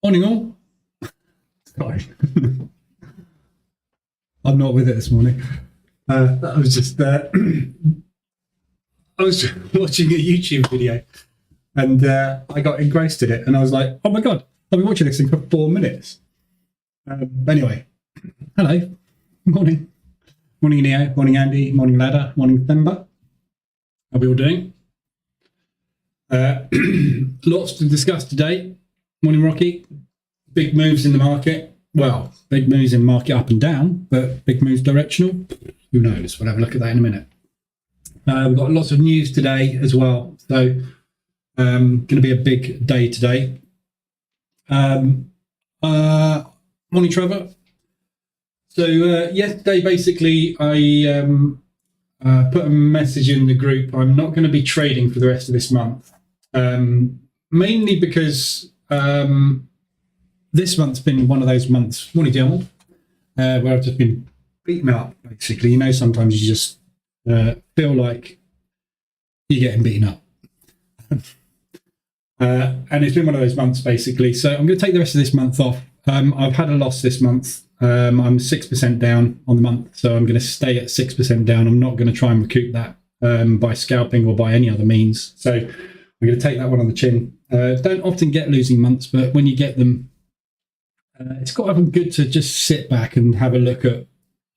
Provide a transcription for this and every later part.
Morning all. Sorry. I'm not with it this morning. I was watching a YouTube video and I got engrossed in it and I was like, oh my God, I've been watching this thing for 4 minutes. Anyway, hello, morning. Morning EA, morning Andy, morning Ladder, morning Themba. How are we all doing? Lots to discuss today. Morning Rocky. Big moves in the market. Well, big moves in market up and down, but big moves directional. Who knows? We'll have a look at that in a minute. We've got lots of news today as well. So going to be a big day today. Morning Trevor. So yesterday, basically, I put a message in the group. I'm not going to be trading for the rest of this month, mainly because this month's been one of those months, morning Diamond, where I've just been beaten up, basically. You know, sometimes you just feel like you're getting beaten up. And it's been one of those months, basically. So I'm going to take the rest of this month off. I've had a loss this month. I'm 6% down on the month, so I'm going to stay at 6% down. I'm not going to try and recoup that by scalping or by any other means. So I'm going to take that one on the chin. Don't often get losing months, but when you get them, it's quite often good to just sit back and have a look at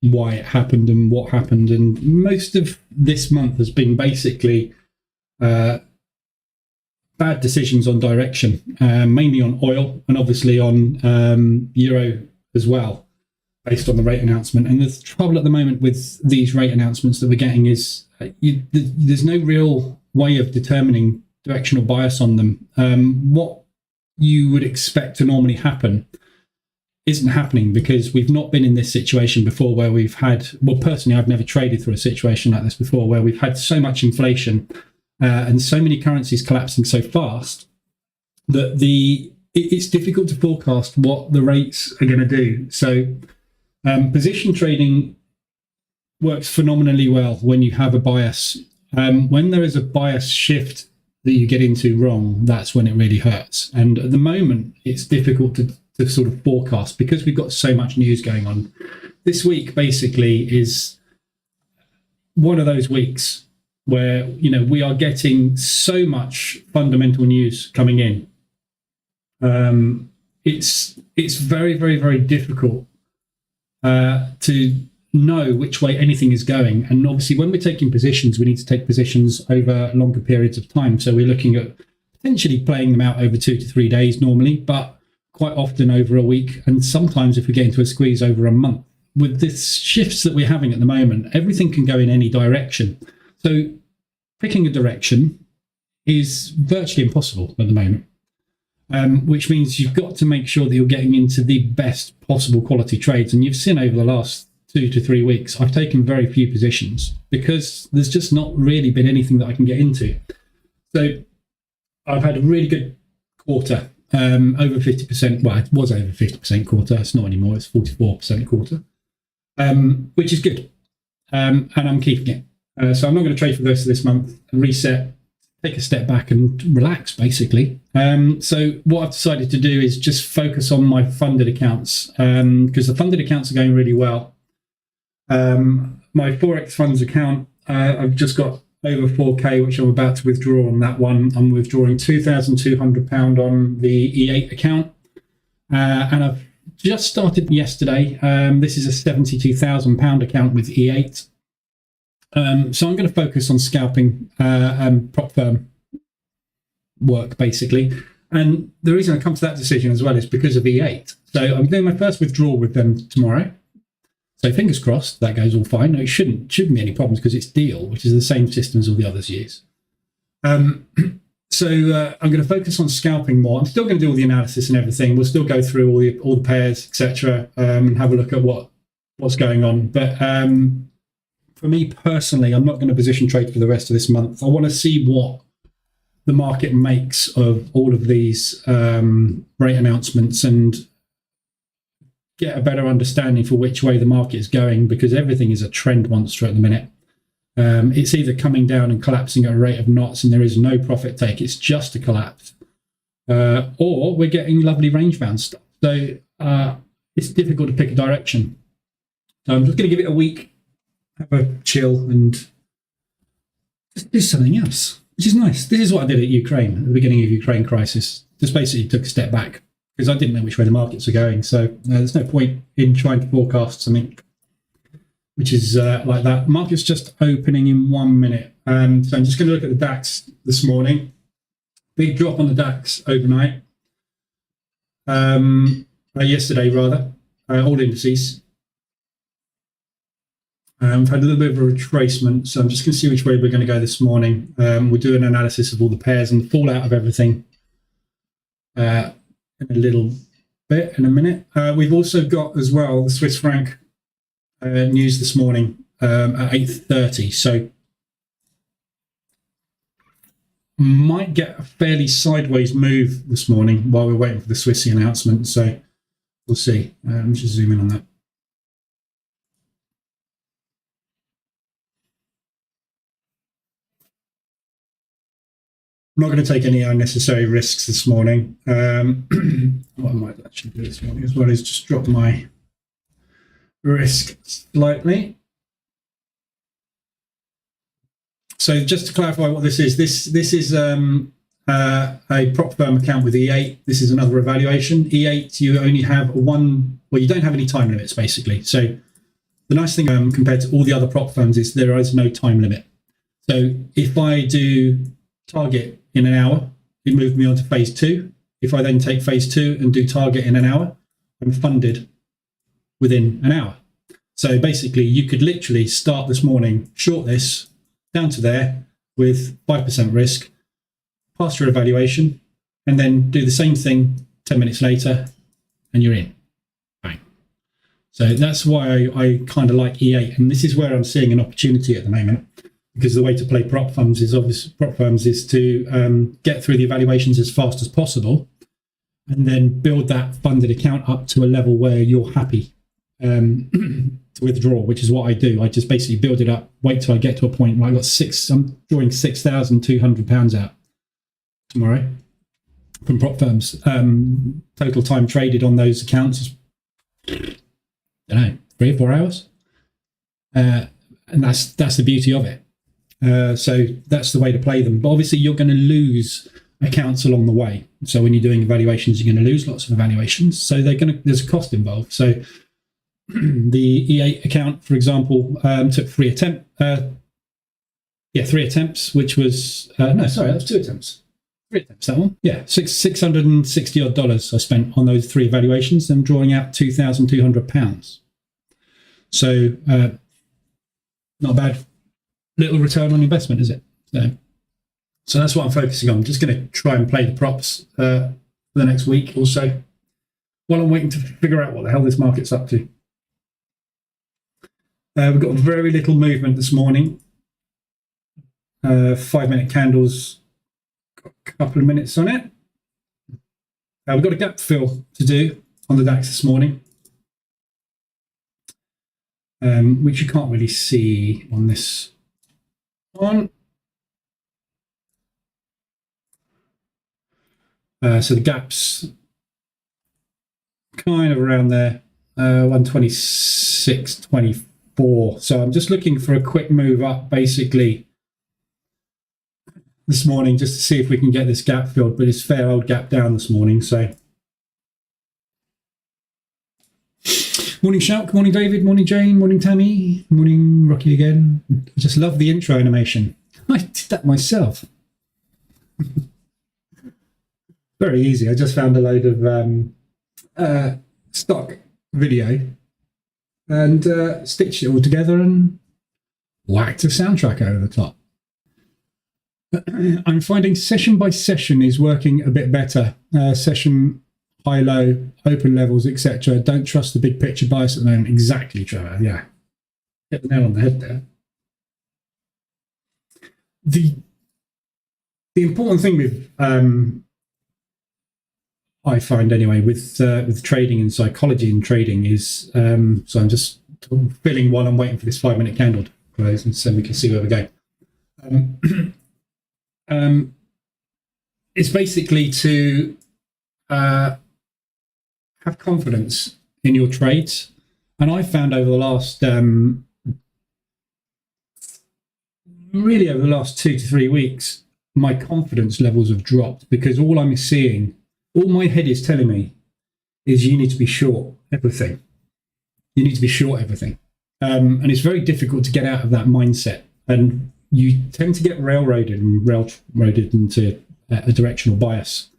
why it happened and what happened. And most of this month has been basically bad decisions on direction, mainly on oil and obviously on euro as well, based on the rate announcement. And the trouble at the moment with these rate announcements that we're getting is there's no real way of determining directional bias on them. What you would expect to normally happen isn't happening because we've not been in this situation before where we've had, well, personally, I've never traded through a situation like this before where we've had so much inflation and so many currencies collapsing so fast that it's difficult to forecast what the rates are going to do. So position trading works phenomenally well when you have a bias. When there is a bias shift that you get into wrong, that's when it really hurts. And at the moment, it's difficult to sort of forecast because we've got so much news going on. This week basically is one of those weeks where, you know, we are getting so much fundamental news coming in. It's very, very, very difficult to know which way anything is going. And obviously when we're taking positions, we need to take positions over longer periods of time. So we're looking at potentially playing them out over 2 to 3 days normally, but quite often over a week. And sometimes if we get into a squeeze over a month. With the shifts that we're having at the moment, everything can go in any direction. So picking a direction is virtually impossible at the moment. Which means you've got to make sure that you're getting into the best possible quality trades. And you've seen over the last 2 to 3 weeks, I've taken very few positions because there's just not really been anything that I can get into. So I've had a really good quarter, over 50%. Well, it was over 50% quarter. It's not anymore. It's 44% quarter, which is good. And I'm keeping it. So I'm not going to trade for the rest of this month and reset. Take a step back and relax, basically. So what I've decided to do is just focus on my funded accounts because the funded accounts are going really well. My Forex funds account, I've just got over 4K, which I'm about to withdraw on that one. I'm withdrawing £2,200 on the E8 account. And I've just started yesterday. This is a £72,000 account with E8. So I'm going to focus on scalping and prop firm work, basically. And the reason I come to that decision as well is because of E8. So I'm doing my first withdrawal with them tomorrow. So fingers crossed that goes all fine. No, it shouldn't be any problems because it's Deal, which is the same system as all the others use. So I'm going to focus on scalping more. I'm still going to do all the analysis and everything. We'll still go through all the pairs, etc., and have a look at what's going on. But for me personally, I'm not going to position trade for the rest of this month. I want to see what the market makes of all of these rate announcements and get a better understanding for which way the market is going, because everything is a trend monster at the minute. It's either coming down and collapsing at a rate of knots and there is no profit take. It's just a collapse. or we're getting lovely range bound stuff. So it's difficult to pick a direction. So I'm just going to give it a week, have a chill, and just do something else, which is nice. This is what I did at Ukraine, at the beginning of the Ukraine crisis. Just basically took a step back because I didn't know which way the markets are going. So there's no point in trying to forecast something which is like that. Market's just opening in 1 minute. So I'm just going to look at the DAX this morning. Big drop on the DAX overnight. Yesterday, rather. All indices. We've had a little bit of a retracement, so I'm just going to see which way we're going to go this morning. We'll do an analysis of all the pairs and the fallout of everything in a little bit, in a minute. We've also got as well the Swiss franc news this morning at 8:30, so might get a fairly sideways move this morning while we're waiting for the Swissy announcement, so we'll see. Let me just zoom in on that. I'm not going to take any unnecessary risks this morning. What I might actually do this morning as well is just drop my risk slightly. So just to clarify what this is, this is a prop firm account with E8. This is another evaluation. E8, you only have one, well, you don't have any time limits, basically. So the nice thing compared to all the other prop firms is there is no time limit. So if I do target in an hour, it moved me on to phase 2. If I then take phase 2 and do target in an hour, I'm funded within an hour. So basically, you could literally start this morning, short this down to there with 5% risk, pass your evaluation, and then do the same thing 10 minutes later, and you're in. Bang. So that's why I kind of like E8, and this is where I'm seeing an opportunity at the moment, because the way to play prop firms is to get through the evaluations as fast as possible, and then build that funded account up to a level where you're happy to withdraw, which is what I do. I just basically build it up, wait till I get to a point where I'm drawing £6,200 out tomorrow from prop firms. Total time traded on those accounts is, I don't know, 3 or 4 hours. And that's the beauty of it. So that's the way to play them. But obviously you're going to lose accounts along the way. So when you're doing evaluations, you're going to lose lots of evaluations. So there's a cost involved. So the E8 account, for example, took 3 attempts, which was, that was 2 attempts. 3 attempts, that one. Yeah, $660 odd I spent on those 3 evaluations and drawing out £2,200. So not bad. Little return on investment, is it? So that's what I'm focusing on. I'm just going to try and play the props for the next week or so while I'm waiting to figure out what the hell this market's up to. We've got very little movement this morning. 5-minute candles, got a couple of minutes on it. We've got a gap fill to do on the DAX this morning, which you can't really see on this one. So the gap's kind of around there, 126.24. So I'm just looking for a quick move up, basically, this morning, just to see if we can get this gap filled. But it's a fair old gap down this morning. So morning Shout, morning David, morning Jane, morning Tammy, morning Rocky again. I just love the intro animation. I did that myself. Very easy. I just found a load of stock video and stitched it all together and whacked a soundtrack over the top. I'm finding session by session is working a bit better. Session, high, low, open levels, etc. Don't trust the big picture bias at the moment. Exactly, Trevor. Yeah. Hit the nail on the head there. The important thing with I find anyway with trading and psychology in trading is so I'm just filling while I'm waiting for this 5-minute candle to close, and so we can see where we go. it's basically to have confidence in your trades. And I found over the last, really over the last 2 to 3 weeks, my confidence levels have dropped because all I'm seeing, all my head is telling me is you need to be short everything. You need to be short everything. And it's very difficult to get out of that mindset. And you tend to get railroaded into a directional bias.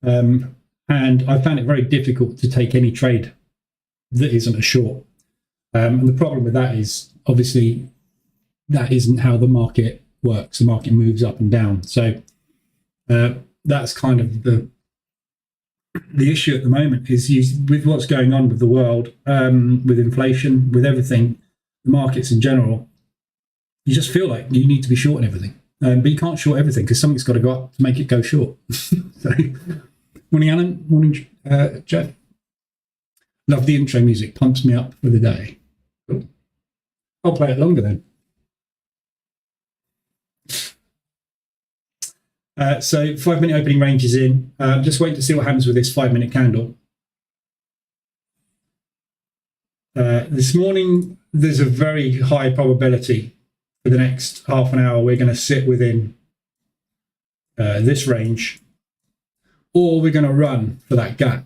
And I found it very difficult to take any trade that isn't a short. And the problem with that is, obviously, that isn't how the market works. The market moves up and down. So that's kind of the issue at the moment is with what's going on with the world, with inflation, with everything, the markets in general, you just feel like you need to be short in everything. But you can't short everything because something's got to go up to make it go short. So, morning, Alan. Morning, Jeff. Love the intro music. Pumps me up for the day. Cool. I'll play it longer then. So 5-minute opening range is in. Just wait to see what happens with this 5-minute candle. This morning, there's a very high probability for the next half an hour we're going to sit within this range, or we're going to run for that gap.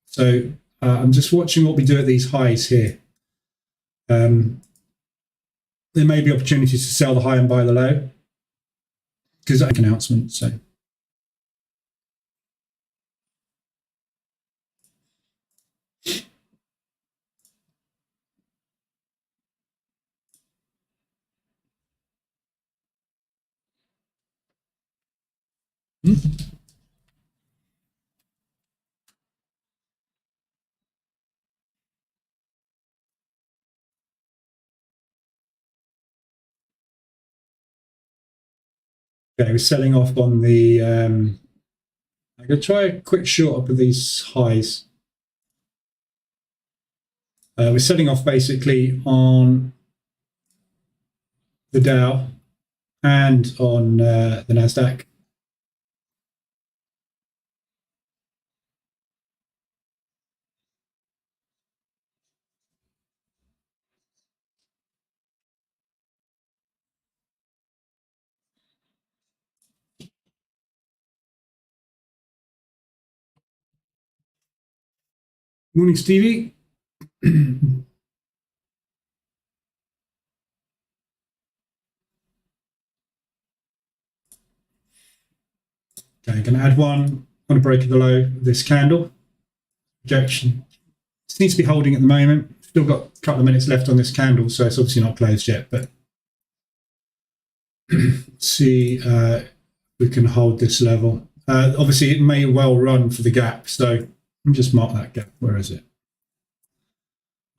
So I'm just watching what we do at these highs here. There may be opportunities to sell the high and buy the low, because that's an announcement. So okay, we're selling off on the I'm going to try a quick short up of these highs. We're selling off basically on the Dow and on the NASDAQ. Morning, Stevie. Okay, I'm going to add one on a break of the low of this candle. Rejection. This needs to be holding at the moment. Still got a couple of minutes left on this candle, so it's obviously not closed yet, but let's see if we can hold this level. Obviously, it may well run for the gap, so let me just mark that gap. Where is it?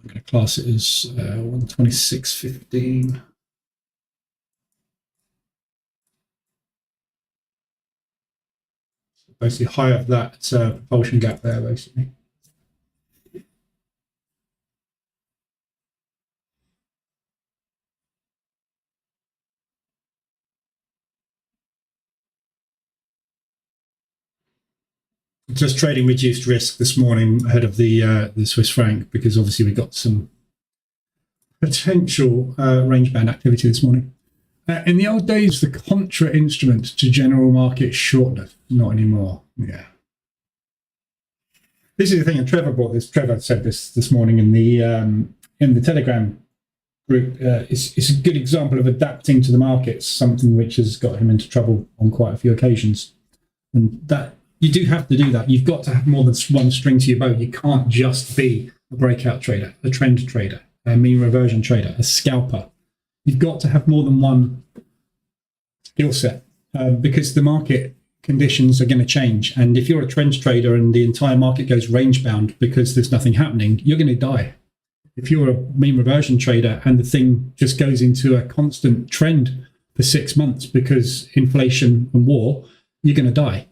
I'm going to class it as 126.15. So basically, high of that propulsion gap there, basically. Just trading reduced risk this morning ahead of the Swiss franc, because obviously we got some potential range band activity this morning. In the old days, the contra instrument to general market shortness, not anymore. Yeah. This is the thing, and Trevor brought this. Trevor said this morning in the Telegram group. It's a good example of adapting to the markets, something which has got him into trouble on quite a few occasions, and that. You do have to do that. You've got to have more than one string to your bow. You can't just be a breakout trader, a trend trader, a mean reversion trader, a scalper. You've got to have more than one skill set because the market conditions are going to change. And if you're a trend trader and the entire market goes range bound because there's nothing happening, you're going to die. If you're a mean reversion trader and the thing just goes into a constant trend for 6 months because inflation and war, you're going to die.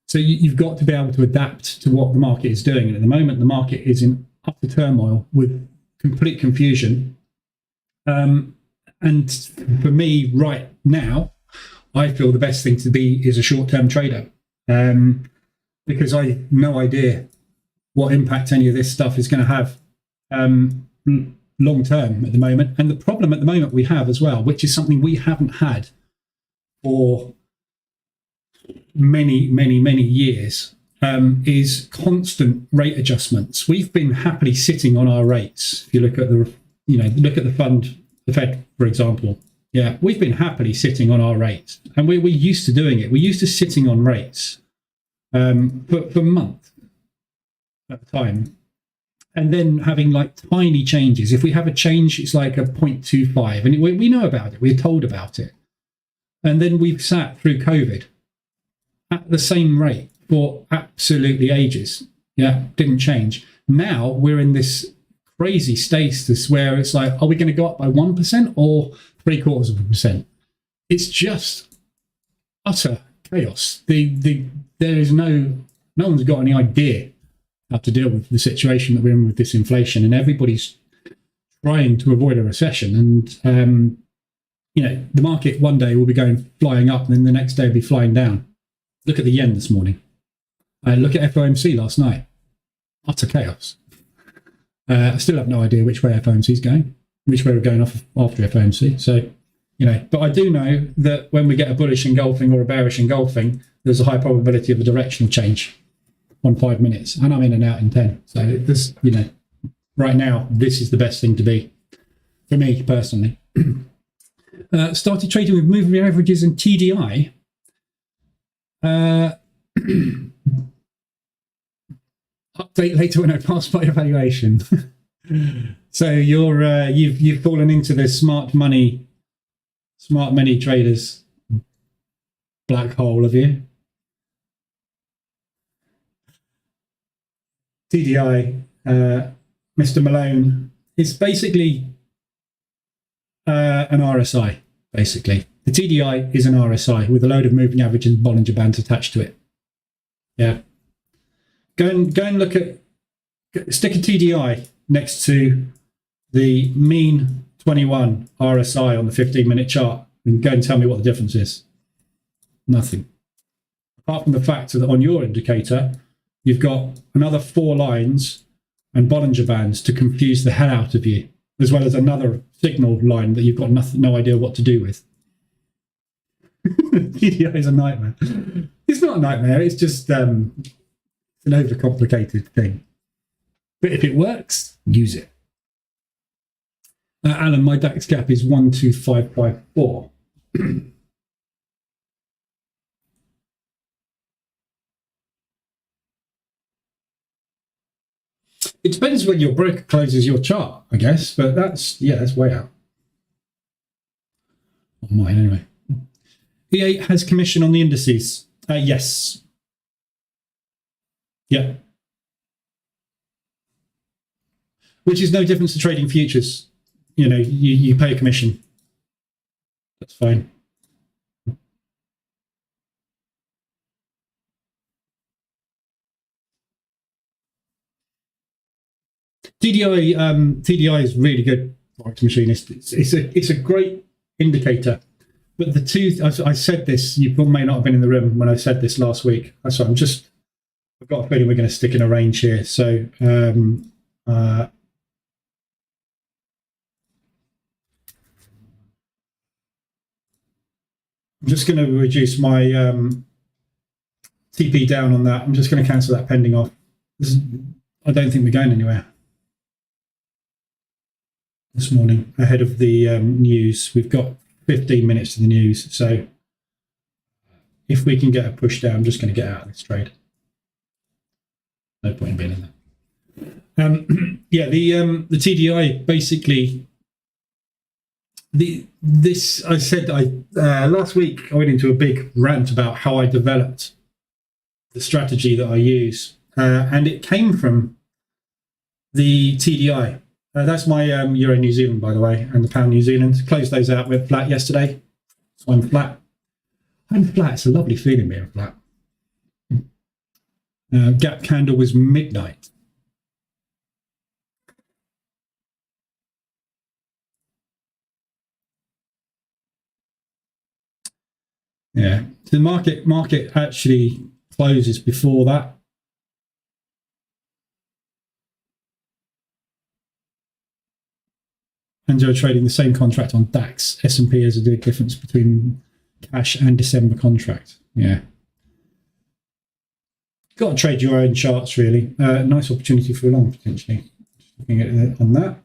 So you've got to be able to adapt to what the market is doing. And at the moment, the market is in utter turmoil with complete confusion. And for me right now, I feel the best thing to be is a short-term trader, because I have no idea what impact any of this stuff is going to have long term at the moment. And the problem at the moment we have as well, which is something we haven't had for many years, is constant rate adjustments. We've been happily sitting on our rates. If you look at the Fed, for example. Yeah, we've been happily sitting on our rates, and we're used to doing it. We're used to sitting on rates for months at a time, and then having like tiny changes. If we have a change, it's like a 0.25, and we know about it. We're told about it, and then we've sat through COVID at the same rate for absolutely ages. Yeah, didn't change. Now we're in this crazy stasis where it's like, are we going to go up by 1% or 0.75%? It's just utter chaos. There is no one's got any idea how to deal with the situation that we're in with this inflation, and everybody's trying to avoid a recession. And the market one day will be going flying up, and then the next day will be flying down. Look at the yen this morning. Look at FOMC last night. Utter chaos. I still have no idea which way FOMC is going, which way we're going off after FOMC. So, but I do know that when we get a bullish engulfing or a bearish engulfing, there's a high probability of a directional change on 5 minutes, and I'm in and out in 10. So this, right now, this is the best thing to be for me personally. Started trading with moving averages and TDI. Update later when I pass my evaluation. So you've fallen into this smart money traders black hole, have you? TDI, Mr. Malone, is basically an RSI. Basically, the TDI is an RSI with a load of moving average and Bollinger Bands attached to it. Yeah. Go and look at, stick a TDI next to the mean 21 RSI on the 15-minute chart and go and tell me what the difference is. Nothing. Apart from the fact that on your indicator, you've got another 4 lines and Bollinger Bands to confuse the hell out of you, as well as another signal line that you've got no idea what to do with. TDI is a nightmare. It's not a nightmare, it's just an overcomplicated thing. But if it works, use it. Alan, my DAX gap is 12554. It depends when your broker closes your chart, I guess, but that's way out. On mine, anyway. EA has commission on the indices. Yes. Yeah. Which is no difference to trading futures. You pay a commission. That's fine. TDI is really good Forex machine. It's a great indicator. But the two, I said this, you may not have been in the room when I said this last week. That's why I've got a feeling we're going to stick in a range here. So I'm just going to reduce my TP down on that. I'm just going to cancel that pending off. I don't think we're going anywhere this morning ahead of the news. We've got 15 minutes to the news. So if we can get a push down, I'm just going to get out of this trade. No point in being in there. The TDI basically, I said last week I went into a big rant about how I developed the strategy that I use, and it came from the TDI. That's my Euro New Zealand, by the way, and the Pound New Zealand. Closed those out. Went flat yesterday, so I'm flat. It's a lovely feeling being flat. Gap candle was midnight. Yeah, the market actually closes before that. And you're trading the same contract on DAX. S&P has a big difference between cash and December contract. Yeah. Got to trade your own charts, really. Nice opportunity for a long, potentially. Looking at it on that.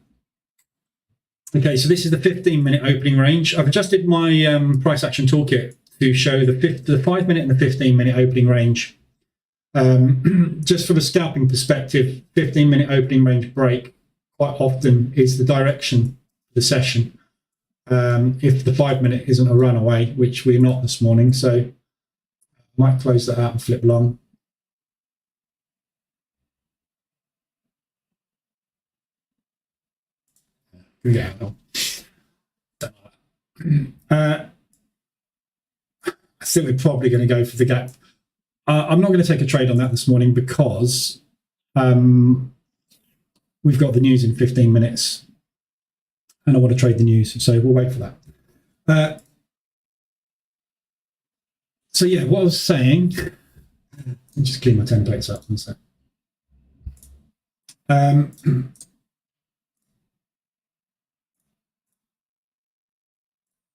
Okay, so this is the 15-minute opening range. I've adjusted my price action toolkit to show the 5-minute and the 15-minute opening range. Just from a scalping perspective, 15-minute opening range break quite often is the direction of the session. If the 5-minute isn't a runaway, which we're not this morning, so I might close that out and flip long. Yeah, I think we're probably going to go for the gap. I'm not going to take a trade on that this morning because we've got the news in 15 minutes and I want to trade the news, so we'll wait for that. So yeah, what I was saying, let me just clean my templates up one sec.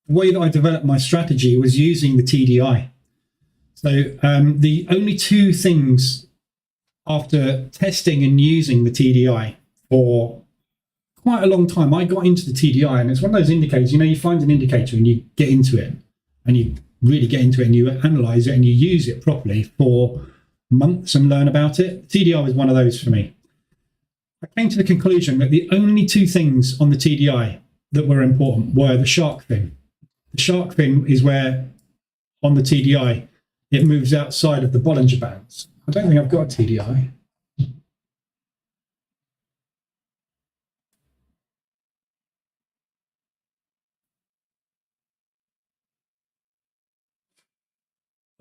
The way that I developed my strategy was using the TDI. So the only two things after testing and using the TDI for quite a long time, I got into the TDI, and it's one of those indicators, you know, you find an indicator and you get into it and you really get into it and you analyze it and you use it properly for months and learn about it. TDI was one of those for me. I came to the conclusion that the only two things on the TDI that were important were the shark fin. The shark fin is where, on the TDI, it moves outside of the Bollinger Bands. I don't think I've got a TDI.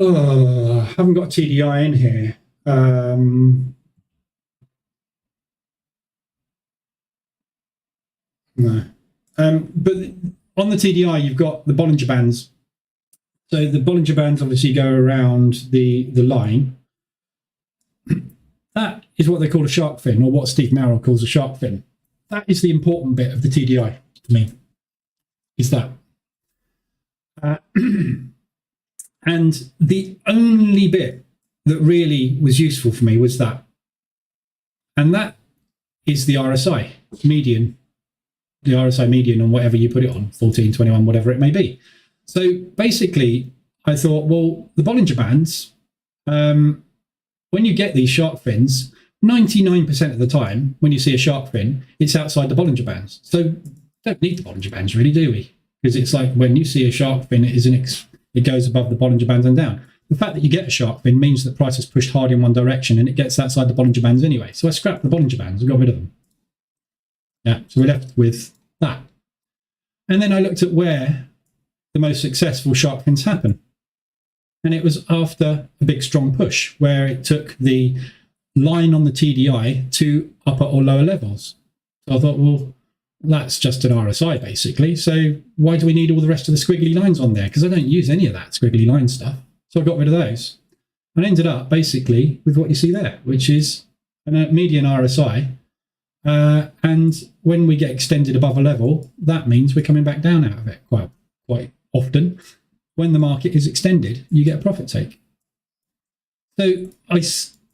Oh, I haven't got a TDI in here. No. But on the TDI, you've got the Bollinger Bands. So the Bollinger Bands obviously go around the line. That is what they call a shark fin, or what Steve Merrill calls a shark fin. That is the important bit of the TDI to me, is that. And the only bit that really was useful for me was that. And that is the RSI median. The RSI median on whatever you put it on, 14, 21, whatever it may be. So basically, I thought, well, the Bollinger Bands, when you get these shark fins, 99% of the time, when you see a shark fin, it's outside the Bollinger Bands. So don't need the Bollinger Bands, really, do we? Because it's like when you see a shark fin, it goes above the Bollinger Bands and down. The fact that you get a shark fin means that price is pushed hard in one direction and it gets outside the Bollinger Bands anyway. So I scrapped the Bollinger Bands and got rid of them. Yeah, so we're left with that. And then I looked at where the most successful shark fins happen. And it was after a big strong push where it took the line on the TDI to upper or lower levels. So I thought, well, that's just an RSI basically. So why do we need all the rest of the squiggly lines on there? Because I don't use any of that squiggly line stuff. So I got rid of those. And ended up basically with what you see there, which is a median RSI. And when we get extended above a level, that means we're coming back down out of it quite often. When the market is extended, you get a profit take. So I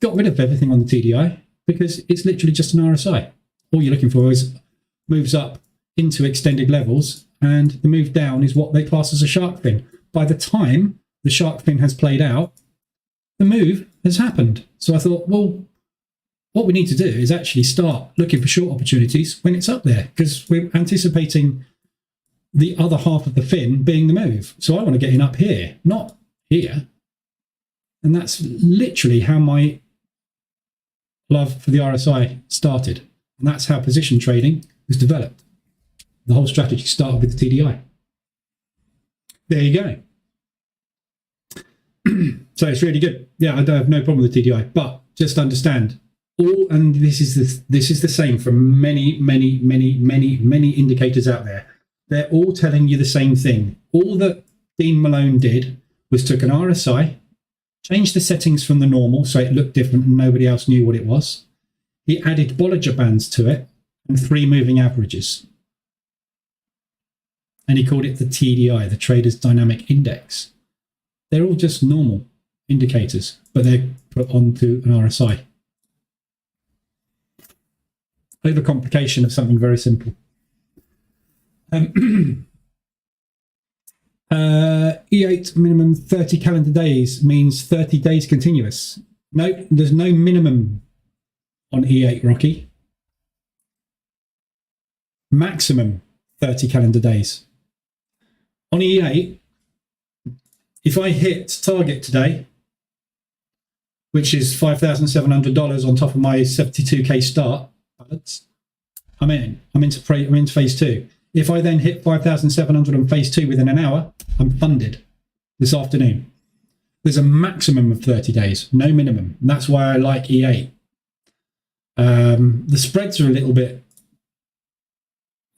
got rid of everything on the TDI because it's literally just an RSI. All you're looking for is moves up into extended levels, and the move down is what they class as a shark fin. By the time the shark fin has played out, the move has happened. So I thought, well, what we need to do is actually start looking for short opportunities when it's up there, because we're anticipating the other half of the fin being the move. So I want to get in up here, not here. And that's literally how my love for the RSI started. And that's how position trading was developed. The whole strategy started with the TDI. There you go. So it's really good. Yeah, I don't have no problem with the TDI, but just understand and this is the same for many indicators out there. They're all telling you the same thing. All that Dean Malone did was took an RSI, changed the settings from the normal so it looked different and nobody else knew what it was. He added Bollinger Bands to it and 3 moving averages. And he called it the TDI, the Traders Dynamic Index. They're all just normal indicators, but they're put onto an RSI. Overcomplication of something very simple. E8 minimum 30 calendar days means 30 days continuous. No, there's no minimum on E8, Rocky. Maximum 30 calendar days. On E8, if I hit target today, which is $5,700 on top of my 72k start balance, I'm into phase 2. If I then hit 5,700 on phase 2 within an hour, I'm funded this afternoon. There's a maximum of 30 days, no minimum. And that's why I like E8. The spreads are a little bit.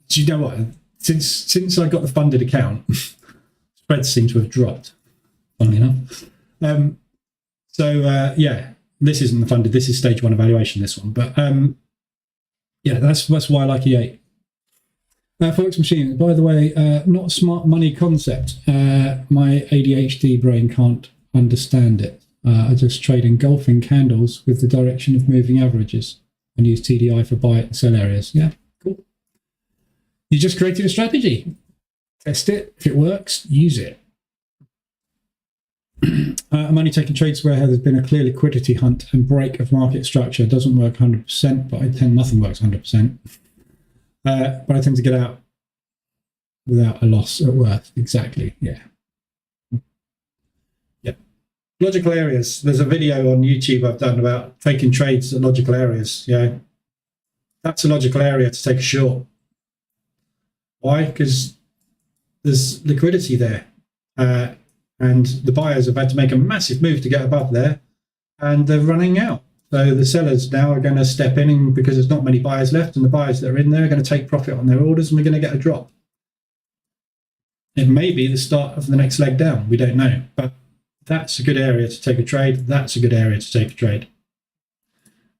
Do you know what? Since I got the funded account, spreads seem to have dropped. Funnily enough. Yeah, this isn't the funded. This is stage 1 evaluation. This one, but yeah, that's why I like E8. Forex machine, by the way, not a smart money concept. My ADHD brain can't understand it. I just trade engulfing candles with the direction of moving averages and use TDI for buy and sell areas. Yeah, cool. You just created a strategy. Test it. If it works, use it. I'm only taking trades where there's been a clear liquidity hunt and break of market structure. It doesn't work 100%, but nothing works 100%. But I tend to get out without a loss at worst. Exactly. Yeah. Yeah. Logical areas. There's a video on YouTube I've done about taking trades at logical areas. Yeah. That's a logical area to take a short. Why? Because there's liquidity there. And the buyers have had to make a massive move to get above there, and they're running out. So the sellers now are going to step in, and because there's not many buyers left, and the buyers that are in there are going to take profit on their orders, and we're going to get a drop. It may be the start of the next leg down. We don't know. But that's a good area to take a trade. That's a good area to take a trade.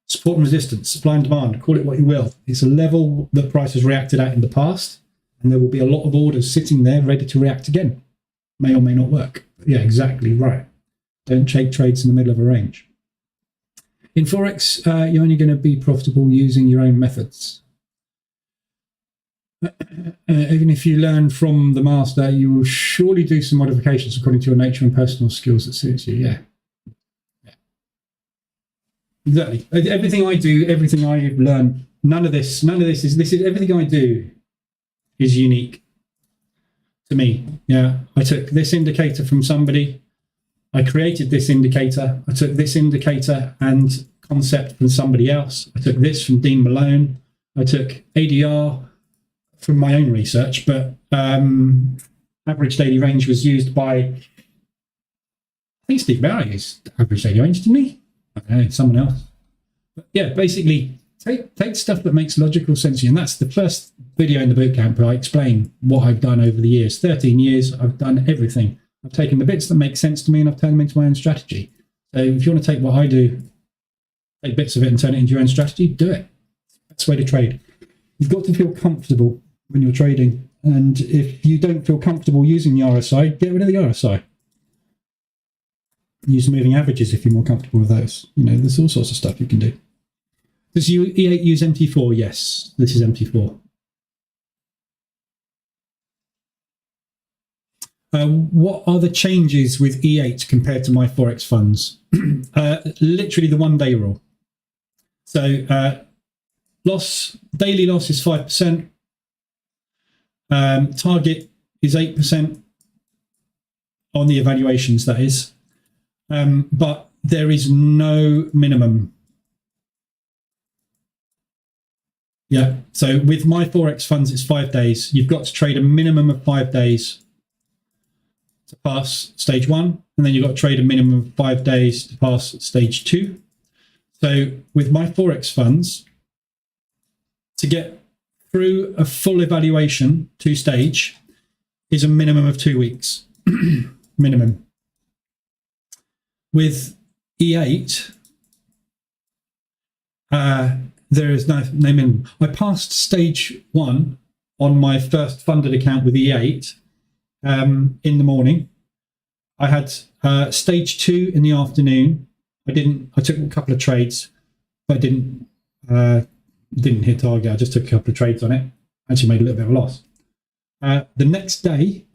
Support and resistance, supply and demand, call it what you will. It's a level that price has reacted at in the past, and there will be a lot of orders sitting there ready to react again. May or may not work. But yeah, exactly right. Don't take trades in the middle of a range. In Forex, you're only going to be profitable using your own methods. Even if you learn from the master, you will surely do some modifications according to your nature and personal skills that suits you. Yeah. Exactly. Everything I do, everything I've learned, none of this is everything I do is unique to me. Yeah. I took this indicator from somebody. I created this indicator. I took this indicator and concept from somebody else. I took this from Dean Malone. I took ADR from my own research, but average daily range was used by, I think Steve Barry used average daily range, didn't he? I don't know, someone else. But yeah, basically take stuff that makes logical sense to you. And that's the first video in the bootcamp where I explain what I've done over the years. 13 years, I've done everything. I've taken the bits that make sense to me and I've turned them into my own strategy. So if you want to take what I do, take bits of it and turn it into your own strategy, do it. That's the way to trade. You've got to feel comfortable when you're trading. And if you don't feel comfortable using the RSI, get rid of the RSI. Use moving averages if you're more comfortable with those. You know, there's all sorts of stuff you can do. Does E8 use MT4? Yes, this is MT4. What are the changes with E8 compared to my Forex funds? Literally the 1 day rule. So daily loss is 5%. Target is 8% on the evaluations, that is. But there is no minimum. Yeah, so with my Forex funds, it's 5 days. You've got to trade a minimum of 5 days to pass stage 1, and then you've got to trade a minimum of 5 days to pass stage 2. So with my Forex funds, to get through a full evaluation 2 stage is a minimum of 2 weeks. Minimum. with E8, there is no minimum. I passed stage 1 on my first funded account with E8 in the morning. I had stage 2 in the afternoon. I took a couple of trades, but I didn't hit target. I just took a couple of trades on it. Actually made a little bit of a loss. The next day,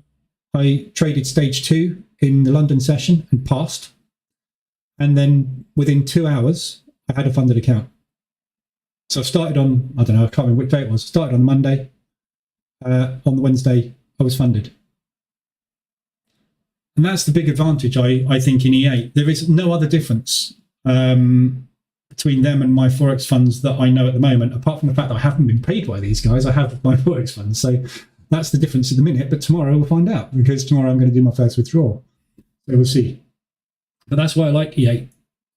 I traded stage 2 in the London session and passed. And then within 2 hours, I had a funded account. So I started on, I don't know, I can't remember which day it was. I started on Monday. On the Wednesday, I was funded. And that's the big advantage, I think, in E8. There is no other difference between them and my Forex funds that I know at the moment, apart from the fact that I haven't been paid by these guys. I have my Forex funds. So that's the difference at the minute. But tomorrow we'll find out, because tomorrow I'm going to do my first withdrawal. So we'll see. But that's why I like E8.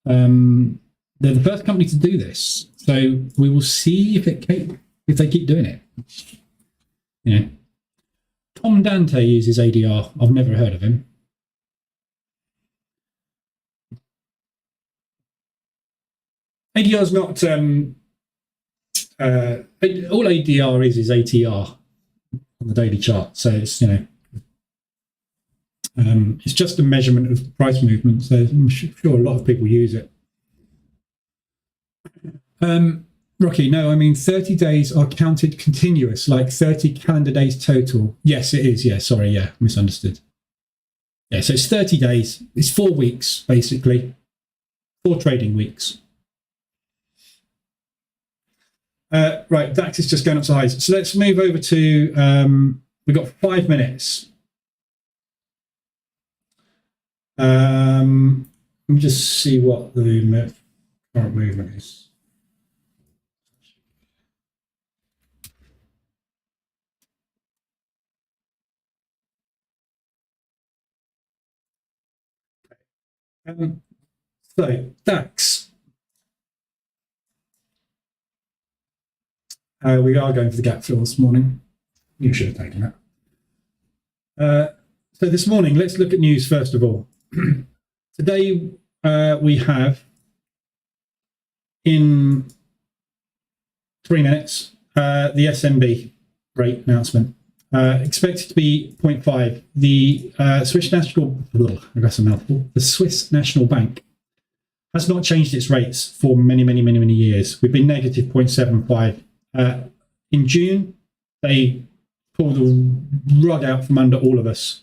They're the first company to do this. So we will see if they keep doing it. You know, Tom Dante uses ADR. I've never heard of him. ADR is not. All ADR is ATR on the daily chart. So it's, you know, it's just a measurement of price movement. So I'm sure a lot of people use it. Rocky, no, I mean 30 days are counted continuous, like 30 calendar days total. Yes, it is. Yeah, sorry, yeah, misunderstood. Yeah, so it's 30 days. It's 4 weeks, basically. 4 trading weeks. Right, DAX is just going up to highs. So let's move over to, we've got 5 minutes. Let me just see what the current movement is. So DAX, we are going for the gap fill this morning. You should have taken that. So this morning, let's look at news first of all. Today we have, in 3 minutes, the SNB rate announcement. Expected to be 0.5. The Swiss National, the Swiss National Bank has not changed its rates for many years. We've been negative 0.75. In June, they pulled the rug out from under all of us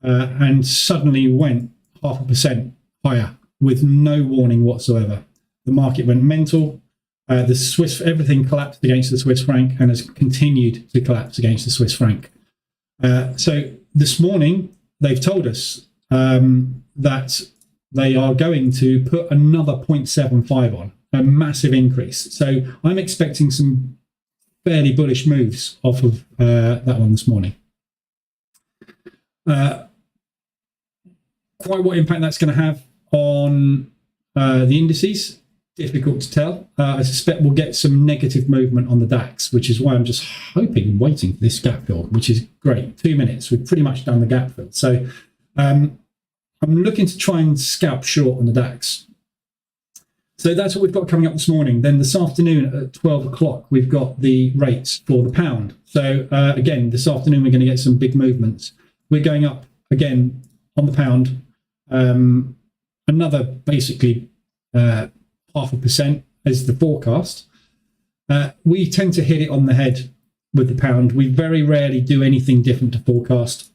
and suddenly went 0.5% higher with no warning whatsoever. The market went mental. Everything collapsed against the Swiss franc and has continued to collapse against the Swiss franc. So this morning, they've told us that they are going to put another 0.75 on, a massive increase. So I'm expecting some fairly bullish moves off of that one this morning. Quite what impact that's going to have on the indices, difficult to tell. I suspect we'll get some negative movement on the DAX, which is why I'm just hoping and waiting for this gap fill, which is great. 2 minutes, we've pretty much done the gap fill. So I'm looking to try and scalp short on the DAX. So that's what we've got coming up this morning. Then this afternoon at 12 o'clock, we've got the rates for the pound. So again, this afternoon, we're going to get some big movements. We're going up again on the pound, another basically 0.5% as the forecast. We tend to hit it on the head with the pound. We very rarely do anything different to forecast.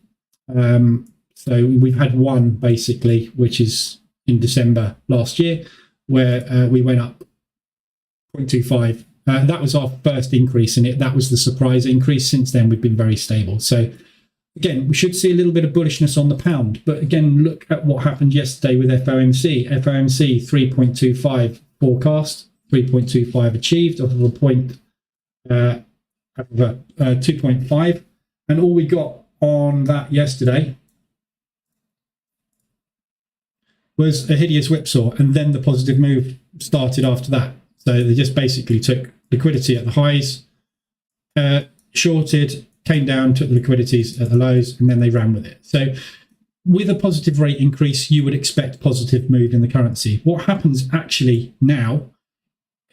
So we've had one basically, which is in December last year, where we went up 0.25. That was our first increase in it. That was the surprise increase. Since then, we've been very stable. So again, we should see a little bit of bullishness on the pound. But again, look at what happened yesterday with FOMC. FOMC 3.25 forecast, 3.25 achieved off of a 2.5. And all we got on that yesterday was a hideous whipsaw, and then the positive move started after that. So they just basically took liquidity at the highs, shorted, came down, took the liquidities at the lows, and then they ran with it. So with a positive rate increase, you would expect positive move in the currency. What happens actually now,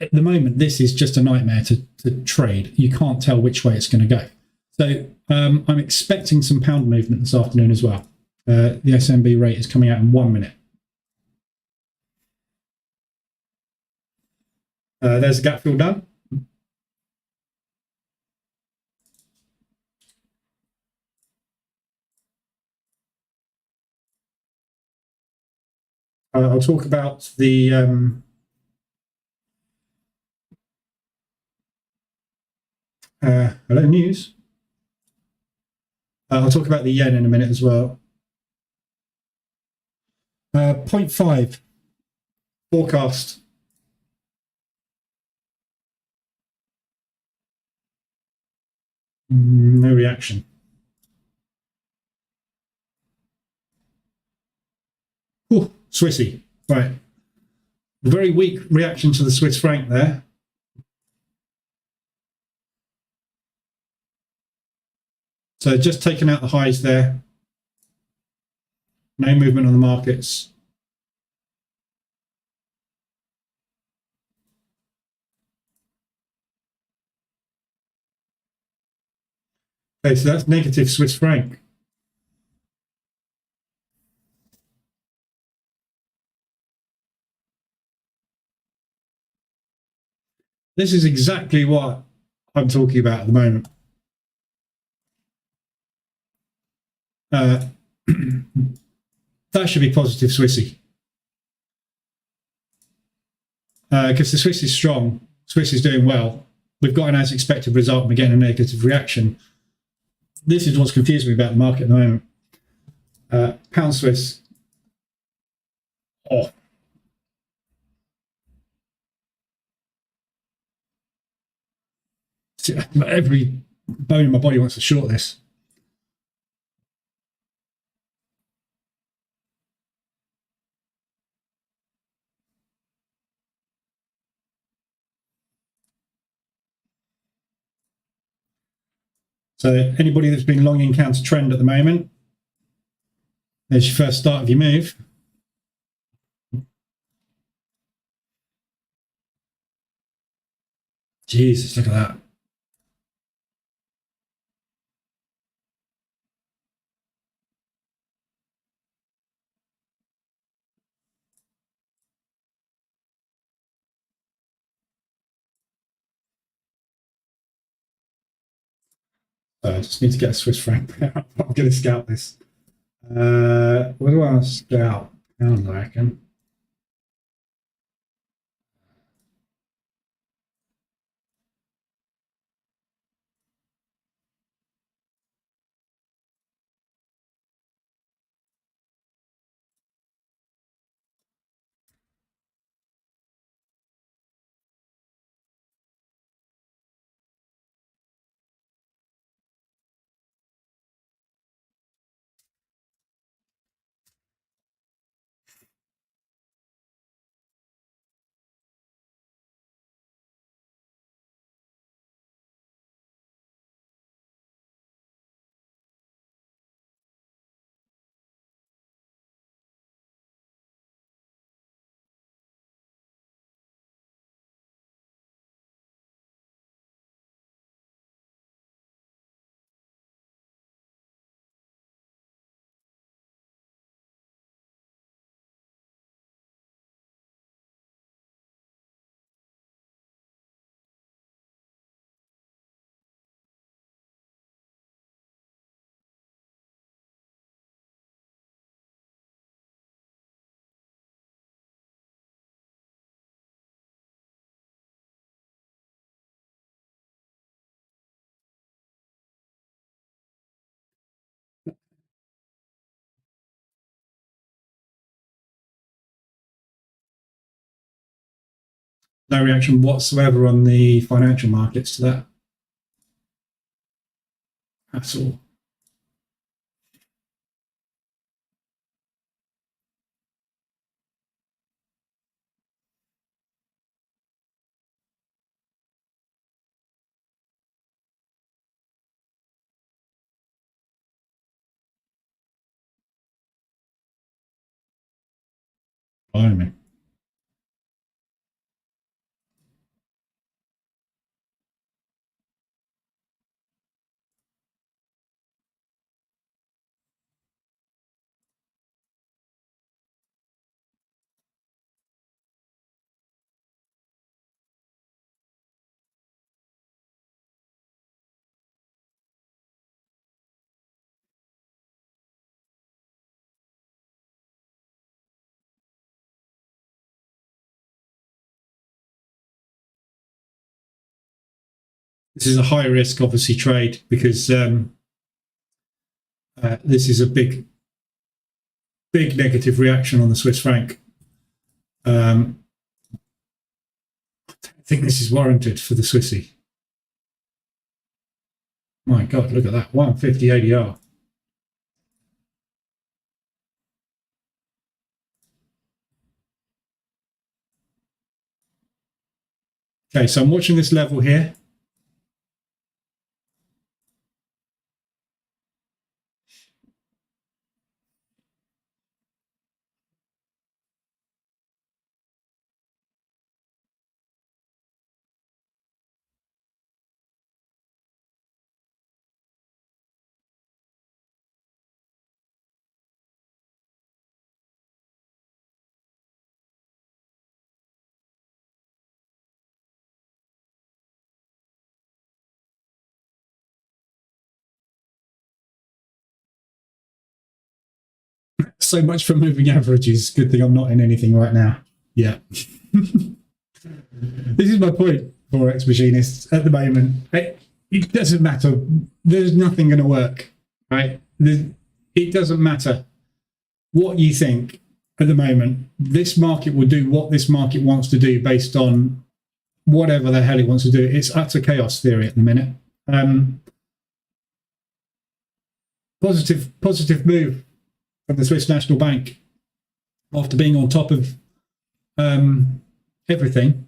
at the moment, this is just a nightmare to trade. You can't tell which way it's going to go. So I'm expecting some pound movement this afternoon as well. The SMB rate is coming out in 1 minute. There's a gap fill done. I'll talk about the hello news. I'll talk about the yen in a minute as well. 0.5 forecast. No reaction. Ooh, Swissy. Right. Very weak reaction to the Swiss franc there. So just taking out the highs there. No movement on the markets. Okay, so that's negative Swiss franc. This is exactly what I'm talking about at the moment. That should be positive Swissy. Because the Swiss is strong. Swiss is doing well. We've got an as expected result and we're getting a negative reaction. This is what's confusing me about the market at the moment. Pound Swiss. Oh. Every bone in my body wants to short this. So anybody that's been long in counter trend at the moment, there's your first start of your move. Jesus, look at that. So I just need to get a Swiss franc. I'm going to scout this. What do I want to scout? Pound, I reckon. No reaction whatsoever on the financial markets to that at all. Blimey. This is a high risk, obviously, trade because this is a big negative reaction on the Swiss franc. I don't think this is warranted for the Swissy. My God, look at that, 150 ADR. Okay, so I'm watching this level here. So much for moving averages. Good thing I'm not in anything right now. Yeah. This is my point, Forex machinists. At the moment, it doesn't matter. There's nothing going to work, right? It doesn't matter what you think at the moment. This market will do what this market wants to do based on whatever the hell it wants to do. It's utter chaos theory at the minute. Positive move from the Swiss National Bank after being on top of everything,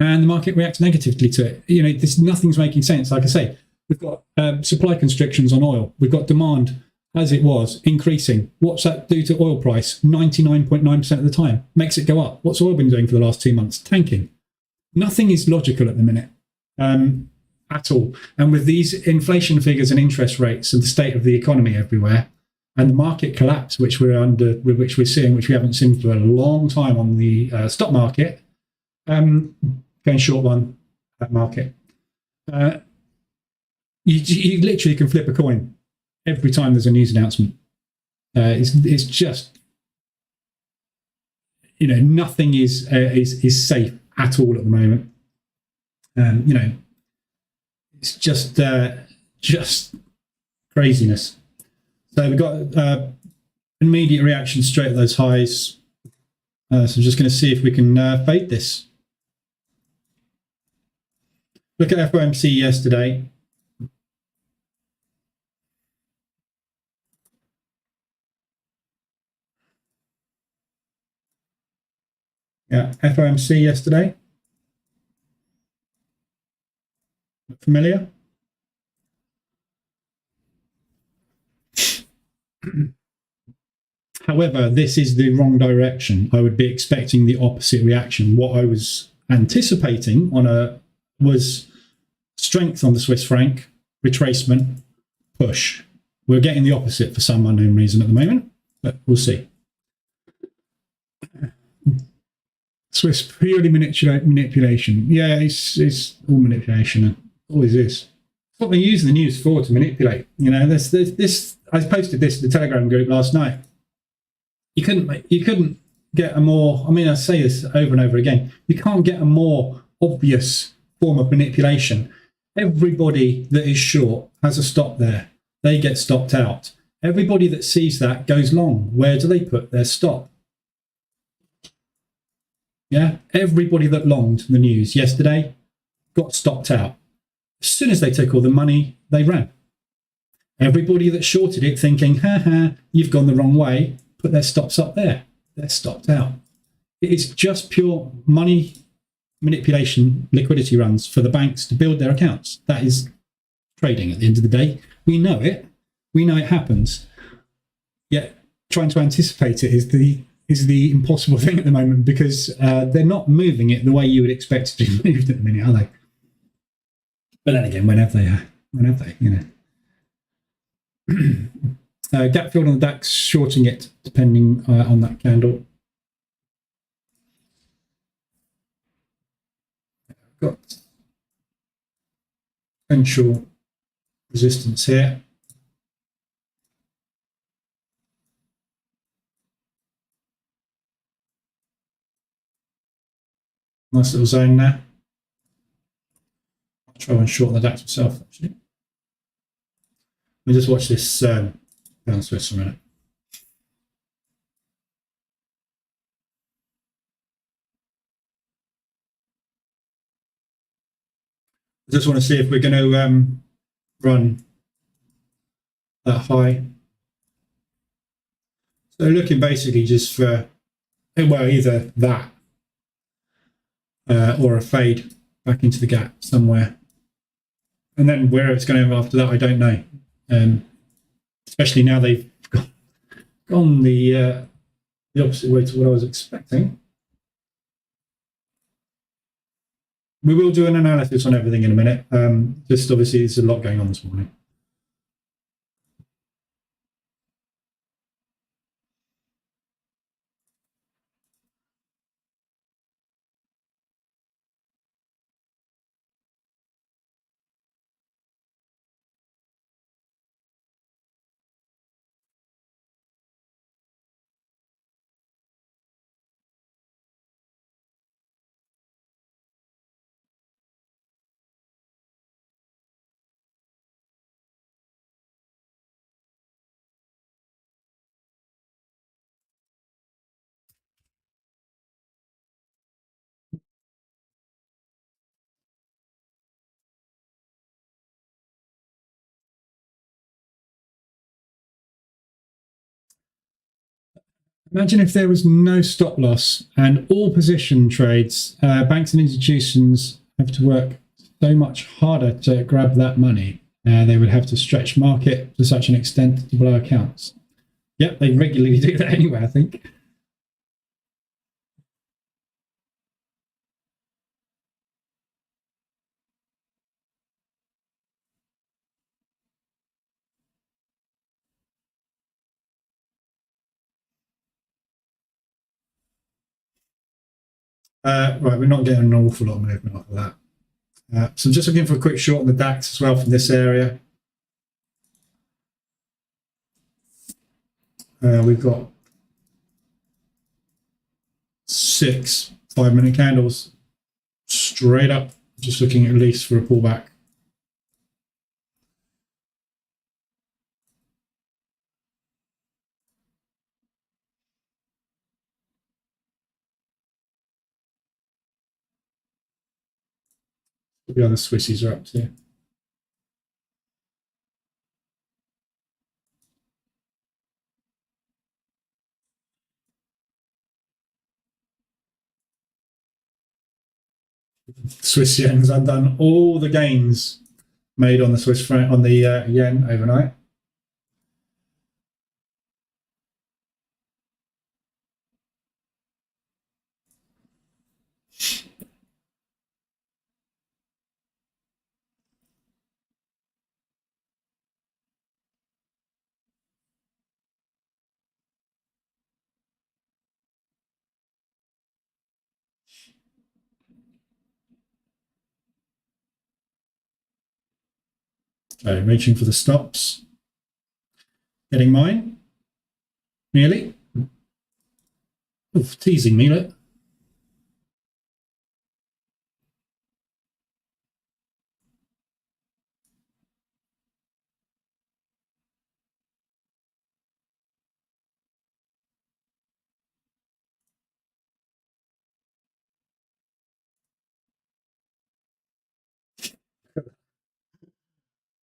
and the market reacts negatively to it. You know, nothing's making sense. Like I say, we've got supply constrictions on oil. We've got demand, as it was, increasing. What's that do to oil price? 99.9% of the time. Makes it go up. What's oil been doing for the last 2 months? Tanking. Nothing is logical at the minute. At all. And with these inflation figures and interest rates and the state of the economy everywhere, and the market collapse, which we're seeing, which we haven't seen for a long time on the stock market, going short one, that market. You literally can flip a coin every time there's a news announcement. It's just, you know, nothing is safe at all at the moment. You know, it's just craziness. So we've got immediate reaction straight at those highs. So I'm just going to see if we can fade this. Look at FOMC yesterday. Yeah, FOMC yesterday. Familiar? However, this is the wrong direction. I would be expecting the opposite reaction. What I was anticipating was strength on the Swiss franc, retracement, push. We're getting the opposite for some unknown reason at the moment, but we'll see. Swiss purely manipulation. Yeah, it's all manipulation. Always is. What they use the news for, to manipulate. You know, this. I posted this in the Telegram group last night. You couldn't get a more. I mean, I say this over and over again. You can't get a more obvious form of manipulation. Everybody that is short has a stop there. They get stopped out. Everybody that sees that goes long. Where do they put their stop? Yeah, everybody that longed the news yesterday got stopped out. As soon as they took all the money, they ran. Everybody that shorted it thinking, you've gone the wrong way, put their stops up there. They're stopped out. It's just pure money manipulation, liquidity runs for the banks to build their accounts. That is trading at the end of the day. We know it. We know it happens. Yet trying to anticipate it is is the impossible thing at the moment, because they're not moving it the way you would expect it to be moved at the minute, are they? But then again, when have they, you know? Gap filled on the DAX, shorting it depending on that candle. Got potential resistance here. Nice little zone there. I'll try and shorten the DAX myself, actually. Let me just watch this down Swiss for a minute. I just want to see if we're going to run that high. So looking basically just for, well, either that or a fade back into the gap somewhere. And then where it's going to go after that, I don't know. Especially now they've gone the opposite way to what I was expecting. We will do an analysis on everything in a minute. Just obviously there's a lot going on this morning. Imagine if there was no stop loss and all position trades, banks and institutions have to work so much harder to grab that money. They would have to stretch market to such an extent to blow accounts. Yep, they regularly do that anyway, I think. Right, we're not getting an awful lot of movement off of that. So I'm just looking for a quick short on the DAX as well from this area. We've got 6 5-minute candles straight up, just looking at least for a pullback. The other Swissies are up to. Swiss yen's undone all the gains made on the Swiss franc, on the yen overnight. So reaching for the stops, getting mine, nearly. Oof, teasing me, look.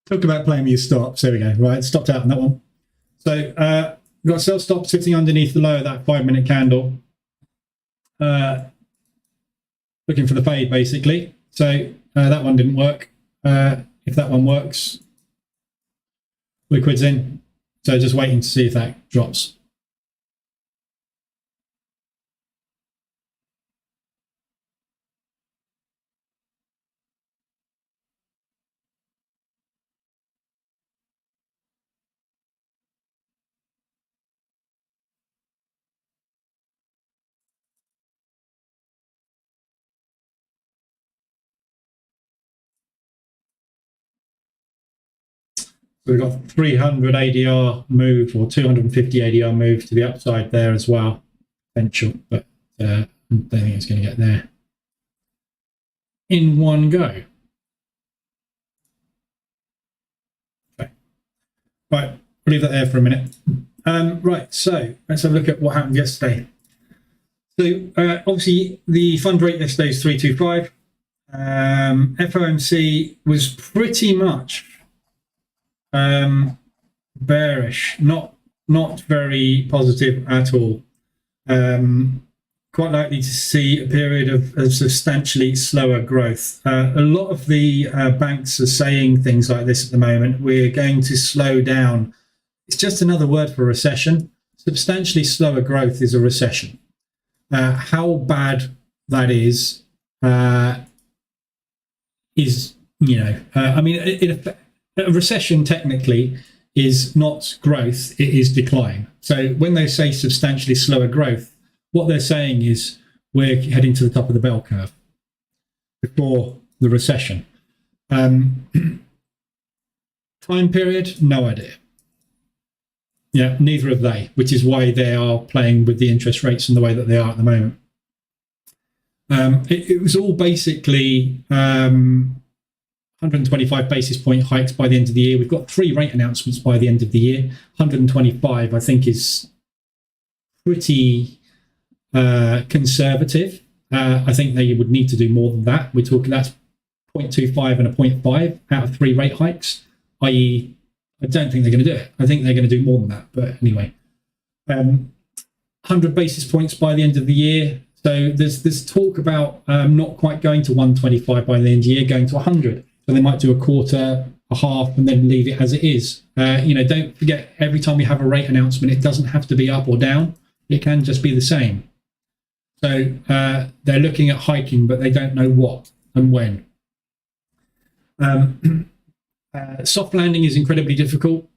Talk about playing with your stops. There we go. Right, stopped out on that one. So we've got sell stop sitting underneath the low of that 5-minute candle. Looking for the fade, basically. So that one didn't work. If that one works, liquid's in. So just waiting to see if that drops. So we've got 300 ADR move or 250 ADR move to the upside there as well. Potential, but I don't think it's going to get there in one go. Okay. Right, we'll leave that there for a minute. Right, so let's have a look at what happened yesterday. So obviously the fund rate yesterday is 325. FOMC was pretty much bearish, not very positive at all. Quite likely to see a period of substantially slower growth. A lot of the banks are saying things like this at the moment. We're going to slow down. It's just another word for recession. Substantially slower growth is a recession. How bad that is, I mean, a recession technically is not growth, it is decline. So when they say substantially slower growth, what they're saying is we're heading to the top of the bell curve before the recession. Time period, no idea. Yeah, neither have they, which is why they are playing with the interest rates in the way that they are at the moment. It was all basically 125 basis point hikes by the end of the year. We've got 3 rate announcements by the end of the year. 125, I think, is pretty conservative. I think they would need to do more than that. We're talking that's 0.25 and a 0.5 out of 3 rate hikes, i.e., I don't think they're going to do it. I think they're going to do more than that. But anyway, 100 basis points by the end of the year. So there's talk about not quite going to 125 by the end of the year, going to 100. So they might do a quarter, a half, and then leave it as it is. Don't forget, every time we have a rate announcement, it doesn't have to be up or down. It can just be the same. So they're looking at hiking, but they don't know what and when. Soft landing is incredibly difficult.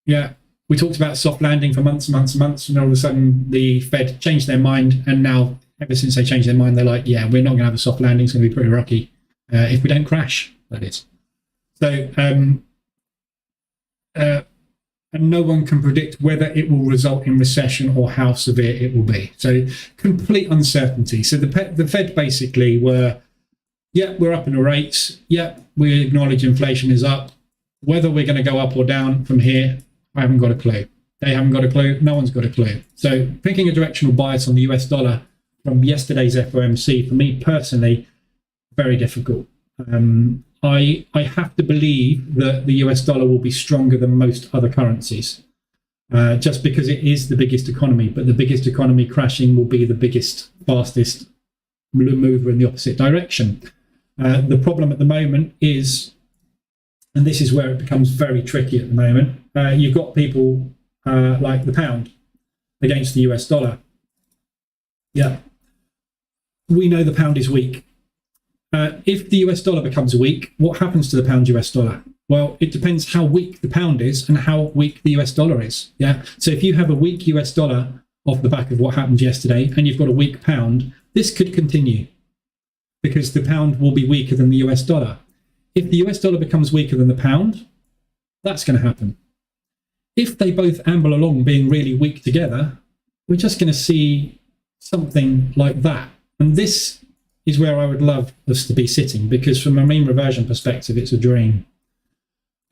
Yeah, we talked about soft landing for months and months and months, and all of a sudden the Fed changed their mind, and now ever since they changed their mind, they're like, yeah, we're not going to have a soft landing. It's going to be pretty rocky if we don't crash, that is. So, and no one can predict whether it will result in recession or how severe it will be. So complete uncertainty. So the Fed basically were, yeah, we're up in the rates. Yeah, we acknowledge inflation is up. Whether we're going to go up or down from here, I haven't got a clue. They haven't got a clue. No one's got a clue. So picking a directional bias on the US dollar from yesterday's FOMC, for me personally, very difficult. I have to believe that the US dollar will be stronger than most other currencies, just because it is the biggest economy. But the biggest economy crashing will be the biggest, fastest mover in the opposite direction. The problem at the moment is, and this is where it becomes very tricky at the moment, you've got people like the pound against the US dollar. Yeah, we know the pound is weak. If the US dollar becomes weak, what happens to the pound US dollar? Well, it depends how weak the pound is and how weak the US dollar is. Yeah. So if you have a weak US dollar off the back of what happened yesterday and you've got a weak pound, this could continue because the pound will be weaker than the US dollar. If the US dollar becomes weaker than the pound, that's going to happen. If they both amble along being really weak together, we're just going to see something like that. And this is where I would love us to be sitting, because from a mean reversion perspective, it's a dream.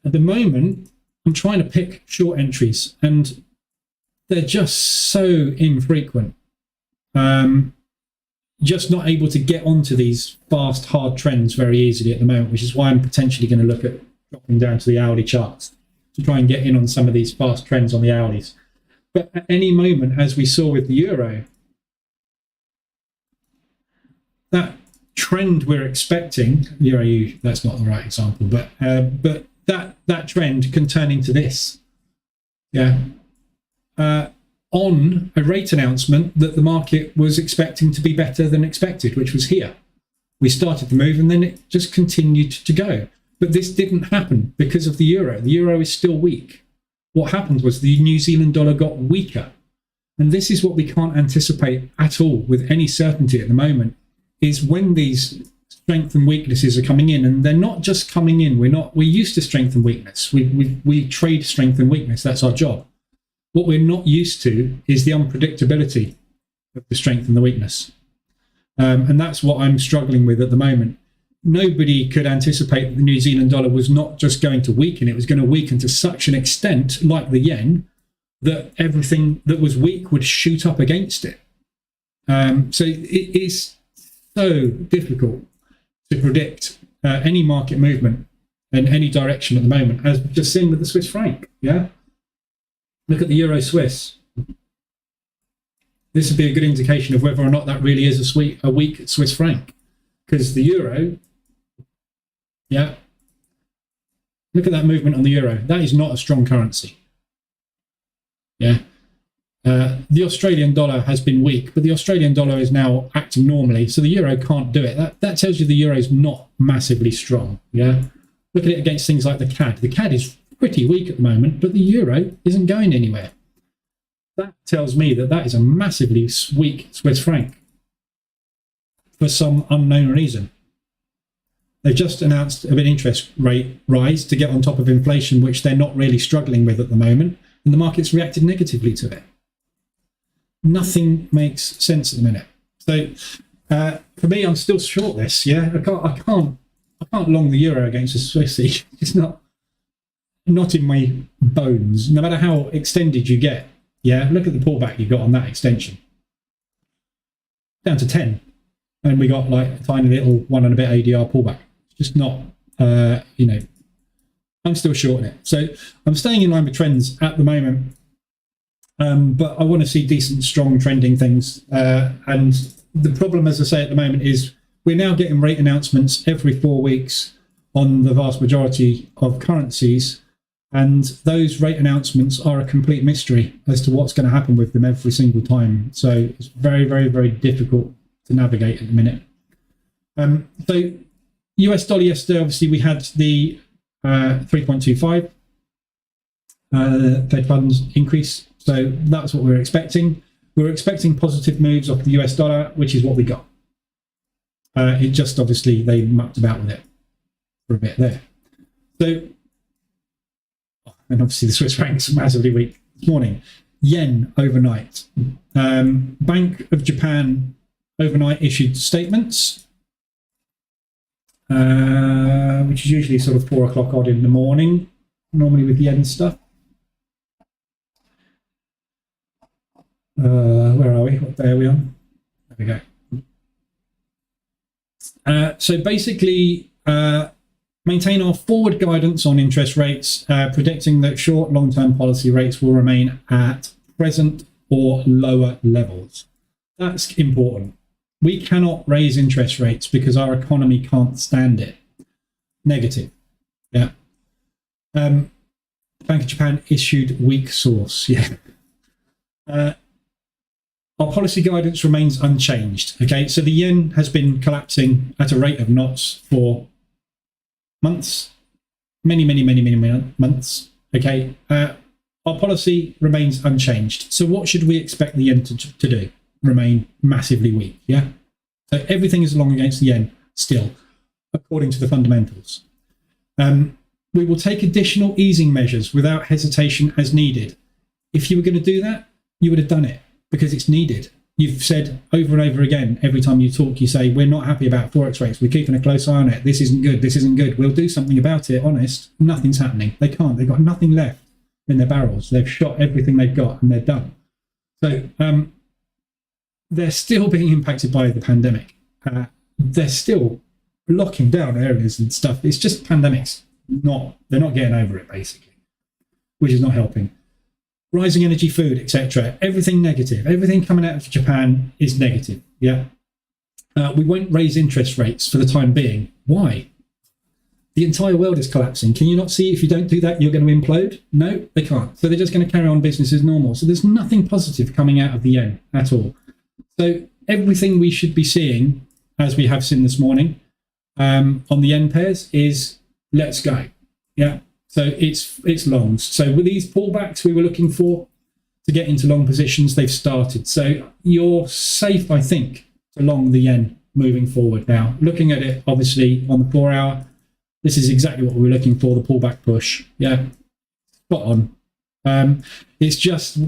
At the moment, I'm trying to pick short entries, and they're just so infrequent. Just not able to get onto these fast, hard trends very easily at the moment, which is why I'm potentially going to look at dropping down to the hourly charts to try and get in on some of these fast trends on the hourlies. But at any moment, as we saw with the euro, that trend we're expecting, that's not the right example, but that trend can turn into this. Yeah. On a rate announcement that the market was expecting to be better than expected, which was here. We started the move and then it just continued to go. But this didn't happen because of the euro. The euro is still weak. What happened was the New Zealand dollar got weaker. And this is what we can't anticipate at all with any certainty at the moment, is when these strength and weaknesses are coming in, and they're not just coming in. We're used to strength and weakness. We trade strength and weakness. That's our job. What we're not used to is the unpredictability of the strength and the weakness. And that's what I'm struggling with at the moment. Nobody could anticipate that the New Zealand dollar was not just going to weaken. It was going to weaken to such an extent, like the yen, that everything that was weak would shoot up against it. So it is so difficult to predict any market movement in any direction at the moment, as we've just seen with the Swiss franc. Yeah, look at the Euro Swiss. This would be a good indication of whether or not that really is a weak Swiss franc, because the euro, yeah, look at that movement on the euro. That is not a strong currency. Yeah. The Australian dollar has been weak, but the Australian dollar is now acting normally, so the euro can't do it. That tells you the euro is not massively strong. Yeah, look at it against things like the CAD. The CAD is pretty weak at the moment, but the euro isn't going anywhere. That tells me that that is a massively weak Swiss franc for some unknown reason. They've just announced an interest rate rise to get on top of inflation, which they're not really struggling with at the moment, and the market's reacted negatively to it. Nothing makes sense at the minute. So for me, I'm still short this. Yeah, I can't long the euro against the Swissy. It's not in my bones. No matter how extended you get. Yeah, look at the pullback you got on that extension. Down to 10, and we got like a tiny little 1 and a bit ADR pullback. It's just not, I'm still short in it. So I'm staying in line with trends at the moment. But I want to see decent, strong trending things. And the problem, as I say at the moment, is we're now getting rate announcements every 4 weeks on the vast majority of currencies. And those rate announcements are a complete mystery as to what's going to happen with them every single time. So it's very, very, very difficult to navigate at the minute. So US dollar yesterday, obviously, we had the 3.25 Fed funds increase. So that's what we were expecting. We were expecting positive moves off the US dollar, which is what we got. It just obviously they mucked about with it for a bit there. So, and obviously the Swiss franc's massively weak this morning. Yen overnight. Bank of Japan overnight issued statements, which is usually sort of 4 o'clock odd in the morning, normally with yen stuff. Where are we? What day are we on? There we go. So basically, maintain our forward guidance on interest rates, predicting that short, long-term policy rates will remain at present or lower levels. That's important. We cannot raise interest rates because our economy can't stand it. Negative. Yeah. Bank of Japan issued weak source. Yeah. Our policy guidance remains unchanged. Okay, so the yen has been collapsing at a rate of knots for months, many months. Okay, our policy remains unchanged. So what should we expect the yen to do? Remain massively weak. Yeah, so everything is long against the yen still, according to the fundamentals. We will take additional easing measures without hesitation as needed. If you were going to do that, you would have done it, because it's needed. You've said over and over again, every time you talk, you say, we're not happy about Forex rates. We're keeping a close eye on it. This isn't good. This isn't good. We'll do something about it. Honest, nothing's happening. They can't. They've got nothing left in their barrels. They've shot everything they've got and they're done. So they're still being impacted by the pandemic. They're still locking down areas and stuff. It's just pandemics. They're not getting over it, basically, which is not helping. Rising energy, food, etc. Everything negative. Everything coming out of Japan is negative. Yeah. We won't raise interest rates for the time being. Why? The entire world is collapsing. Can you not see if you don't do that, you're going to implode? No, they can't. So they're just going to carry on business as normal. So there's nothing positive coming out of the yen at all. So everything we should be seeing, as we have seen this morning, on the yen pairs is let's go. Yeah. So it's longs. So with these pullbacks we were looking for to get into long positions, they've started. So you're safe, I think, to long the yen moving forward. Now, looking at it, obviously, on the 4 hour, this is exactly what we were looking for, the pullback push. Yeah, spot on. It's just,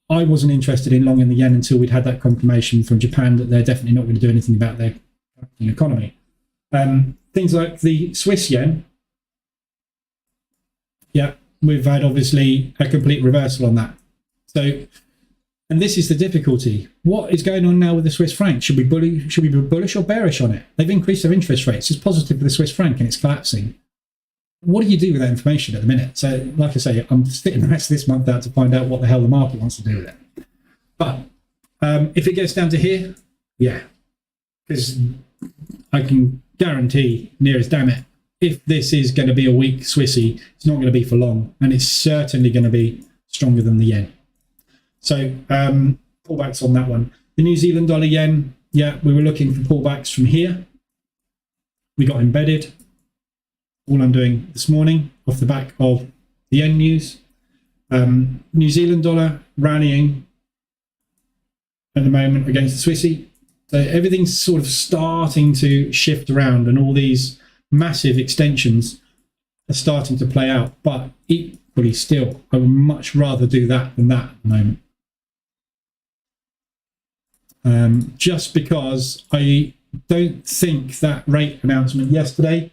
I wasn't interested in long in the yen until we'd had that confirmation from Japan that they're definitely not going to do anything about their economy. Things like the Swiss yen, yeah, we've had obviously a complete reversal on that. So, and this is the difficulty. What is going on now with the Swiss franc? Should we be bullish or bearish on it? They've increased their interest rates. It's positive for the Swiss franc and it's collapsing. What do you do with that information at the minute? So, like I say, I'm sitting the rest of this month out to find out what the hell the market wants to do with it. But if it gets down to here, yeah, because I can guarantee, near as damn it, if this is going to be a weak Swissy, it's not going to be for long, and it's certainly going to be stronger than the yen. So pullbacks on that one. The New Zealand dollar yen, yeah, we were looking for pullbacks from here. We got embedded. All I'm doing this morning off the back of the yen news. New Zealand dollar rallying at the moment against the Swissy. So everything's sort of starting to shift around, and all these massive extensions are starting to play out. But equally still, I would much rather do that than that at the moment. Just because I don't think that rate announcement yesterday,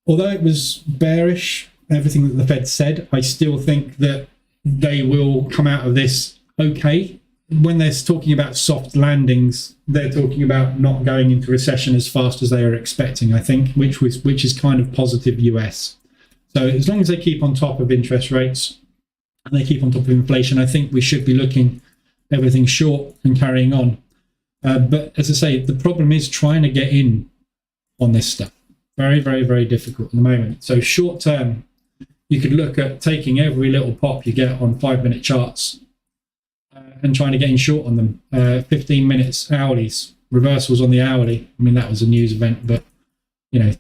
although it was bearish, everything that the Fed said, I still think that they will come out of this okay. When they're talking about soft landings, they're talking about not going into recession as fast as they are expecting, I think, which is kind of positive US. So as long as they keep on top of interest rates and they keep on top of inflation, I think we should be looking everything short and carrying on. But as I say, the problem is trying to get in on this stuff. Very, very, very difficult at the moment. So short term, you could look at taking every little pop you get on 5-minute charts and trying to get in short on them. 15 minutes hourlies, reversals on the hourly. I mean, that was a news event, but you know,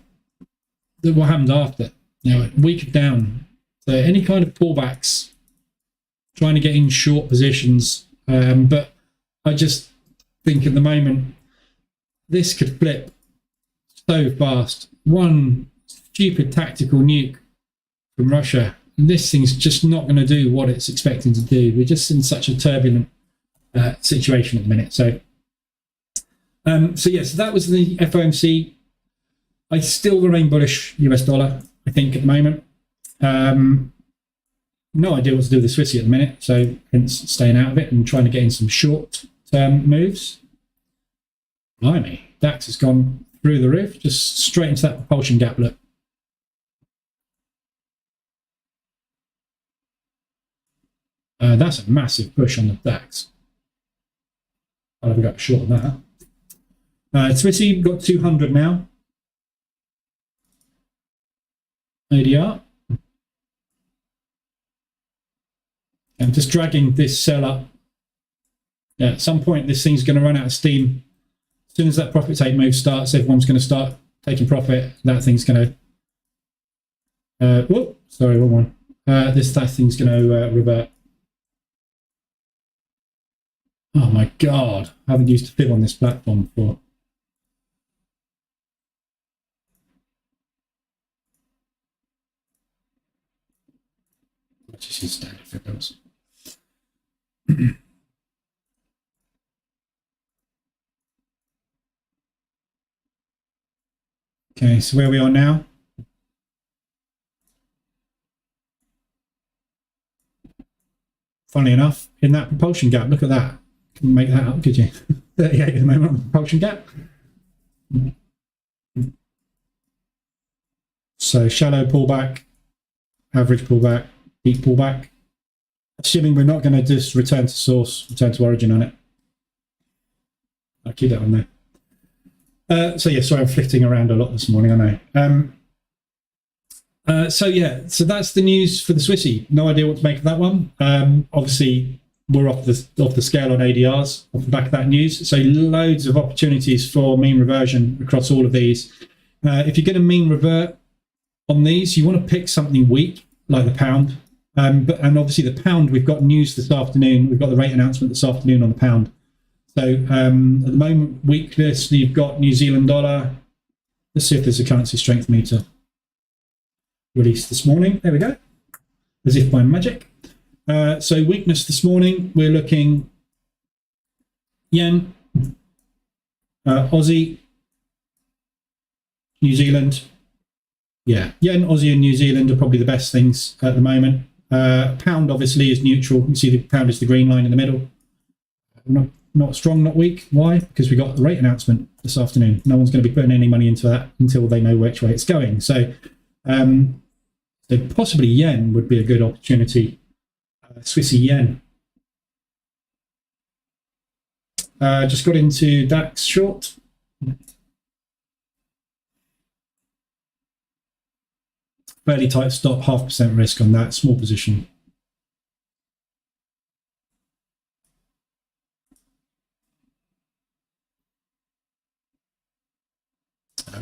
what happened after? You know, week down. So any kind of pullbacks, trying to get in short positions. But I just think at the moment, this could flip so fast. One stupid tactical nuke from Russia, and this thing's just not going to do what it's expecting to do. We're just in such a turbulent situation at the minute. So yes, that was the FOMC. I still remain bullish US dollar, I think, at the moment. No idea what to do with the Swissy at the minute, so hence staying out of it and trying to get in some short-term moves. Blimey, DAX has gone through the roof, just straight into that propulsion gap, look. That's a massive push on the DAX. I'll have got short on that. Swissy got 200 now. ADR. I'm just dragging this sell up. Yeah, at some point this thing's going to run out of steam. As soon as that profit take move starts, everyone's going to start taking profit. That thing's going to. Whoop, sorry, wrong one. That thing's going to revert. Oh my god! I haven't used a fib on this platform before. Just use standard fibs. Okay, so where we are now. Funnily enough, in that propulsion gap, look at that. Couldn't make that up, could you? 38 at the moment on the propulsion gap. So shallow pullback, average pullback, deep pullback. Assuming we're not going to just return to source, return to origin on it. I'll keep that on there. So yeah, sorry, I'm flitting around a lot this morning, I know. So yeah, so that's the news for the Swissy. No idea what to make of that one. Obviously, we're off the scale on ADRs off the back of that news. So loads of opportunities for mean reversion across all of these. If you're going to mean revert on these, you want to pick something weak like the pound. And obviously the pound, we've got news this afternoon. We've got the rate announcement this afternoon on the pound. So at the moment, weakness, you've got New Zealand dollar. Let's see if there's a currency strength meter released this morning. There we go, as if by magic. So weakness this morning, we're looking yen, Aussie, New Zealand. Yeah, yen, Aussie and New Zealand are probably the best things at the moment. Pound obviously is neutral. You see the pound is the green line in the middle. Not strong, not weak. Why? Because we got the rate announcement this afternoon. No one's going to be putting any money into that until they know which way it's going. So, so possibly yen would be a good opportunity. Swissy yen. Just got into DAX short. Fairly tight stop, 0.5% risk on that, small position.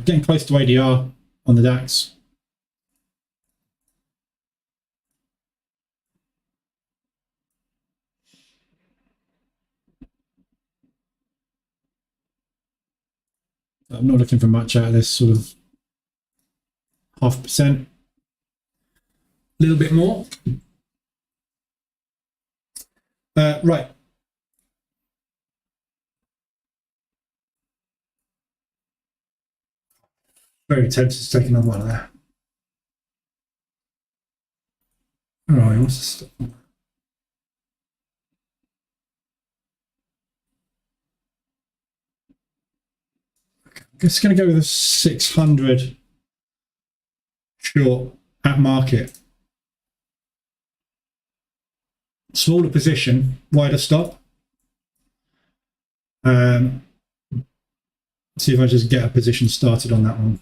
Getting close to ADR on the DAX. I'm not looking for much out of this, sort of 0.5%. A little bit more. Right. Very tempted to take another one of that. All right, what's the stop? Okay, I'm just going to go with a 600 short at market. Smaller position, wider stop. See if I just get a position started on that one.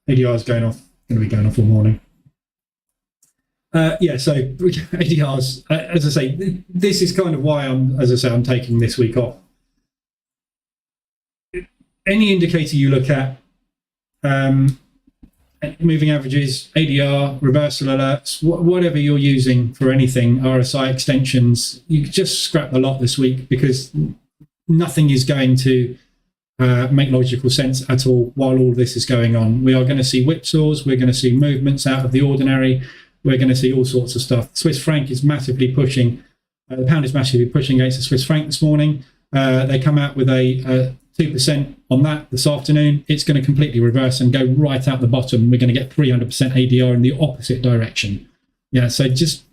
ADR is going to be going off all morning. Yeah, so ADRs, as I say, this is kind of why I'm taking this week off. Any indicator you look at, moving averages, ADR, reversal alerts, whatever you're using for anything, RSI extensions, you just scrap the lot this week because nothing is going to make logical sense at all while all this is going on. We are going to see whipsaws, we're going to see movements out of the ordinary, we're going to see all sorts of stuff. Swiss franc is massively pushing, the pound is massively pushing against the Swiss franc this morning. They come out with a 2% on that this afternoon. It's going to completely reverse and go right out the bottom. We're going to get 300% ADR in the opposite direction. Yeah, so just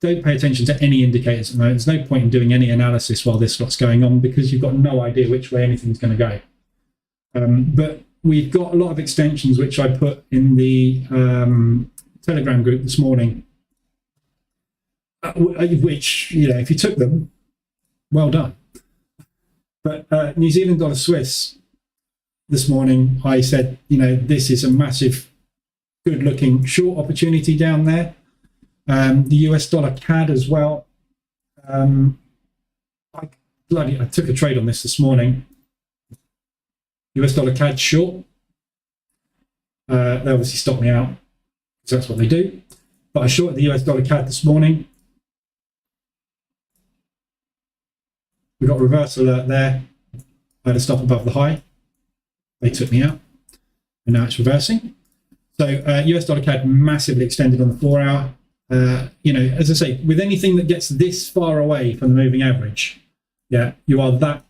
don't pay attention to any indicators at the moment. There's no point in doing any analysis while this lot's going on because you've got no idea which way anything's going to go. But we've got a lot of extensions which I put in the Telegram group this morning, which, you know, if you took them, well done. But New Zealand dollar Swiss this morning, I said, you know, this is a massive, good-looking short opportunity down there. The US dollar CAD as well. I took a trade on this morning. US dollar CAD short. They obviously stopped me out because that's what they do. But I shorted the US dollar CAD this morning. We got a reverse alert there. I had a stop above the high. They took me out. And now it's reversing. So US dollar CAD massively extended on the 4 hour. You know, as I say, with anything that gets this far away from the moving average, yeah, you are that.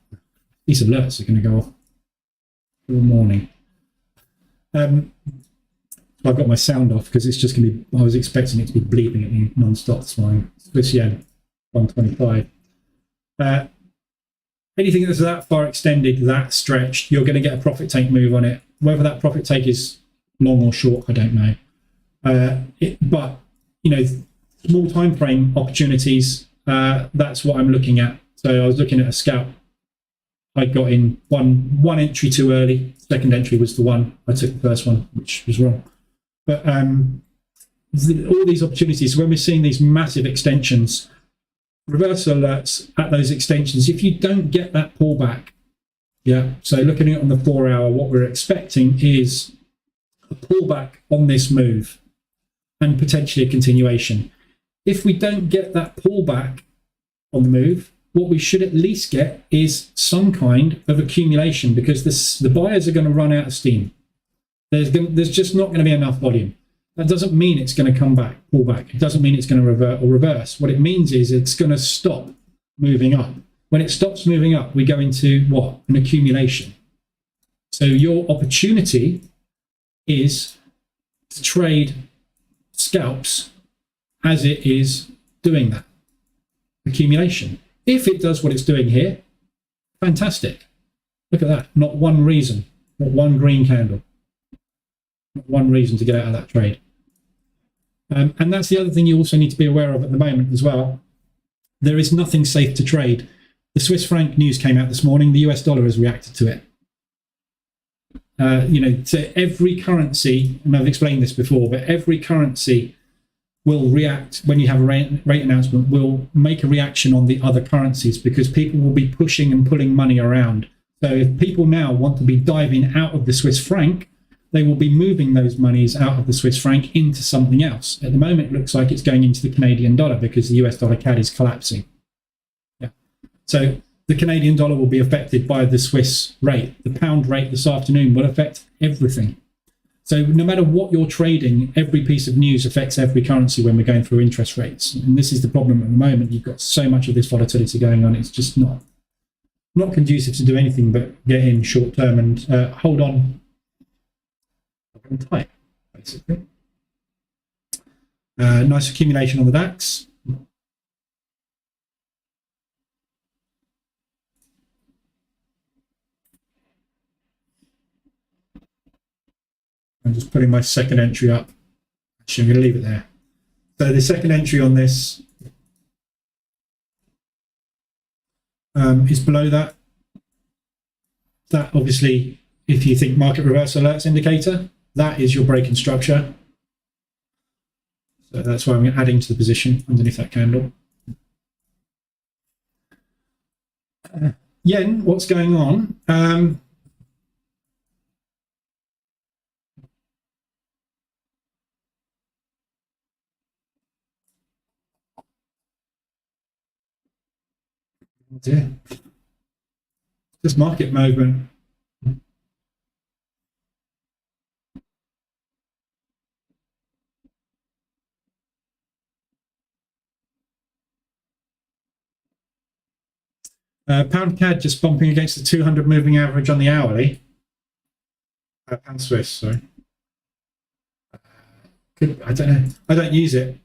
These alerts are going to go off all morning. I've got my sound off because it's just going to be, I was expecting it to be bleeping at me non-stop this morning. Swiss yen, 125. Anything that's that far extended, that stretched, you're going to get a profit take move on it. Whether that profit take is long or short, I don't know. But, you know, small time frame opportunities, that's what I'm looking at. So I was looking at a scalp. I got in one entry too early. Second entry was the one. I took the first one, which was wrong. But all these opportunities, when we're seeing these massive extensions, reversal alerts at those extensions, if you don't get that pullback, Yeah, so looking at it on the 4 hour, what we're expecting is a pullback on this move and potentially a continuation. If we don't get that pullback on the move, what we should at least get is some kind of accumulation, because the buyers are going to run out of steam. There's just not going to be enough volume. That doesn't mean it's going to come back, pull back. It doesn't mean it's going to revert or reverse. What it means is it's going to stop moving up. When it stops moving up, we go into what? An accumulation. So your opportunity is to trade scalps as it is doing that accumulation. If it does what it's doing here, fantastic. Look at that. Not one reason, not one green candle, not one reason to get out of that trade. And that's the other thing you also need to be aware of at the moment as well. There is nothing safe to trade. The Swiss franc news came out this morning. The US dollar has reacted to it. So every currency, and I've explained this before, but every currency will react when you have a rate announcement, will make a reaction on the other currencies, because people will be pushing and pulling money around. So if people now want to be diving out of the Swiss franc, they will be moving those monies out of the Swiss franc into something else. At the moment, it looks like it's going into the Canadian dollar because the US dollar CAD is collapsing. Yeah. So the Canadian dollar will be affected by the Swiss rate. The pound rate this afternoon will affect everything. So no matter what you're trading, every piece of news affects every currency when we're going through interest rates. And this is the problem at the moment. You've got so much of this volatility going on. It's just not conducive to do anything but get in short term and hold on tight, basically. Nice accumulation on the DAX. I'm just putting my second entry up. Actually, I'm going to leave it there. So the second entry on this is below that. That obviously, if you think market reversal alerts indicator, that is your break in structure. So that's why I'm adding to the position underneath that candle. Yen, what's going on? Yeah. This market movement. Pound CAD just bumping against the 200 moving average on the hourly. Pound Swiss, sorry. I don't know. I don't use it.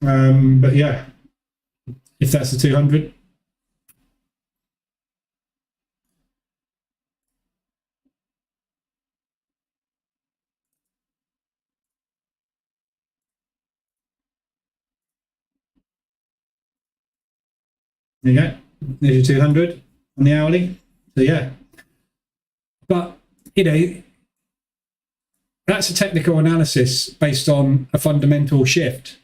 But yeah, if that's the 200. There you go. There's your 200 on the hourly. So yeah. But, that's a technical analysis based on a fundamental shift.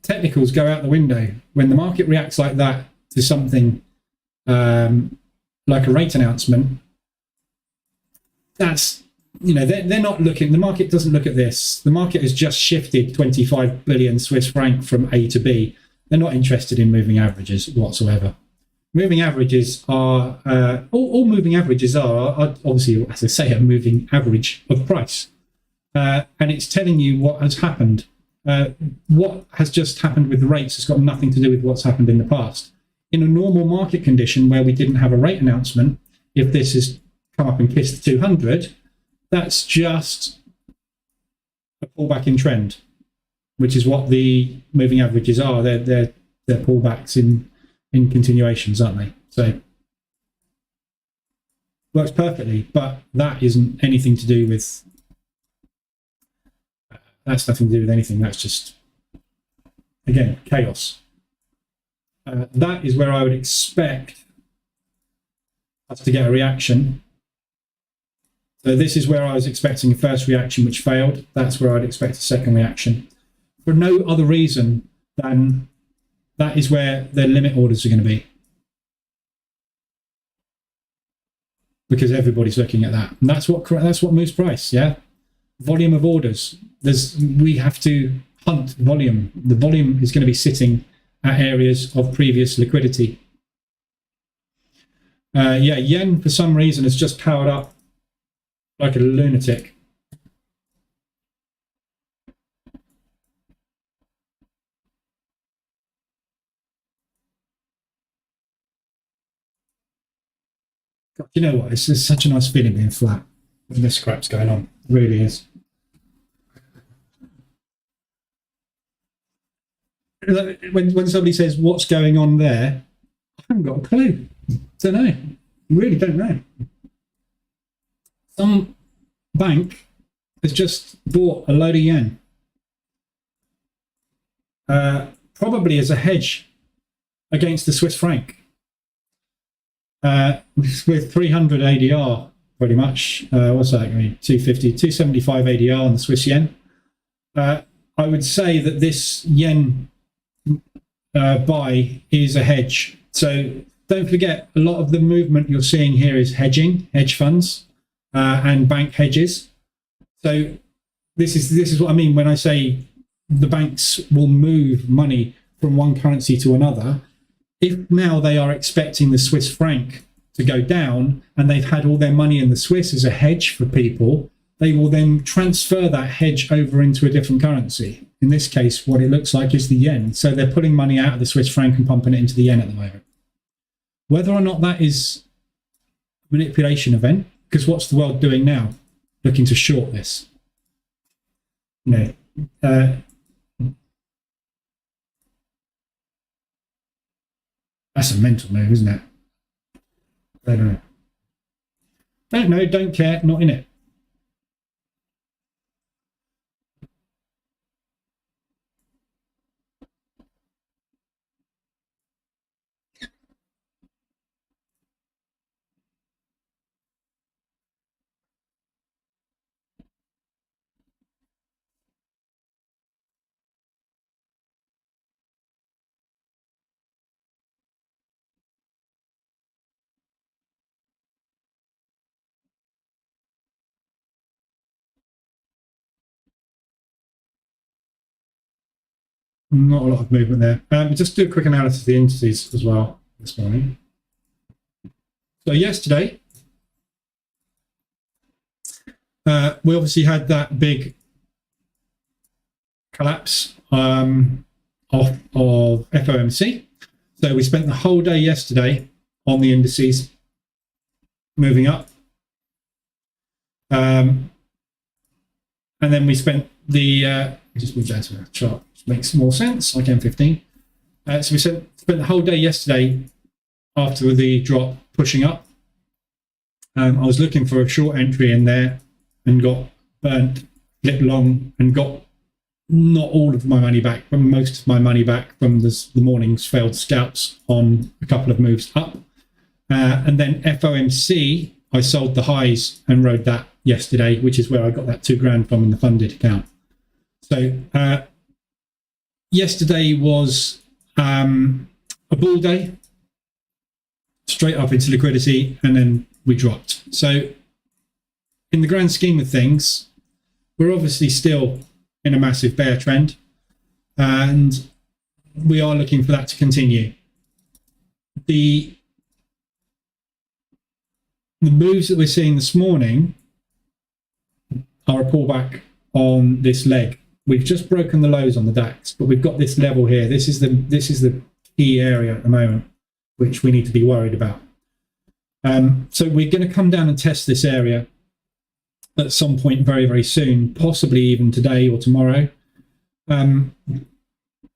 Technicals go out the window. When the market reacts like that to something like a rate announcement, that's, they're not looking, the market doesn't look at this. The market has just shifted 25 billion Swiss franc from A to B. They're not interested in moving averages whatsoever. Moving averages are, all moving averages are obviously, as I say, a moving average of price. And it's telling you what has happened. What has just happened with the rates has got nothing to do with what's happened in the past. In a normal market condition where we didn't have a rate announcement, if this has come up and kissed the 200, that's just a pullback in trend, which is what the moving averages are. They're pullbacks in continuations, aren't they? So works perfectly, but that isn't anything to do with. That's nothing to do with anything. That's just, again, chaos. That is where I would expect us to get a reaction. So this is where I was expecting a first reaction, which failed. That's where I'd expect a second reaction. For no other reason than that is where the limit orders are going to be, because everybody's looking at that, and that's what moves price. Yeah, volume of orders. We have to hunt volume. The volume is going to be sitting at areas of previous liquidity. Yeah, yen for some reason has just powered up like a lunatic. God, you know what? It's just such a nice feeling being flat when this crap's going on. It really is. When somebody says, what's going on there? I haven't got a clue. Don't know. Really don't know. Some bank has just bought a load of yen. Probably as a hedge against the Swiss franc. With 300 ADR, pretty much. What's that? 250, 275 ADR on the Swiss yen. I would say that this yen buy is a hedge. So don't forget, a lot of the movement you're seeing here is hedging, hedge funds, and bank hedges. So this is what I mean when I say the banks will move money from one currency to another. If now they are expecting the Swiss franc to go down and they've had all their money in the Swiss as a hedge for people, they will then transfer that hedge over into a different currency. In this case, what it looks like is the yen. So they're pulling money out of the Swiss franc and pumping it into the yen at the moment. Whether or not that is a manipulation event, because what's the world doing now? Looking to short this. You know, that's a mental move, isn't it? I don't know. Don't know, don't care, not in it. Not a lot of movement there. Just do a quick analysis of the indices as well this morning. So yesterday, we obviously had that big collapse of FOMC. So we spent the whole day yesterday on the indices moving up. And then we spent the, just move that to a chart, which makes more sense, like M15. So we spent the whole day yesterday after the drop pushing up. I was looking for a short entry in there and got burnt, flipped long, and got not all of my money back, but most of my money back from the morning's failed scalps on a couple of moves up. And then FOMC, I sold the highs and rode that yesterday, which is where I got that $2,000 from in the funded account. So yesterday was a bull day, straight up into liquidity, and then we dropped. So in the grand scheme of things, we're obviously still in a massive bear trend, and we are looking for that to continue. The moves that we're seeing this morning are a pullback on this leg. We've just broken the lows on the DAX, but we've got this level here. This is the key area at the moment, which we need to be worried about. So we're going to come down and test this area at some point very, very soon, possibly even today or tomorrow. And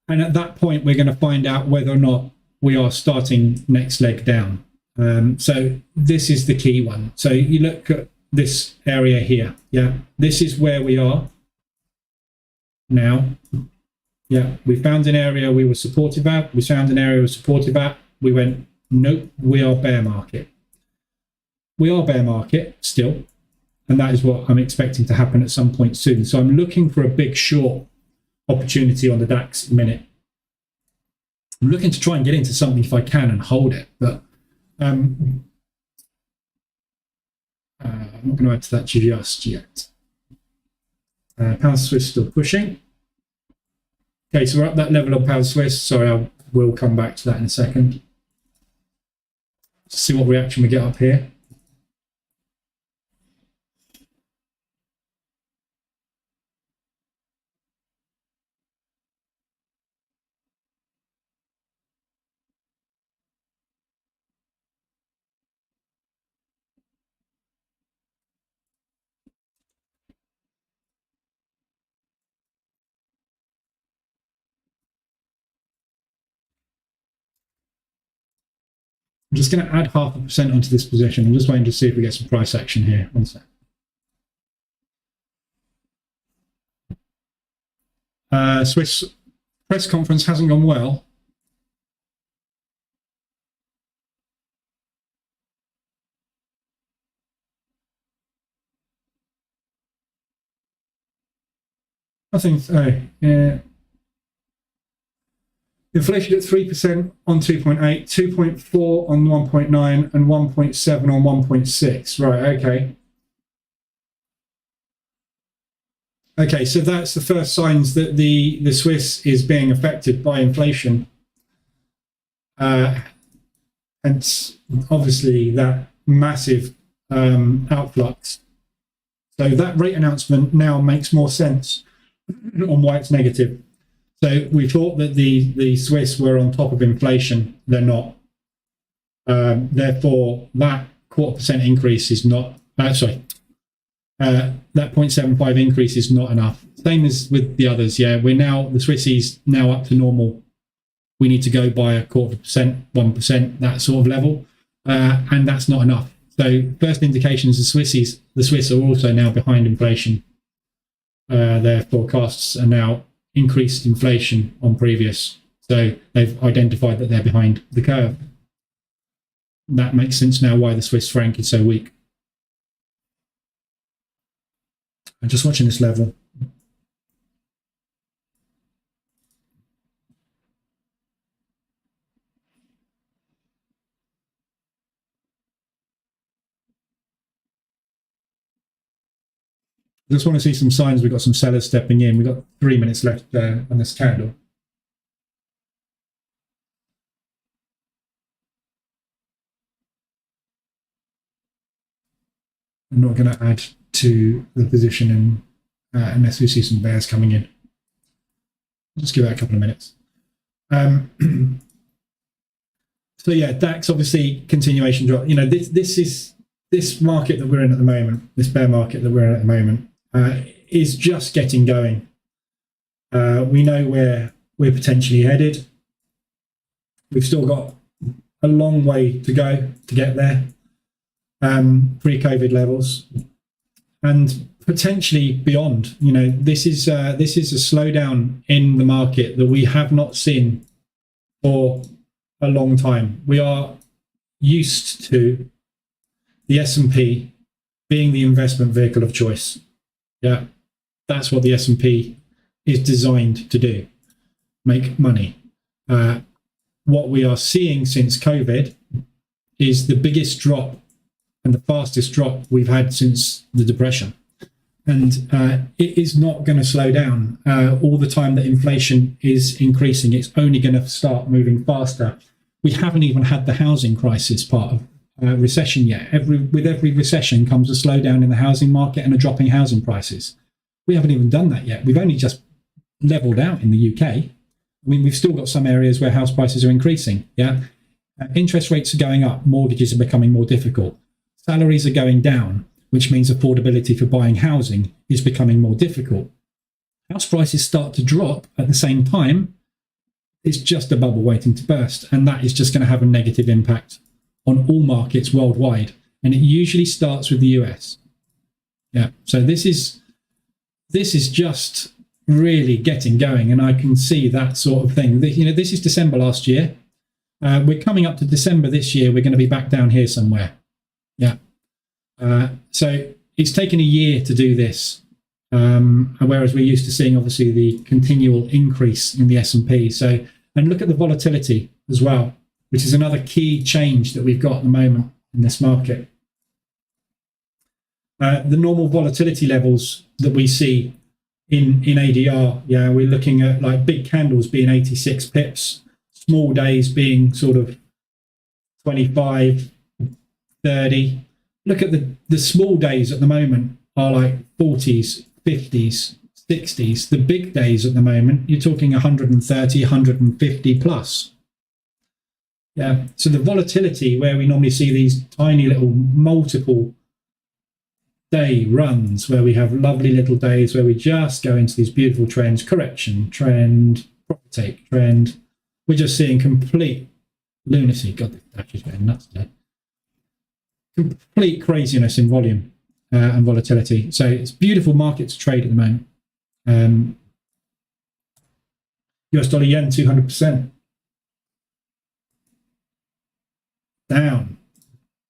at that point, we're going to find out whether or not we are starting next leg down. So this is the key one. So you look at this area here. Yeah, this is where we are now. Yeah, we found an area we were supportive at. We found an area we were supportive at. We went, nope, we are bear market. We are bear market still. And that is what I'm expecting to happen at some point soon. So I'm looking for a big short opportunity on the DAX at the minute. I'm looking to try and get into something if I can and hold it, but I'm not going to add to that just yet. Pound Swiss still pushing. Okay, so we're at that level of pound Swiss. Sorry, I will come back to that in a second. Let's see what reaction we get up here. I'm just going to add 0.5% onto this position. I'm just waiting to see if we get some price action here. One sec. Swiss press conference hasn't gone well. I think, yeah. Inflation at 3% on 2.8, 2.4 on 1.9, and 1.7 on 1.6. Right, okay. Okay, so that's the first signs that the Swiss is being affected by inflation. And obviously that massive outflux. So that rate announcement now makes more sense on why it's negative. So we thought that the Swiss were on top of inflation. They're not. Therefore, that 0.25% increase is not, that 0.75 increase is not enough. Same as with the others, yeah. The Swissies now up to normal. We need to go by 0.25%, 1%, that sort of level. And that's not enough. So first indications, the Swiss are also now behind inflation. Their forecasts are now increased inflation on previous. So they've identified that they're behind the curve. That makes sense now why the Swiss franc is so weak. I'm just watching this level. I just want to see some signs we've got some sellers stepping in. We've got 3 minutes left on this candle. I'm not going to add to the position unless we see some bears coming in. I'll just give it a couple of minutes. So yeah, DAX obviously continuation drop. You know, this market that we're in at the moment, this bear market that we're in at the moment, is just getting going. We know where we're potentially headed. We've still got a long way to go to get there, pre-COVID levels, and potentially beyond. You know, this is a slowdown in the market that we have not seen for a long time. We are used to the S&P being the investment vehicle of choice. Yeah, that's what the S&P is designed to do, make money. What we are seeing since COVID is the biggest drop and the fastest drop we've had since the Depression. And it is not going to slow down. All the time that inflation is increasing, it's only going to start moving faster. We haven't even had the housing crisis part of recession yet. With every recession comes a slowdown in the housing market and a drop in housing prices. We haven't even done that yet. We've only just leveled out in the UK. I mean, we've still got some areas where house prices are increasing. Yeah, interest rates are going up. Mortgages are becoming more difficult. Salaries are going down, which means affordability for buying housing is becoming more difficult. House prices start to drop at the same time. It's just a bubble waiting to burst, and that is just going to have a negative impact on all markets worldwide, and it usually starts with the US. Yeah, so this is just really getting going, and I can see that sort of thing. You know, this is December last year. We're coming up to December this year. We're going to be back down here somewhere. Yeah. So it's taken a year to do this, whereas we're used to seeing obviously the continual increase in the S&P. So And look at the volatility as well, which is another key change that we've got at the moment in this market. The normal volatility levels that we see in ADR, yeah, we're looking at like big candles being 86 pips, small days being sort of 25, 30. Look at the small days at the moment are like 40s, 50s, 60s. The big days at the moment, you're talking 130, 150 plus. Yeah, so the volatility where we normally see these tiny little multiple day runs where we have lovely little days where we just go into these beautiful trends, correction, trend, profit take, trend. We're just seeing complete lunacy. God, the dash is going nuts today. Complete craziness in volume and volatility. So it's a beautiful market to trade at the moment. US dollar yen 200% down.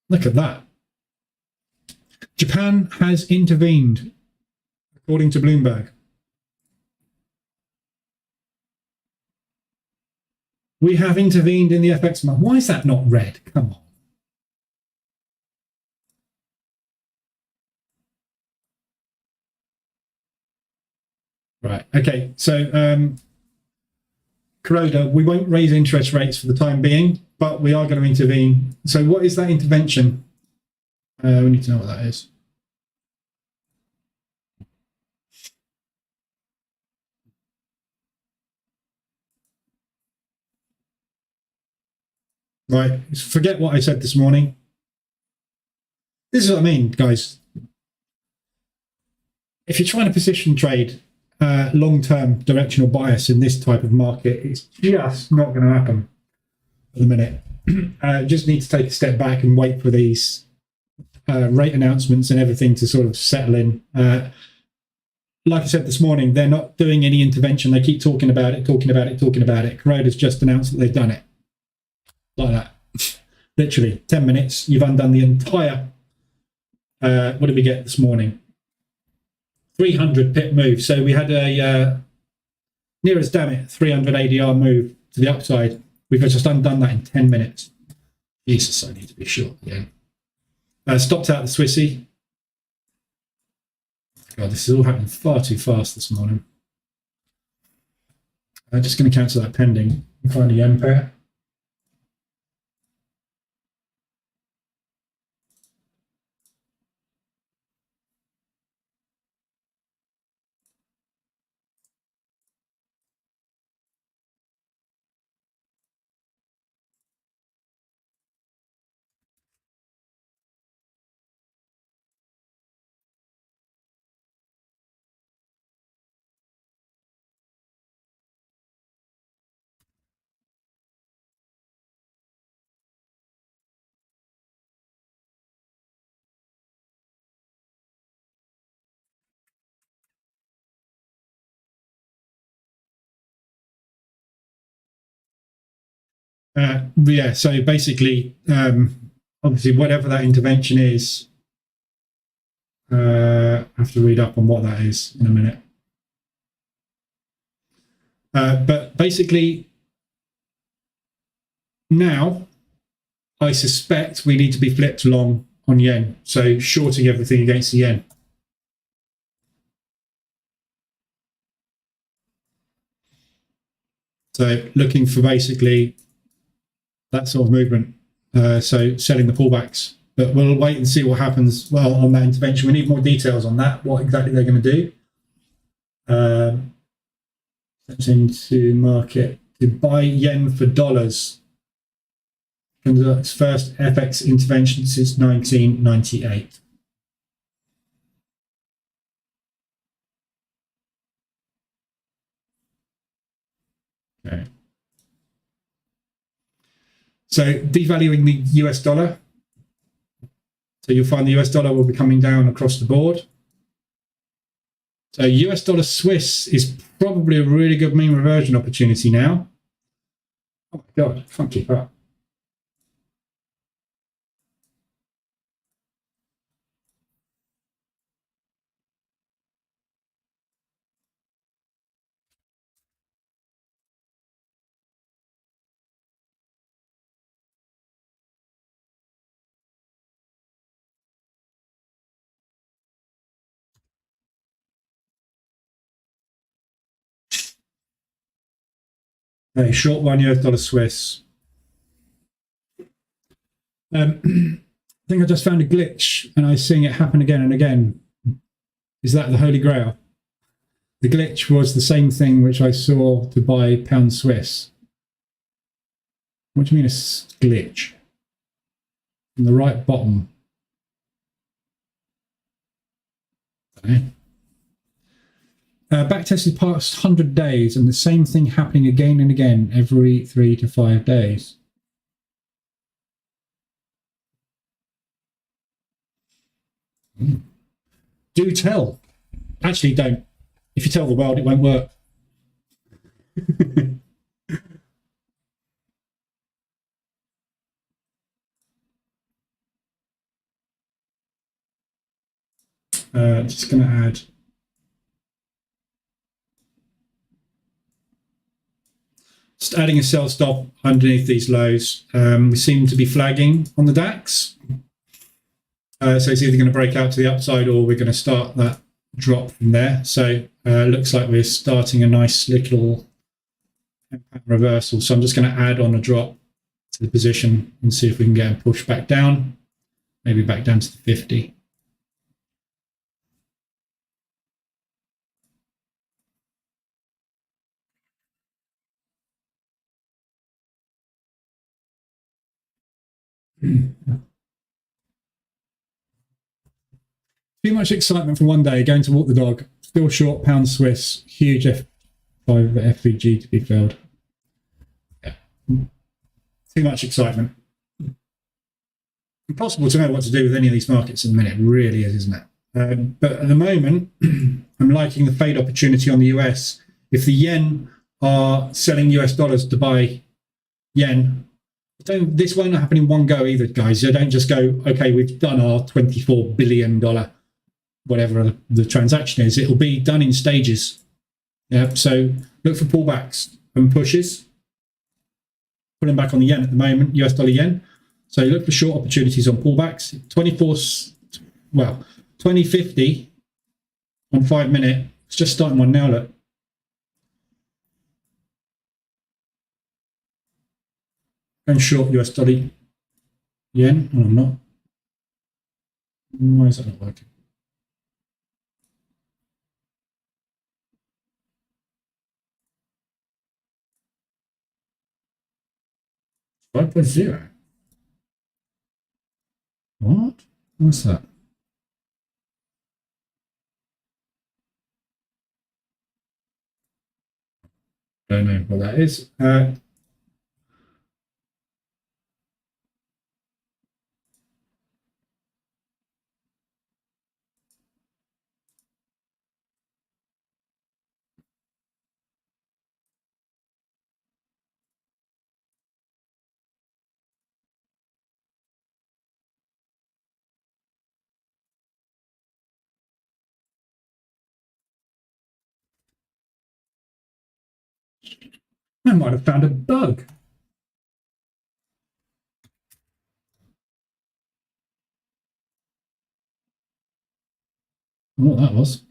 Look at that. Japan has intervened, according to Bloomberg. We have intervened in the FX market. Why is that not red? Come on. Right. Okay. So, Kuroda, we won't raise interest rates for the time being, but we are going to intervene. So what is that intervention? We need to know what that is. Right. Forget what I said this morning. This is what I mean, guys. If you're trying to position trade long-term directional bias in this type of market, it's just not going to happen at the minute. Just need to take a step back and wait for these rate announcements and everything to sort of settle in. Like I said this morning, they're not doing any intervention. They keep talking about it, talking about it, talking about it. Kuroda's just announced that they've done it. Like that. Literally, 10 minutes, you've undone the entire, what did we get this morning? 300 pip move. So we had a near as damn it 300 ADR move to the upside. We've just undone that in 10 minutes. Jesus, I need to be short again. Stopped out the Swissy. God, this is all happening far too fast this morning. I'm just going to cancel that pending and find a yen pair. Yeah, so basically, obviously, whatever that intervention is, I have to read up on what that is in a minute. But basically, now, I suspect we need to be flipped long on yen, so shorting everything against the yen. So looking for basically that sort of movement. So selling the pullbacks, but we'll wait and see what happens. Well, on that intervention, we need more details on that. What exactly they're going to do? Steps into market to buy yen for dollars. Conducts first FX intervention since 1998. Okay. So devaluing the US dollar. So you'll find the US dollar will be coming down across the board. So US dollar Swiss is probably a really good mean reversion opportunity now. Oh my God, I can't keep up. Okay, short one US dollar Swiss. I think I just found a glitch and I'm seeing it happen again and again. Is that the Holy Grail? The glitch was the same thing which I saw to buy pound Swiss. What do you mean a glitch? In the right bottom. Okay. Back tested past 100 days and the same thing happening again and again every 3 to 5 days. Do tell. Actually, don't. If you tell the world, it won't work. Just going to add. Just adding a sell stop underneath these lows. We seem to be flagging on the DAX. So it's either going to break out to the upside or we're going to start that drop from there. So looks like we're starting a nice little reversal. So I'm just going to add on a drop to the position and see if we can get a push back down, maybe back down to the 50. Too much excitement for one day, going to walk the dog, still short pound Swiss, huge F5 FVG to be filled. Yeah. Too much excitement. Impossible to know what to do with any of these markets in a minute, it really is, isn't it? But at the moment, I'm liking the fade opportunity on the US. If the yen are selling US dollars to buy yen, this won't happen in one go either, guys. So don't just go, okay, we've done our $24 billion, whatever the transaction is. It'll be done in stages. Yeah. So look for pullbacks and pushes. Pulling back on the yen at the moment, US dollar yen. So look for short opportunities on pullbacks. 2050 on 5 minute. It's just starting one now, look. Going short US dollar yen. Oh, I'm not. Why is that not working? 5.0. What? What's that? Don't know what that is. I might have found a bug. I don't know what that was.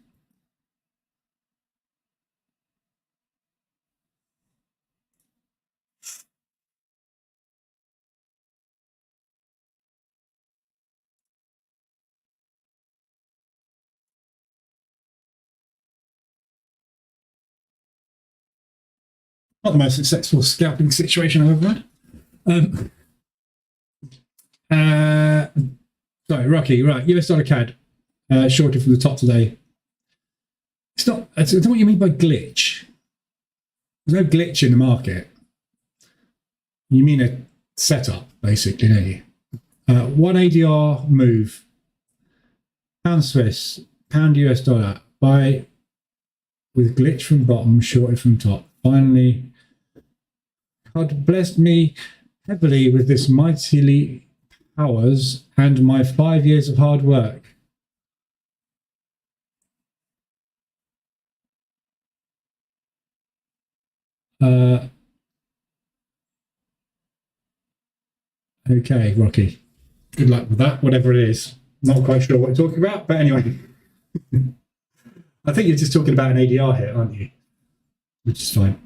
Not the most successful scalping situation I've ever had. Sorry, Rocky, right. US dollar CAD, shorted from the top today. It's not, I don't know what you mean by glitch. There's no glitch in the market. You mean a setup, basically, don't you? One ADR move. Pound Swiss, pound US dollar, buy with glitch from bottom, shorted from top. Finally, God blessed me heavily with this mightily powers and my 5 years of hard work. Okay, Rocky. Good luck with that, whatever it is. Not quite sure what you're talking about, but anyway. I think you're just talking about an ADR hit, aren't you? Which is fine.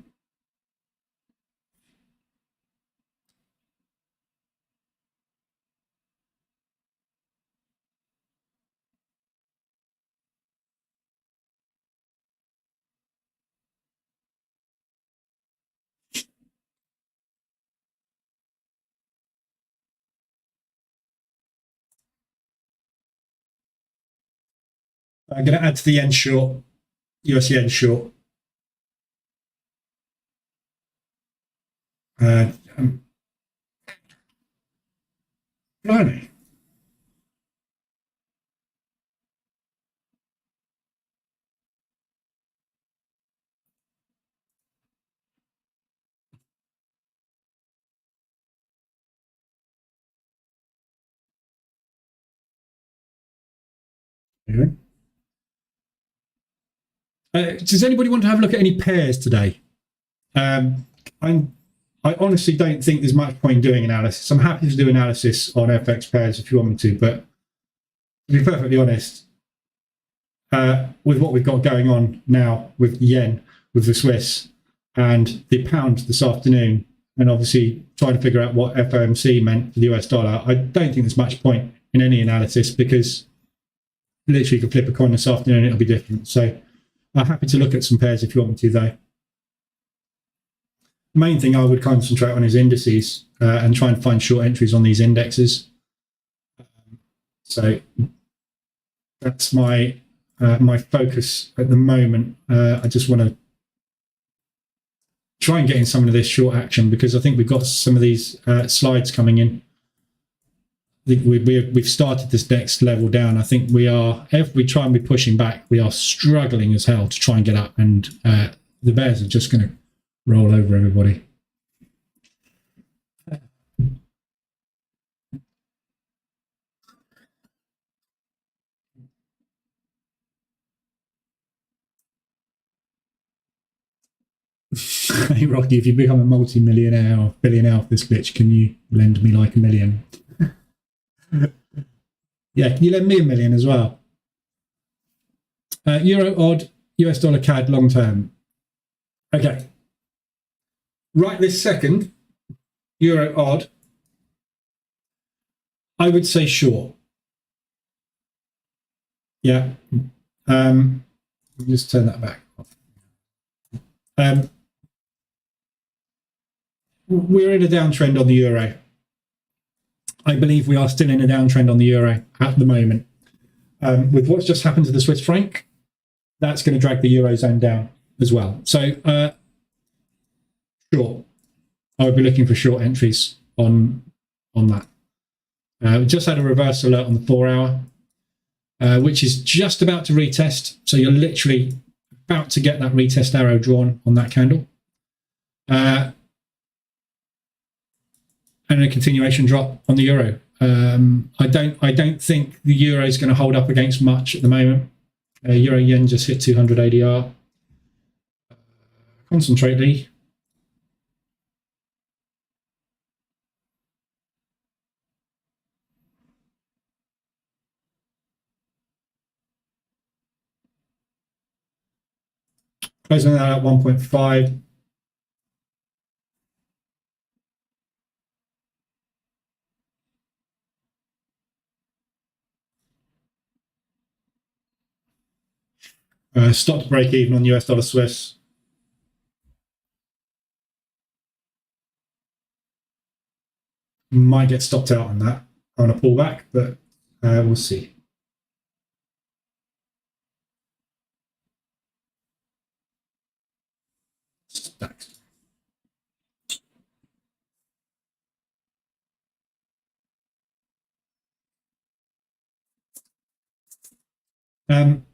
I'm going to add to the yen short, US yen short. Blimey. Does anybody want to have a look at any pairs today? I honestly don't think there's much point doing analysis. I'm happy to do analysis on FX pairs if you want me to, but to be perfectly honest, with what we've got going on now with yen, with the Swiss, and the pound this afternoon, and obviously trying to figure out what FOMC meant for the US dollar, I don't think there's much point in any analysis because literally you can flip a coin this afternoon and it'll be different. So I'm happy to look at some pairs if you want me to, though. Main thing I would concentrate on is indices and try and find short entries on these indexes. So that's my my focus at the moment. I just want to try and get in some of this short action because I think we've got some of these slides coming in. I think we've started this next level down. I think we are, if we try and be pushing back, we are struggling as hell to try and get up, and the bears are just going to roll over everybody. Hey Rocky, if you become a multi-millionaire or billionaire off this glitch, can you lend me like $1 million? Yeah, can you lend me $1 million as well? Euro odd, US dollar CAD long term. Okay. Right this second, euro odd, I would say short. Yeah. Just turn that back off. We're in a downtrend on the euro. I believe we are still in a downtrend on the euro at the moment. With what's just happened to the Swiss franc, that's going to drag the eurozone down as well. So, short. I would be looking for short entries on that. We just had a reverse alert on the 4 hour, which is just about to retest. So you're literally about to get that retest arrow drawn on that candle. And a continuation drop on the euro. I don't think the euro is going to hold up against much at the moment. Euro yen just hit 200 ADR. Concentrate, Lee. Closing that at 1.5. Stop to break even on US dollar Swiss. Might get stopped out on that on a pullback, but we'll see. Stacks.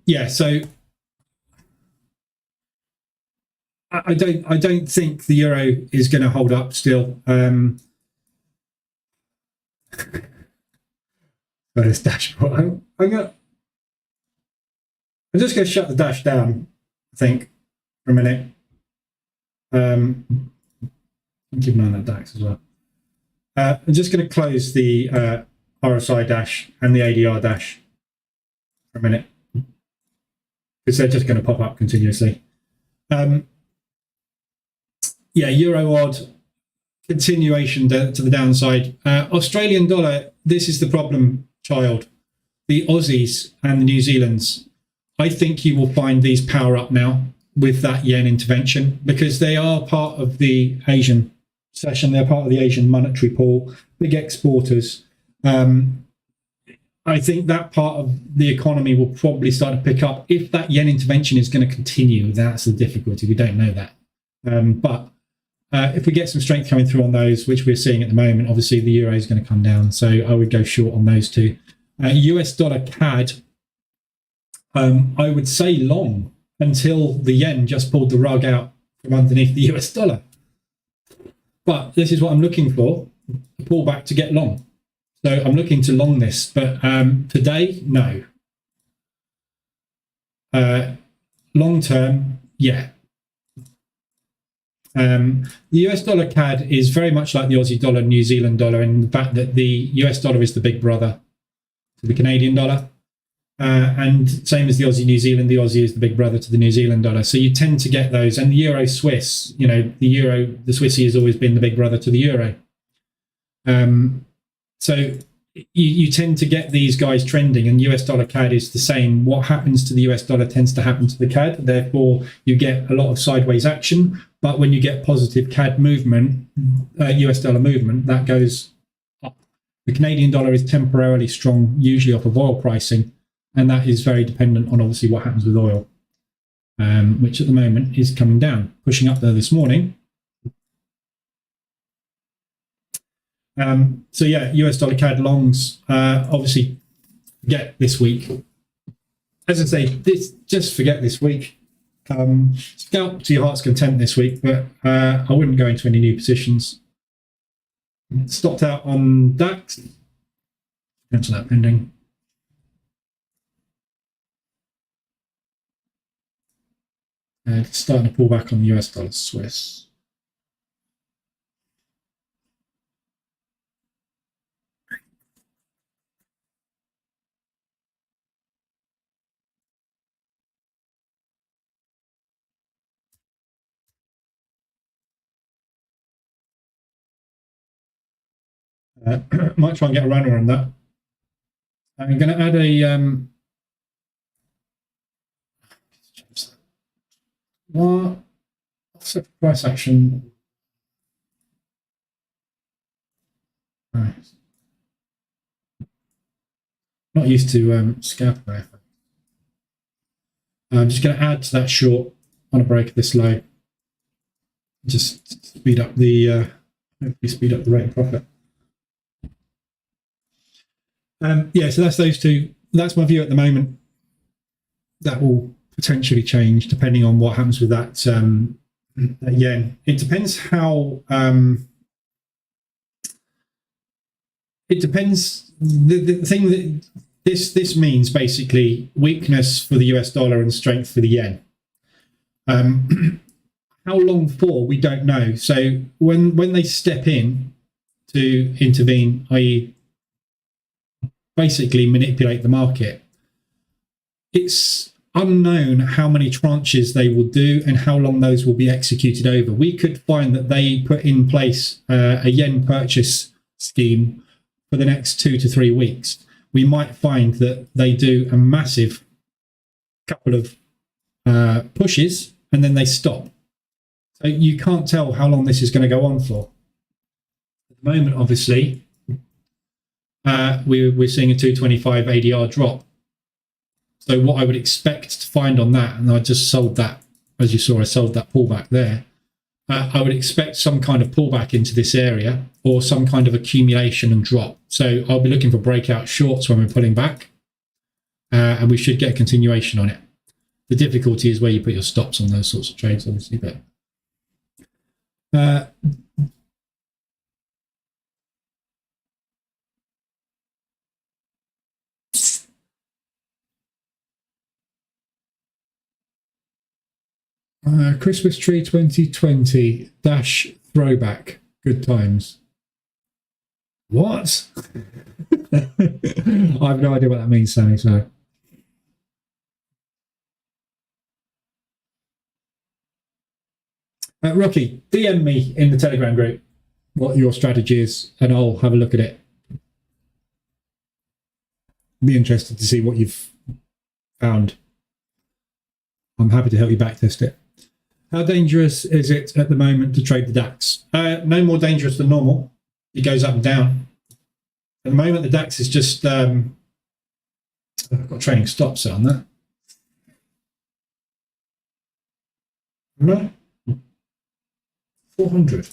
Yeah, so I don't think the euro is going to hold up still. This dashboard. I'm just going to shut the dash down, I think, for a minute. I'm keeping an eye on that DAX as well. I'm just going to close the RSI dash and the ADR dash for a minute because they're just going to pop up continuously. Yeah, euro odd, continuation to the downside. Australian dollar, this is the problem child. The Aussies and the New Zealands, I think you will find these power up now with that yen intervention because they are part of the Asian session. They're part of the Asian monetary pool, big exporters. I I think that part of the economy will probably start to pick up. If that yen intervention is going to continue, that's the difficulty. We don't know that. But if we get some strength coming through on those, which we're seeing at the moment, obviously the euro is going to come down. So I would go short on those two. US dollar CAD, I would say long until the yen just pulled the rug out from underneath the US dollar. But this is what I'm looking for, a pullback to get long. So I'm looking to long this, but today, no. Long term, yeah. The US dollar CAD is very much like the Aussie dollar, New Zealand dollar, in the fact that the US dollar is the big brother to the Canadian dollar. And same as the Aussie, New Zealand, the Aussie is the big brother to the New Zealand dollar. So you tend to get those. And the Euro Swiss, you know, the Swissy has always been the big brother to the Euro. So you tend to get these guys trending, and US dollar CAD is the same. What happens to the US dollar tends to happen to the CAD. Therefore, you get a lot of sideways action. But when you get positive CAD movement, US dollar movement, that goes up. The Canadian dollar is temporarily strong, usually off of oil pricing. And that is very dependent on obviously what happens with oil, which at the moment is coming down, pushing up there this morning. So yeah, US dollar CAD longs, obviously forget this week. As I say, just forget this week. Scalp to your heart's content this week, but I wouldn't go into any new positions. Stopped out on DAX. Cancel that pending. Starting to pull back on the US dollar Swiss. Might try and get a runner on that. I'm going to add a offset price action. Right. Not used to scalp there. I'm just going to add to that short on a break of this low. Just speed up the hopefully speed up the rate of profit. Yeah, so that's those two. That's my view at the moment. That will potentially change depending on what happens with that, that yen. It depends how. It depends. The thing that this means basically weakness for the US dollar and strength for the yen. How long for, we don't know. So when they step in to intervene, i.e. basically manipulate the market, it's unknown how many tranches they will do and how long those will be executed over. We could find that they put in place a yen purchase scheme for the next 2 to 3 weeks. We might find that they do a massive couple of pushes and then they stop. So you can't tell how long this is going to go on for. At the moment, obviously, we're seeing a 225 ADR drop. So what I would expect to find on that, and I just sold that, as you saw, I sold that pullback there. I would expect some kind of pullback into this area or some kind of accumulation and drop. So I'll be looking for breakout shorts when we're pulling back, and we should get a continuation on it. The difficulty is where you put your stops on those sorts of trades, obviously, but Christmas tree 2020 dash throwback. Good times. What? I have no idea what that means, Sammy. So Rocky, DM me in the Telegram group what your strategy is, and I'll have a look at it. Be interested to see what you've found. I'm happy to help you backtest it. How dangerous is it at the moment to trade the DAX? No more dangerous than normal. It goes up and down. At the moment, the DAX is just I've got training stop set on that. No, 400.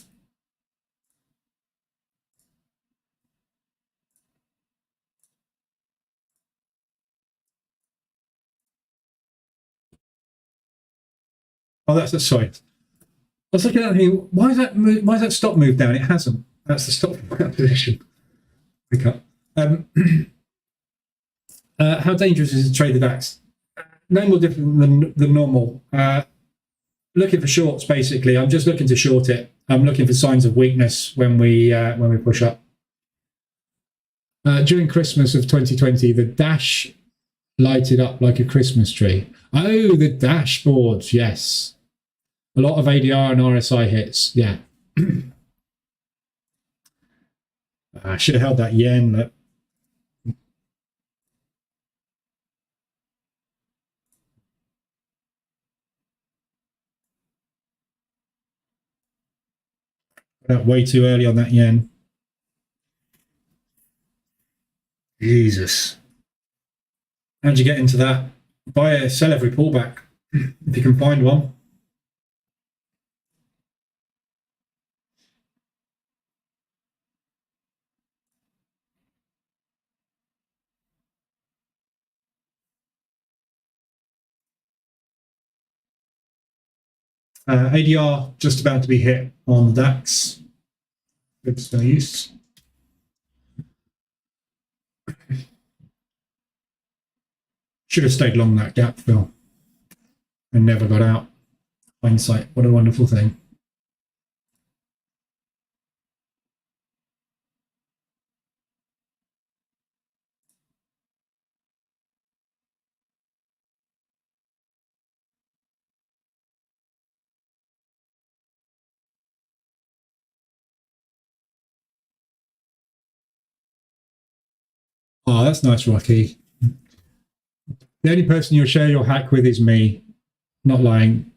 Oh, that's a sorry. I was looking at it. Why is that stop move down? It hasn't. That's the stop position. Pick up. How dangerous is a trade the DAX? No more different than normal. Looking for shorts, basically. I'm just looking to short it. I'm looking for signs of weakness when we push up. During Christmas of 2020, the dash lighted up like a Christmas tree. Oh, the dashboards, yes. A lot of ADR and RSI hits, yeah. I should have held that yen. Look. Way too early on that yen. Jesus. How'd you get into that? Sell every pullback if you can find one. ADR just about to be hit on the DAX. Good no use. Should have stayed long that gap fill and never got out. Hindsight, what a wonderful thing. Oh, that's nice, Rocky. The only person you'll share your hack with is me. Not lying.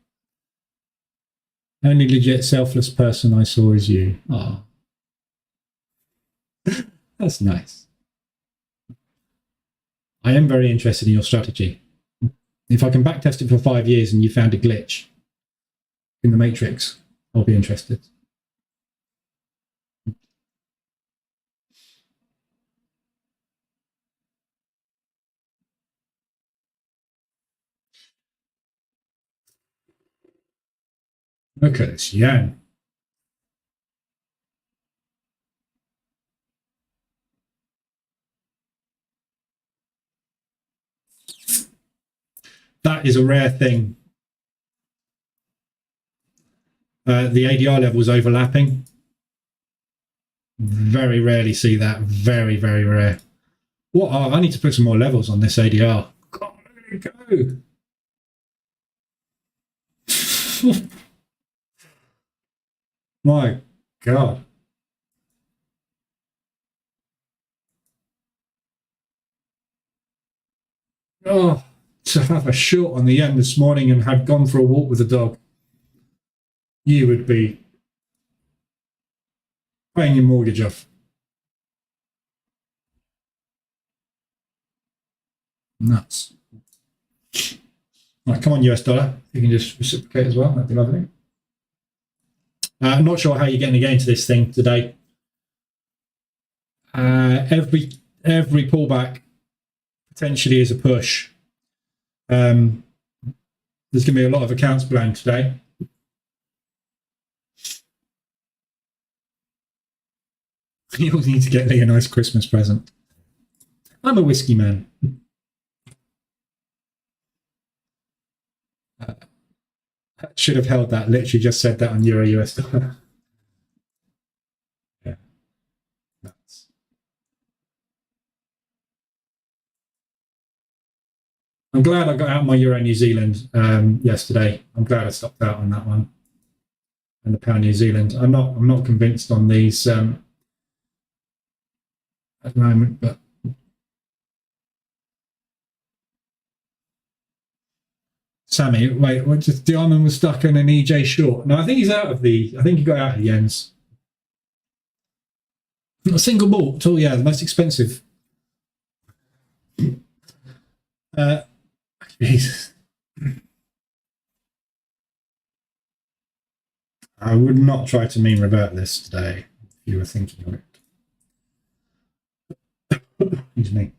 Only legit selfless person I saw is you. Oh. That's nice. I am very interested in your strategy. If I can backtest it for 5 years and you found a glitch in the matrix, I'll be interested. Look at this yen. That is a rare thing. The ADR level is overlapping. Very rarely see that. Very, very rare. What? I need to put some more levels on this ADR. God, let it go. My God. Oh, to have a short on the yen this morning and have gone for a walk with the dog, you would be paying your mortgage off. Nuts. Right, come on, US dollar. You can just reciprocate as well. That'd be lovely. I'm not sure how you're getting to this thing today. Every pullback potentially is a push. There's going to be a lot of accounts blown today. You all need to get Lee a nice Christmas present. I'm a whiskey man. Should have held that. Literally just said that on Euro US dollar. Yeah. Nuts. I'm glad I got out my Euro New Zealand yesterday. I'm glad I stopped out on that one. And the pound New Zealand. I'm not convinced on these at the moment, but Sammy, wait, what? Just Diamond was stuck in an EJ short. No, I think he's out of the. I think he got out of the yens. A single bought. Oh yeah, the most expensive. Jesus. I would not try to mean revert this today if you were thinking of it. Excuse me.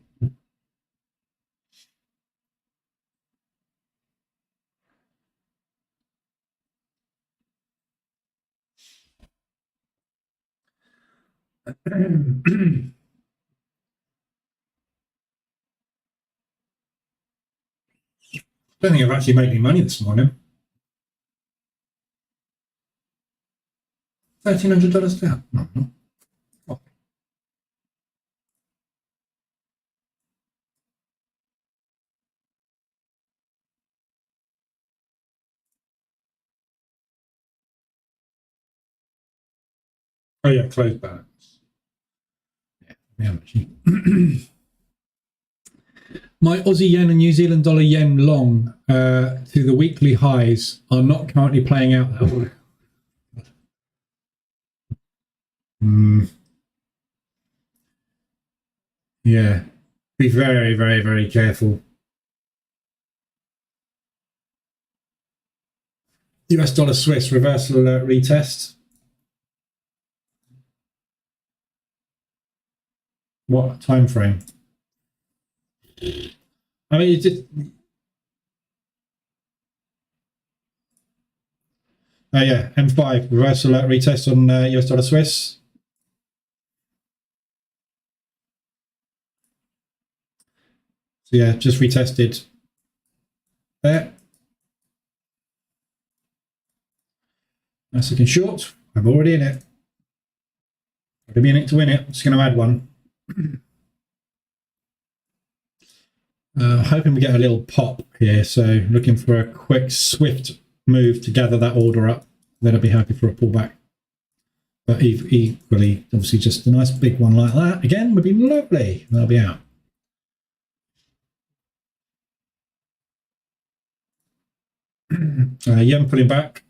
I don't think I've actually made any money this morning. $1,300 down. No. Oh yeah, closed balance. Yeah, my Aussie yen and New Zealand dollar yen long to the weekly highs are not currently playing out that way. Yeah, be very, very, very careful. US dollar Swiss reversal alert retest. What time frame? I mean, it's just. Oh yeah, M5 reversal alert retest on US dollar Swiss. So yeah, just retested there. That's looking short. I'm already in it. I'm going to be in it to win it. I'm just going to add one. Hoping we get a little pop here. So looking for a quick, swift move to gather that order up. Then I'd be happy for a pullback. But equally, obviously, just a nice big one like that again would be lovely. That'll be out. Yen pulling back.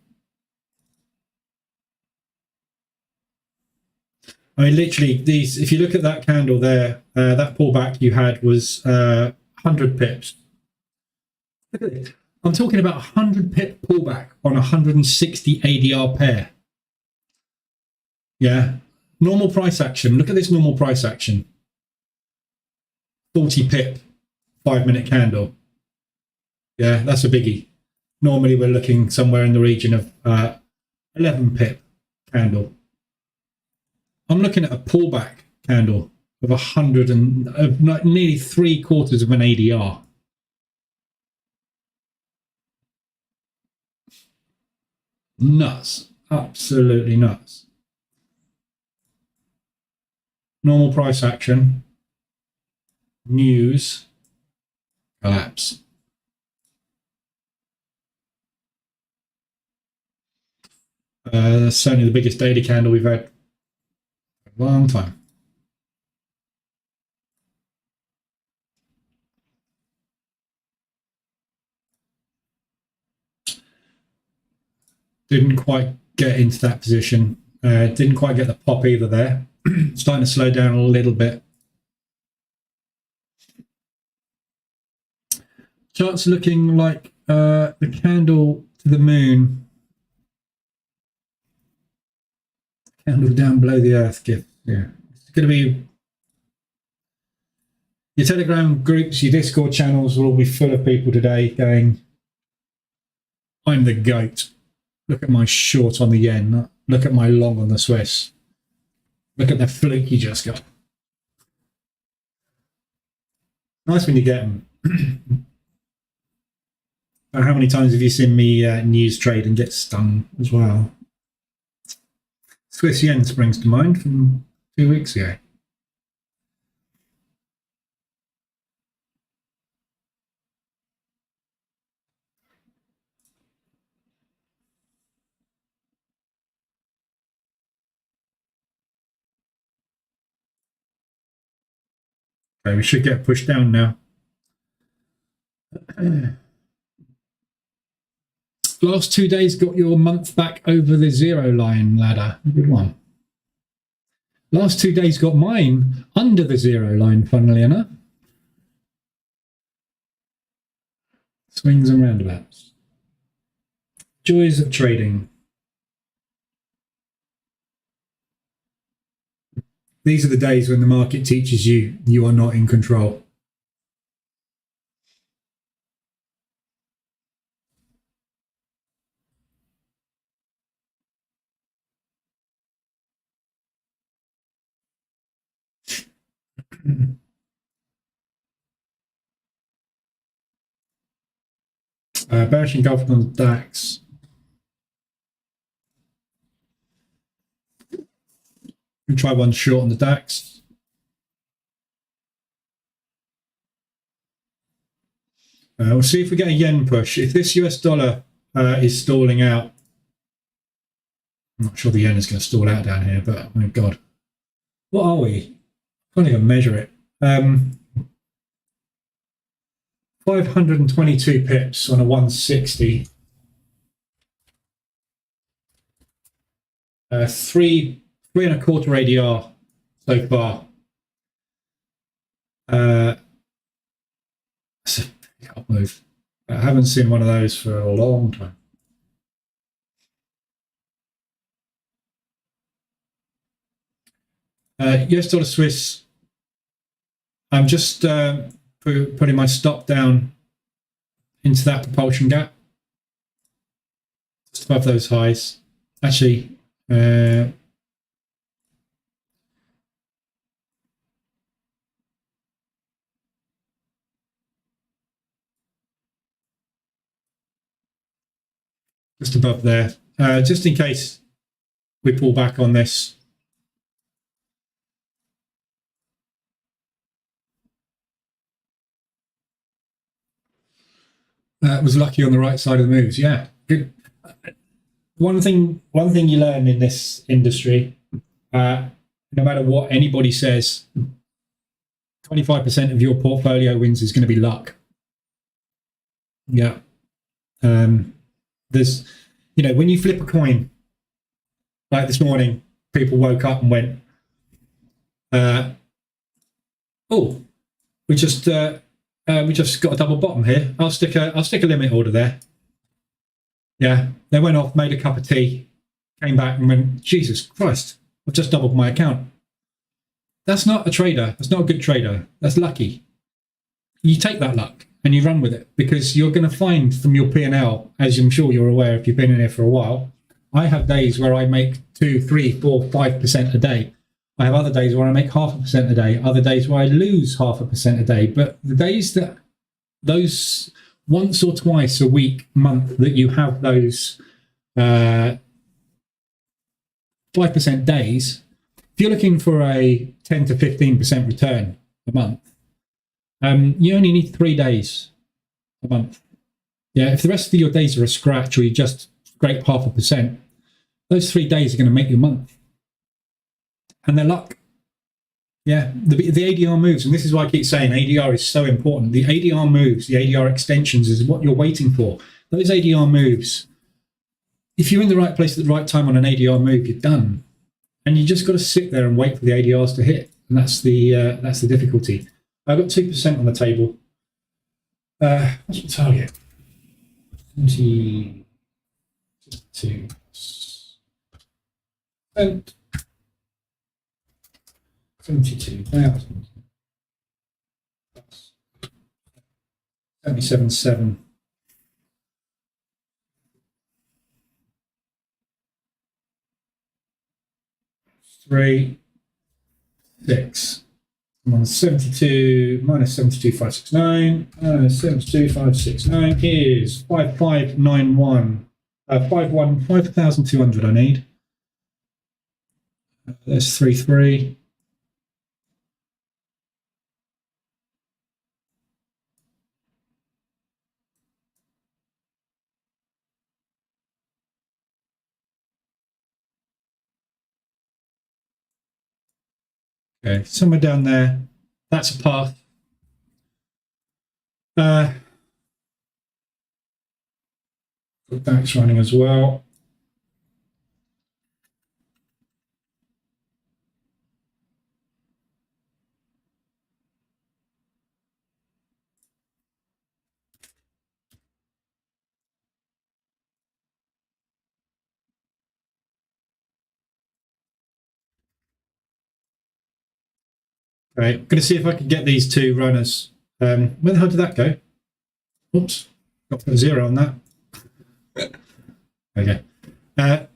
I mean, literally, these. If you look at that candle there, that pullback you had was 100 pips. Look at it. I'm talking about 100 pip pullback on 160 ADR pair. Yeah, normal price action. Look at this normal price action. 40 pip, 5-minute candle. Yeah, that's a biggie. Normally, we're looking somewhere in the region of 11 pip candle. I'm looking at a pullback candle of 100 and nearly 3/4 of an ADR. Nuts, absolutely nuts. Normal price action, news, collapse. That's certainly the biggest daily candle we've had for a long time. Didn't quite get into that position. Didn't quite get the pop either there. Starting to slow down a little bit. Chart's looking like the candle to the moon. Candle down below the earth gift. Yeah. It's going to be your Telegram groups, your Discord channels will all be full of people today going, I'm the goat. Look at my short on the yen. Look at my long on the Swiss. Look at the fluke you just got. Nice when you get them. How many times have you seen me news trade and get stung as well? Swiss yen springs to mind from 2 weeks ago. Okay, we should get pushed down now. Last 2 days got your month back over the zero line ladder. Good one. Last 2 days got mine under the zero line, funnily enough. Swings and roundabouts. Joys of trading. These are the days when the market teaches you you are not in control. Bearish engulfing on the DAX. We'll try one short on the DAX. We'll see if we get a yen push. If this US dollar is stalling out, I'm not sure the yen is going to stall out down here, but oh my God. What are we? I can't even measure it. 522 pips on a 160. Three and a quarter ADR so far. It's a big up move. I haven't seen one of those for a long time. US dollar Swiss. I'm just putting my stop down into that propulsion gap, just above those highs. Actually, just above there, just in case we pull back on this. Was lucky on the right side of the moves. Yeah, good. One thing you learn in this industry, no matter what anybody says, 25% of your portfolio wins is going to be luck. Yeah. There's, when you flip a coin, like this morning, people woke up and went, "Oh, we just got a double bottom here. I'll stick a limit order there." Yeah, they went off, made a cup of tea, came back and went, "Jesus Christ, I've just doubled my account." That's not a trader. That's not a good trader. That's lucky. You take that luck and you run with it, because you're going to find from your P&L, as I'm sure you're aware if you've been in here for a while, I have days where I make 2, 3, 4, 5% a day. I have other days where I make 0.5% a day, other days where I lose 0.5% a day. But the days that those once or twice a week, month, that you have those 5% days, if you're looking for a 10 to 15% return a month, you only need 3 days a month. Yeah, if the rest of your days are a scratch or you just scrape 0.5%, those 3 days are going to make your month. And they're luck. Yeah, the ADR moves, and this is why I keep saying ADR is so important. The ADR moves, the ADR extensions is what you're waiting for. Those ADR moves, if you're in the right place at the right time on an ADR move, you're done. And you just got to sit there and wait for the ADRs to hit. And that's the difficulty. I've got 2% on the table. What's my target? 22%. 72,000 plus 77.7. Three, 6. I'm on 72 minus 72,569. 72,569 is 5,591. 5,200 I need. There's 3,3. Okay, somewhere down there. That's a path. That's running as well. Okay, I'm going to see if I can get these two runners. Where the hell did that go? Oops, got a 0 on that. Okay. I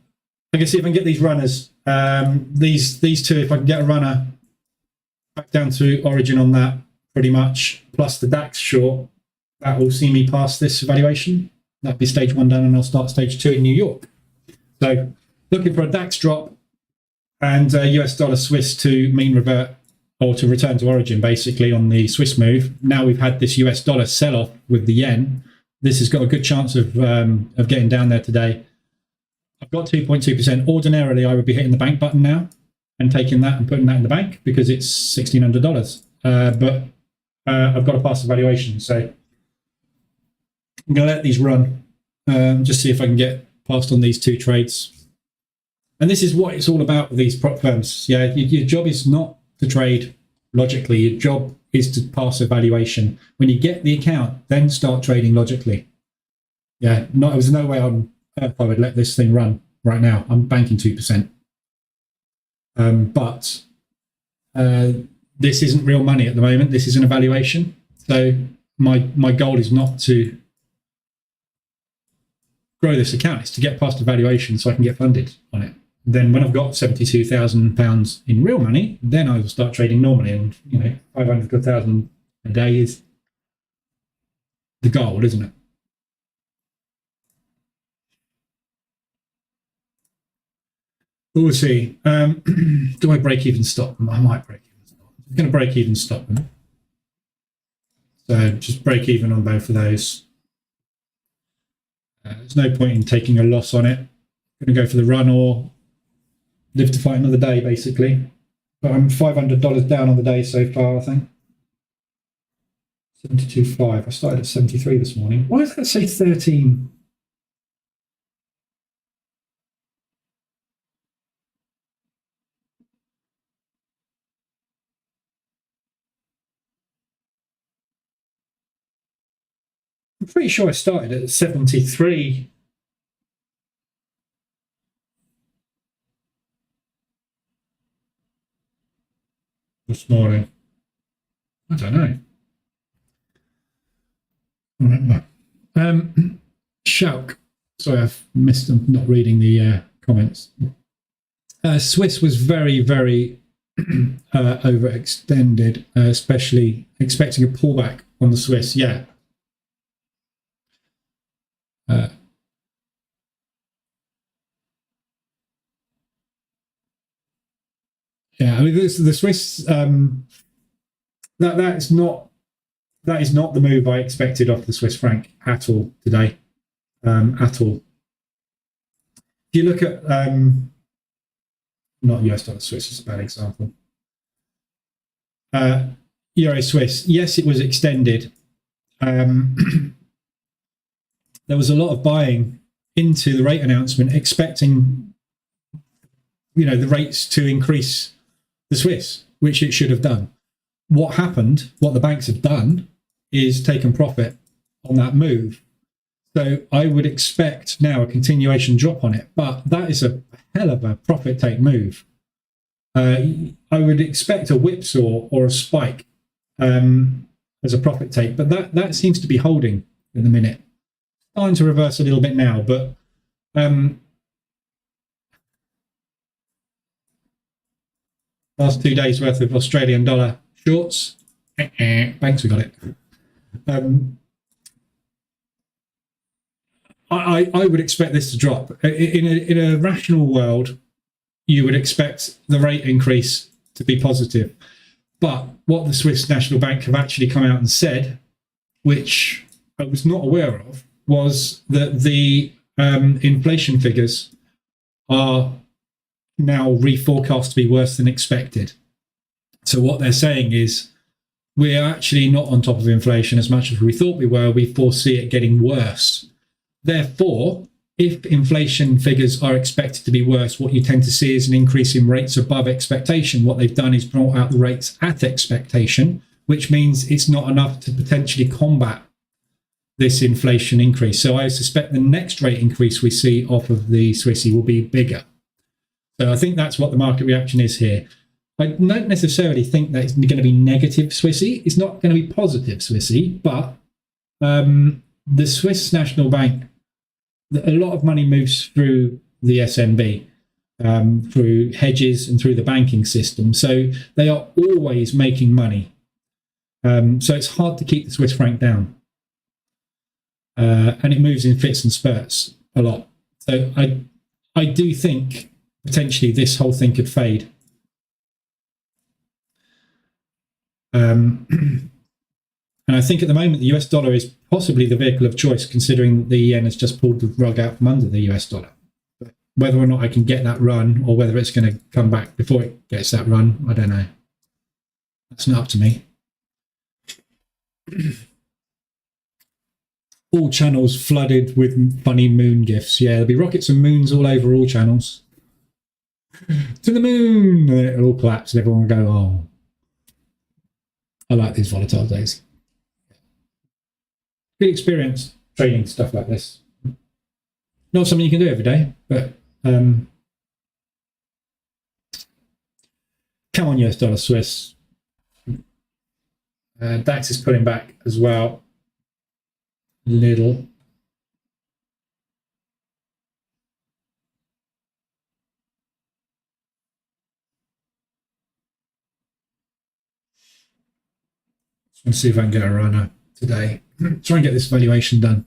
can see if I can get these runners. These two, if I can get a runner back down to origin on that, pretty much, plus the DAX short, that will see me pass this evaluation. That'll be stage 1 done, and I'll start stage 2 in New York. So looking for a DAX drop and US dollar Swiss to mean revert, or to return to origin, basically, on the Swiss move. Now we've had this US dollar sell-off with the yen. This has got a good chance of getting down there today. I've got 2.2%. Ordinarily, I would be hitting the bank button now and taking that and putting that in the bank because it's $1,600. But I've got to pass the valuation. So I'm going to let these run, just see if I can get past on these two trades. And this is what it's all about with these prop firms. Yeah, your job is not to trade logically. Your job is to pass a valuation. When you get the account, then start trading logically. Yeah, there's no way on earth I would let this thing run right now. I'm banking 2%. But this isn't real money at the moment. This is an evaluation. So my goal is not to grow this account. It's to get past the valuation so I can get funded on it. Then when I've got £72,000 in real money, then I will start trading normally. And, 500 to 1,000 a day is the goal, isn't it? We'll see. Do I break even stop them? I might break even stop them. I'm going to break even stop them. So just break even on both of those. There's no point in taking a loss on it. I'm going to go for the run or live to fight another day, basically. But I'm $500 down on the day so far, I think. 72.5. I started at 73 this morning. Why does that say 13? I'm pretty sure I started at 73. This morning. I don't know. Shauk. Sorry, I've missed them not reading the comments. Swiss was very, very overextended, especially expecting a pullback on the Swiss. Yeah. Yeah, I mean, the Swiss, that is not the move I expected off the Swiss franc at all today, at all. If you look at, not US dollar Swiss, it's a bad example. Euro Swiss, yes, it was extended. There was a lot of buying into the rate announcement, expecting, the rates to increase the Swiss, which it should have done. What happened, what the banks have done, is taken profit on that move. So I would expect now a continuation drop on it, but that is a hell of a profit take move. I would expect a whipsaw or a spike as a profit take, but that seems to be holding in the minute. Starting to reverse a little bit now, but last 2 days worth of Australian dollar shorts. Banks, we got it. I would expect this to drop. In a rational world, you would expect the rate increase to be positive. But what the Swiss National Bank have actually come out and said, which I was not aware of, was that the inflation figures are now reforecast to be worse than expected. So what they're saying is we're actually not on top of inflation as much as we thought we were. We foresee it getting worse. Therefore, if inflation figures are expected to be worse, what you tend to see is an increase in rates above expectation. What they've done is brought out the rates at expectation, which means it's not enough to potentially combat this inflation increase. So I suspect the next rate increase we see off of the Swissy will be bigger. So I think that's what the market reaction is here. I don't necessarily think that it's going to be negative Swissy. It's not going to be positive Swissy, but the Swiss National Bank, a lot of money moves through the SNB, through hedges and through the banking system. So they are always making money. So it's hard to keep the Swiss franc down. And it moves in fits and spurts a lot. So I do think potentially this whole thing could fade. And I think at the moment the US dollar is possibly the vehicle of choice, considering that the yen has just pulled the rug out from under the US dollar. But whether or not I can get that run, or whether it's going to come back before it gets that run, I don't know. That's not up to me. All channels flooded with funny moon gifs. Yeah, there'll be rockets and moons all over all channels. To the moon! And it'll all collapse and everyone will go, oh. I like these volatile days. Good experience trading stuff like this. Not something you can do every day, but come on, US dollar Swiss. DAX is pulling back as well. Little. Let's see if I can get a runner today. Try and get this valuation done.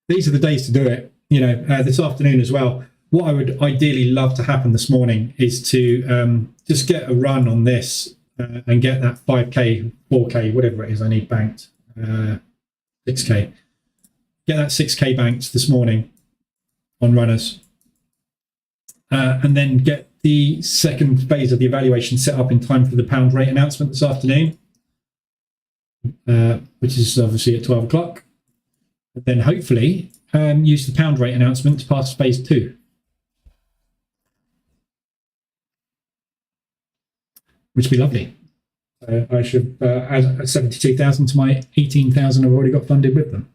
These are the days to do it. You know, this afternoon as well. What I would ideally love to happen this morning is to just get a run on this and get that 5K, 4K, whatever it is I need banked. 6K. Get that 6K banked this morning on runners. And then get the second phase of the evaluation set up in time for the pound rate announcement this afternoon. Which is obviously at 12 o'clock. Then hopefully use the pound rate announcement to pass phase 2. Which would be lovely. I should add 72,000 to my 18,000 I've already got funded with them.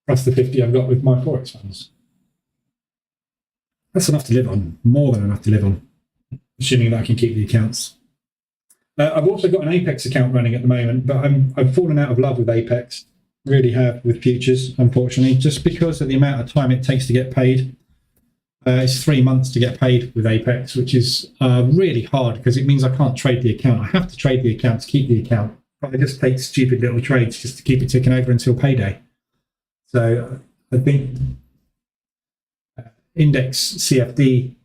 Plus the 50 I've got with my Forex funds. That's enough to live on, more than enough to live on, assuming that I can keep the accounts. I've also got an Apex account running at the moment, but I've fallen out of love with Apex, really have, with futures, unfortunately, just because of the amount of time it takes to get paid. It's 3 months to get paid with Apex, which is really hard because it means I can't trade the account. I have to trade the account to keep the account, but I just take stupid little trades just to keep it ticking over until payday. So I think index CFD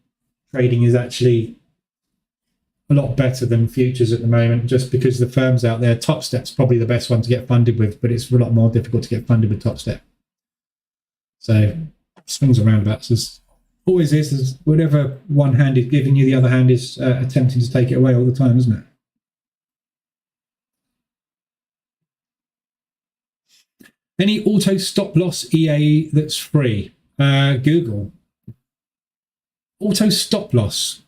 trading is actually a lot better than futures at the moment, just because the firms out there, Top Step's probably the best one to get funded with, but it's a lot more difficult to get funded with Top Step. So swings and roundabouts, as always is whatever one hand is giving you, the other hand is attempting to take it away all the time, isn't it? Any auto stop loss EA that's free? Google. Auto stop loss.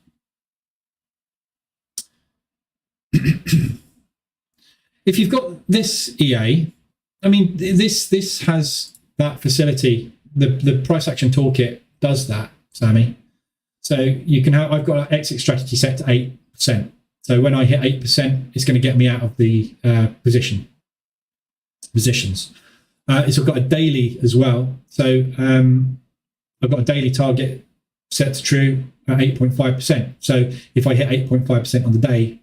If you've got this EA, I mean, this has that facility. The Price Action Toolkit does that, Sammy. So you can have, I've got an exit strategy set to 8%. So when I hit 8%, it's going to get me out of the positions. It's got a daily as well. So I've got a daily target set to true at 8.5%. So if I hit 8.5% on the day,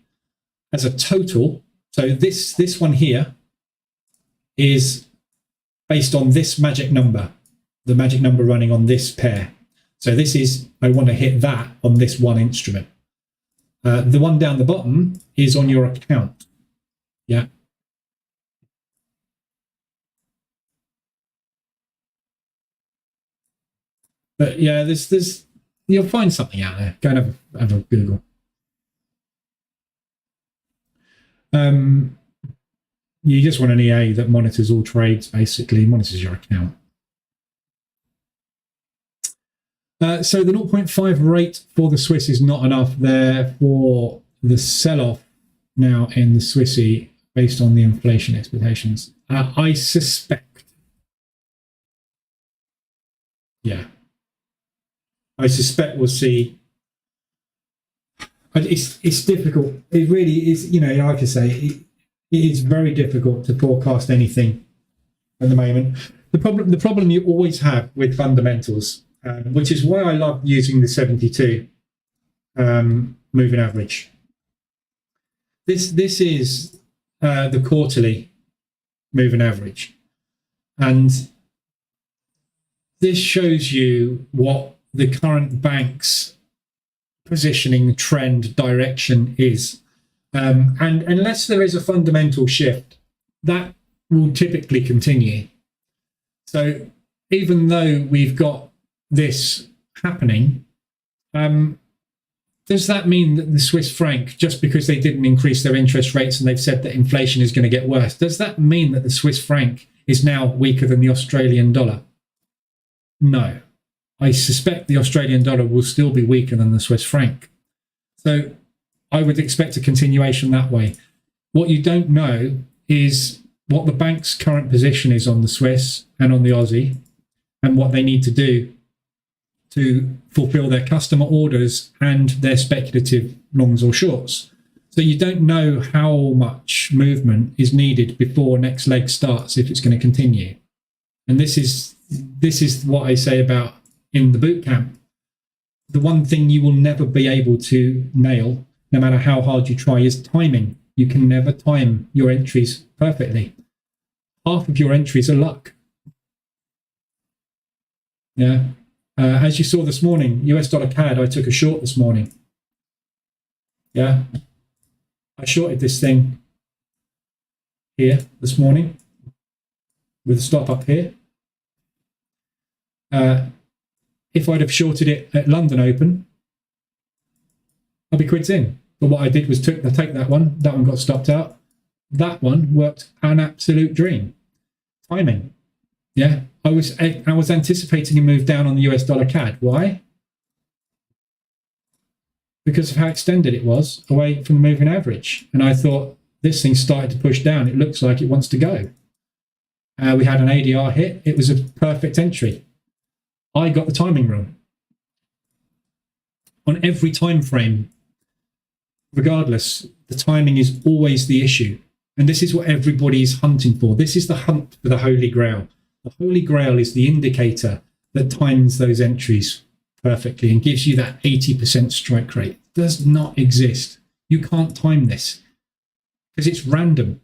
as a total, so this one here is based on this magic number, the magic number running on this pair. So this is, I want to hit that on this one instrument. The one down the bottom is on your account. Yeah. But yeah, there's you'll find something out there. Go and have a Google. You just want an EA that monitors all trades, basically, monitors your account. So the 0.5 rate for the Swiss is not enough there for the sell-off now in the Swissy based on the inflation expectations. I suspect, yeah, I suspect we'll see it's difficult. It really is. Like I say, it is very difficult to forecast anything at the moment. The problem you always have with fundamentals, which is why I love using the 72 moving average. This is the quarterly moving average, and this shows you what the current bank's positioning trend direction is. And unless there is a fundamental shift, that will typically continue. So even though we've got this happening, does that mean that the Swiss franc, just because they didn't increase their interest rates and they've said that inflation is going to get worse, does that mean that the Swiss franc is now weaker than the Australian dollar? No. I suspect the Australian dollar will still be weaker than the Swiss franc. So I would expect a continuation that way. What you don't know is what the bank's current position is on the Swiss and on the Aussie, and what they need to do to fulfill their customer orders and their speculative longs or shorts. So you don't know how much movement is needed before next leg starts, if it's going to continue. And this is what I say about in the Bootcamp. The one thing you will never be able to nail, no matter how hard you try, is timing. You can never time your entries perfectly. Half of your entries are luck. Yeah. As you saw this morning, US dollar CAD, I took a short this morning. Yeah. I shorted this thing here this morning with a stop up here. If I'd have shorted it at London Open, I'd be quids in. But what I did was take that one. That one got stopped out. That one worked an absolute dream. Timing. Yeah. I was anticipating a move down on the US dollar CAD. Why? Because of how extended it was away from the moving average. And I thought, this thing started to push down. It looks like it wants to go. We had an ADR hit. It was a perfect entry. I got the timing wrong. On every time frame, regardless, the timing is always the issue. And this is what everybody is hunting for. This is the hunt for the Holy Grail. The Holy Grail is the indicator that times those entries perfectly and gives you that 80% strike rate. It does not exist. You can't time this because it's random.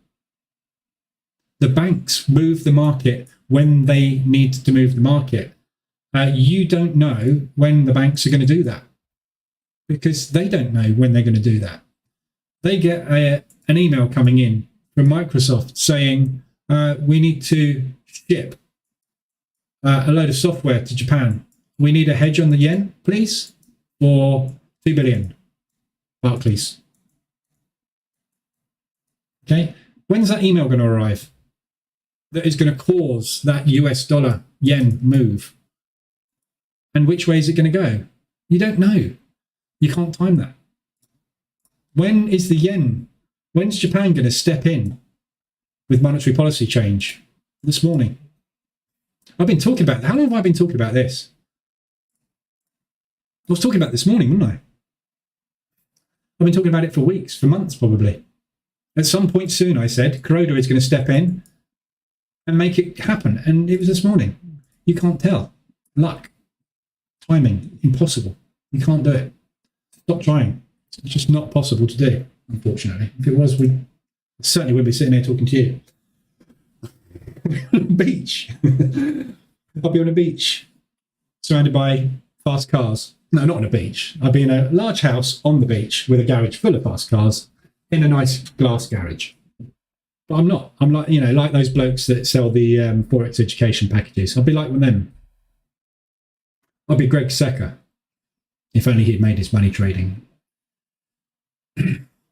The banks move the market when they need to move the market. You don't know when the banks are going to do that because they don't know when they're going to do that. They get an email coming in from Microsoft saying, we need to ship a load of software to Japan. We need a hedge on the yen, please, for 2 billion. Barclays. Okay. When's that email going to arrive? That is going to cause that US dollar yen move. And which way is it going to go? You don't know. You can't time that. When is the yen? When's Japan going to step in with monetary policy change? This morning. I've been talking about, how long have I been talking about this? I was talking about this morning, wasn't I? I've been talking about it for weeks, for months probably. At some point soon, I said, Kuroda is going to step in and make it happen. And it was this morning. You can't tell. Luck. Timing. Impossible. You can't do it. Stop trying. It's just not possible to do, unfortunately. If it was, we certainly wouldn't be sitting here talking to you. Beach. I'll be on a beach, surrounded by fast cars. No, not on a beach. I'll be in a large house on the beach with a garage full of fast cars in a nice glass garage. But I'm not. I'm like, like those blokes that sell the Forex education packages. I'll be like one of them. I'll be Greg Secker, if only he'd made his money trading.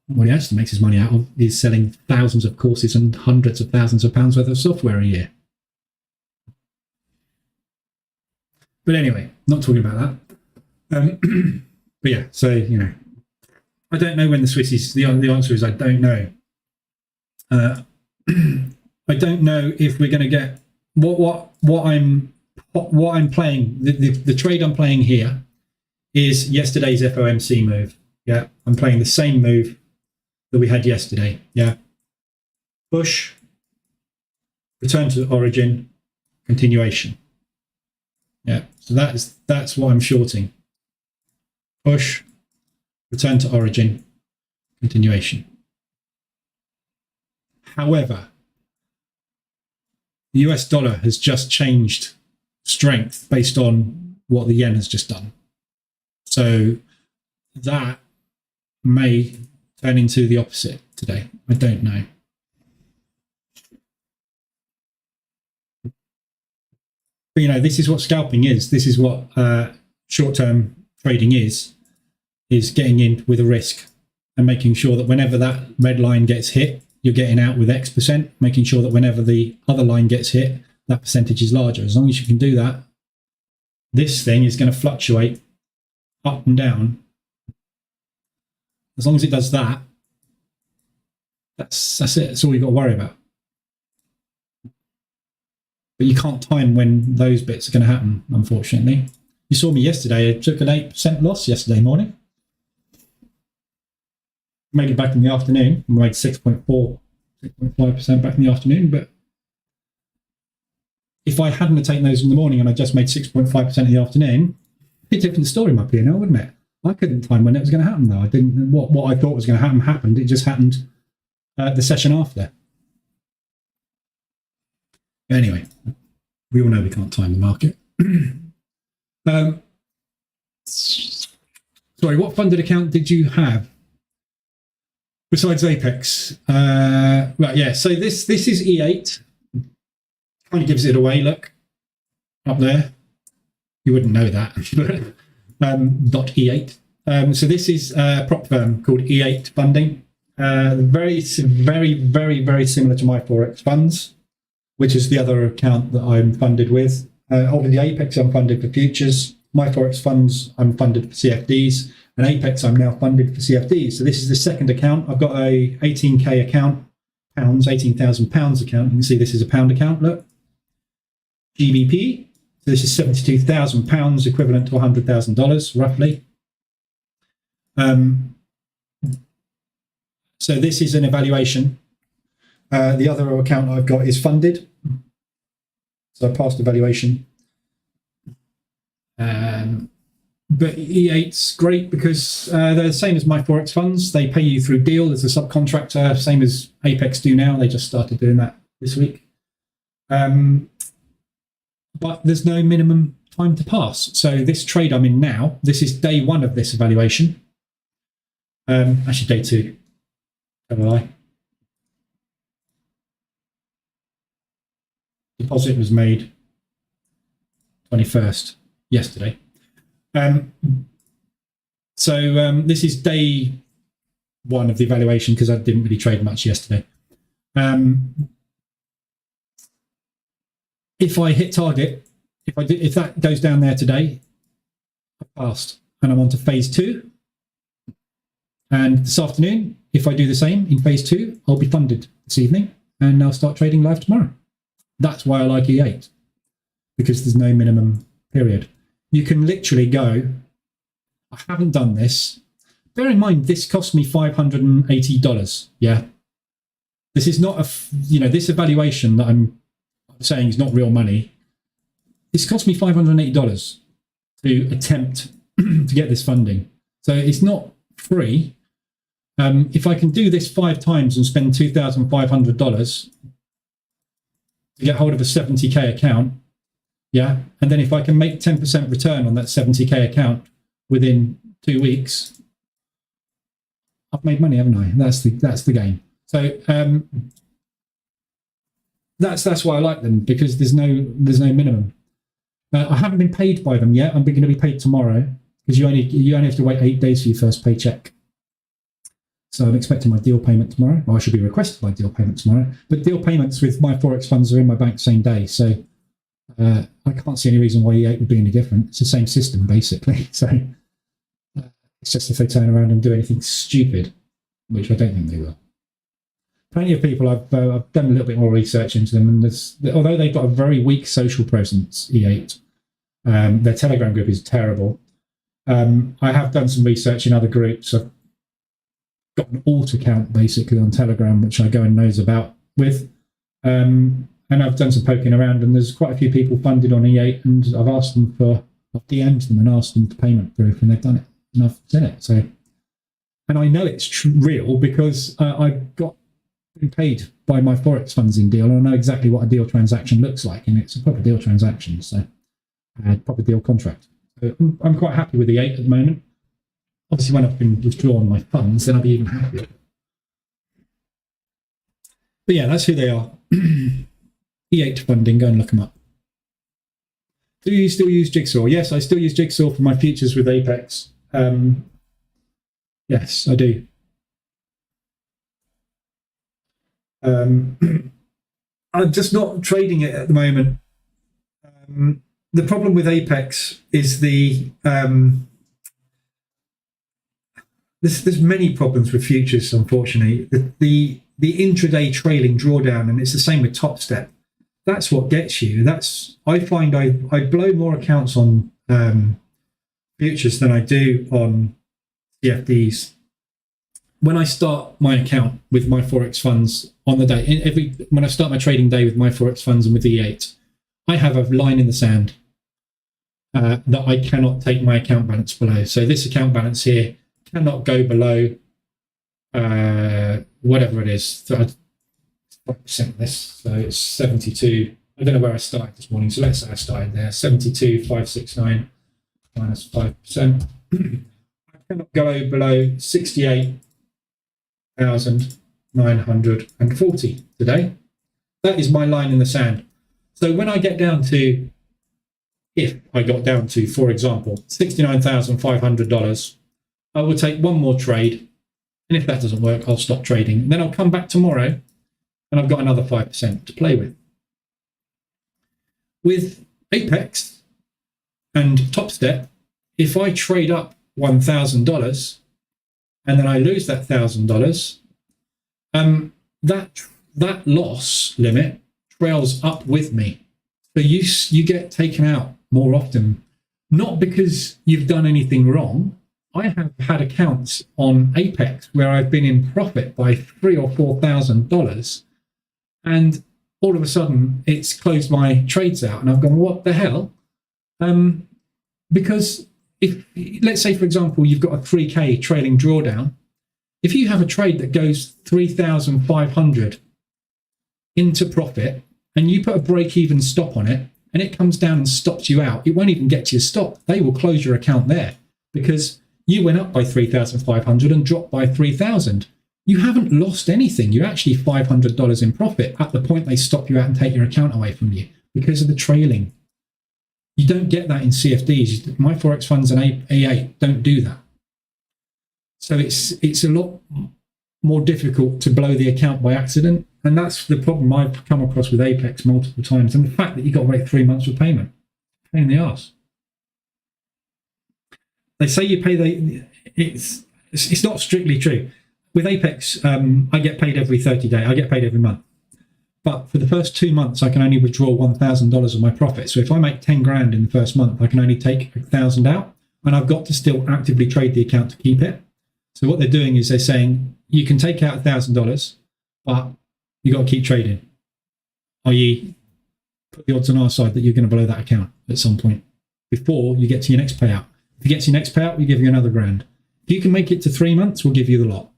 What he actually makes his money out of is selling thousands of courses and hundreds of thousands of pounds worth of software a year. But anyway, not talking about that. But yeah, so, I don't know when the Swissies, the answer is I don't know. I don't know if we're going to get what I'm playing. The trade I'm playing here is yesterday's FOMC move. Yeah, I'm playing the same move that we had yesterday. Yeah, push, return to origin, continuation. Yeah, so that's what I'm shorting. Push, return to origin, continuation. However, the US dollar has just changed strength based on what the yen has just done. So that may turn into the opposite today. I don't know. But, you know, this is what scalping is. This is what short-term trading is getting in with a risk and making sure that whenever that red line gets hit, you're getting out with X percent, making sure that whenever the other line gets hit, that percentage is larger. As long as you can do that, this thing is going to fluctuate up and down. As long as it does that, that's it. That's all you've got to worry about. But you can't time when those bits are going to happen, unfortunately. You saw me yesterday. I took an 8% loss yesterday morning. Made it back in the afternoon. I made 6.5% back in the afternoon. But if I hadn't taken those in the morning and I just made 6.5% in the afternoon, it's a different story, my P&L, wouldn't it? I couldn't time when it was going to happen, though. I didn't. What I thought was going to happen happened. It just happened the session after. Anyway, we all know we can't time the market. Sorry, what funded account did you have besides Apex? Right, yeah. So this is E8. Kind of gives it away. Look up there. You wouldn't know that, but .E8. So this is a prop firm called E8 Funding. Very similar to my Forex funds, which is the other account that I'm funded with. Over the Apex, I'm funded for futures. My Forex funds, I'm funded for CFDs. And Apex, I'm now funded for CFDs. So this is the second account. I've got a 18K account, pounds, 18,000 pounds account. You can see this is a pound account, look. GBP. So this is 72,000 pounds, equivalent to $100,000, roughly. So this is an evaluation. The other account I've got is funded. So I passed evaluation. But E8's great because they're the same as my Forex funds. They pay you through deal as a subcontractor, same as Apex do now. They just started doing that this week. But there's no minimum time to pass. So this trade I'm in now, this is day one of this evaluation. Actually, day two. Don't lie. Deposit was made 21st, yesterday. This is day one of the evaluation because I didn't really trade much yesterday. If I hit target, if that goes down there today, I passed and I'm on to phase two. And this afternoon, if I do the same in phase two, I'll be funded this evening and I'll start trading live tomorrow. That's why I like E8, because there's no minimum period. You can literally go, I haven't done this. Bear in mind, this cost me $580. Yeah. This is not this evaluation that I'm saying is not real money. This cost me $580 to attempt to get this funding. So it's not free. If I can do this 5 times and spend $2,500 to get hold of a 70K account, yeah, and then if I can make 10% return on that 70K account within 2 weeks, I've made money, haven't I? That's the game. So that's why I like them, because there's no minimum. I haven't been paid by them yet. I'm going to be paid tomorrow, because you only have to wait 8 days for your first paycheck. So I'm expecting my deal payment tomorrow. Well, I should be requested my deal payment tomorrow. But deal payments with my Forex funds are in my bank same day. So I can't see any reason why E8 would be any different. It's the same system, basically. So it's just if they turn around and do anything stupid, which I don't think they will. Plenty of people, I've done a little bit more research into them. And although they've got a very weak social presence, E8, their Telegram group is terrible. I have done some research in other groups. I've got an alt account basically on Telegram, which I go and nose about with. And I've done some poking around, and there's quite a few people funded on E8, and I've DM'd them and asked them for payment proof, and they've done it, and I've seen it. So, and I know it's real because I've been paid by my Forex funds in deal, and I know exactly what a deal transaction looks like, and it's a proper deal transaction, so proper deal contract. So I'm quite happy with E8 at the moment. Obviously, when I've been withdrawn my funds, then I'll be even happier. But yeah, that's who they are. E8 funding, go and look them up. Do you still use Jigsaw? Yes, I still use Jigsaw for my futures with Apex. Yes, I do. I'm just not trading it at the moment. The problem with Apex is there's many problems with futures, unfortunately. The intraday trailing drawdown, and it's the same with Top Step. That's what gets you. I find I blow more accounts on futures than I do on CFDs. When I start my account with my Forex funds on the day, when I start my trading day with my Forex funds and with E8, I have a line in the sand that I cannot take my account balance below. So this account balance here cannot go below whatever it is. 5% of this, so it's 72. I don't know where I started this morning, so let's say I started there. 72,569 minus 5%. I cannot go below 68,940 today. That is my line in the sand. So when I get down to, if I got down to, for example, $69,500, I will take one more trade, and if that doesn't work, I'll stop trading. And then I'll come back tomorrow, and I've got another 5% to play with. With Apex and Top Step, if I trade up $1,000 and then I lose that $1,000, that loss limit trails up with me. So you get taken out more often, not because you've done anything wrong. I have had accounts on Apex where I've been in profit by $3,000 or $4,000, and all of a sudden it's closed my trades out, and I've gone, what the hell? Because if, let's say, for example, you've got a 3K trailing drawdown, if you have a trade that goes 3,500 into profit and you put a break-even stop on it and it comes down and stops you out, it won't even get to your stop. They will close your account there because you went up by 3,500 and dropped by 3,000. You haven't lost anything. You're actually $500 in profit at the point they stop you out and take your account away from you because of the trailing. You don't get that in CFDs. My Forex funds and E8 don't do that. So it's a lot more difficult to blow the account by accident. And that's the problem I've come across with Apex multiple times. And the fact that you've got to wait 3 months for payment. Pain in the arse. They say you pay it's not strictly true. With Apex, I get paid every 30 days. I get paid every month. But for the first 2 months, I can only withdraw $1,000 of my profit. So if I make 10 grand in the first month, I can only take 1,000 out, and I've got to still actively trade the account to keep it. So what they're doing is they're saying you can take out $1,000, but you got to keep trading. I.e., put the odds on our side that you're going to blow that account at some point before you get to your next payout. If you get to your next payout, we give you another grand. If you can make it to 3 months, we'll give you the lot.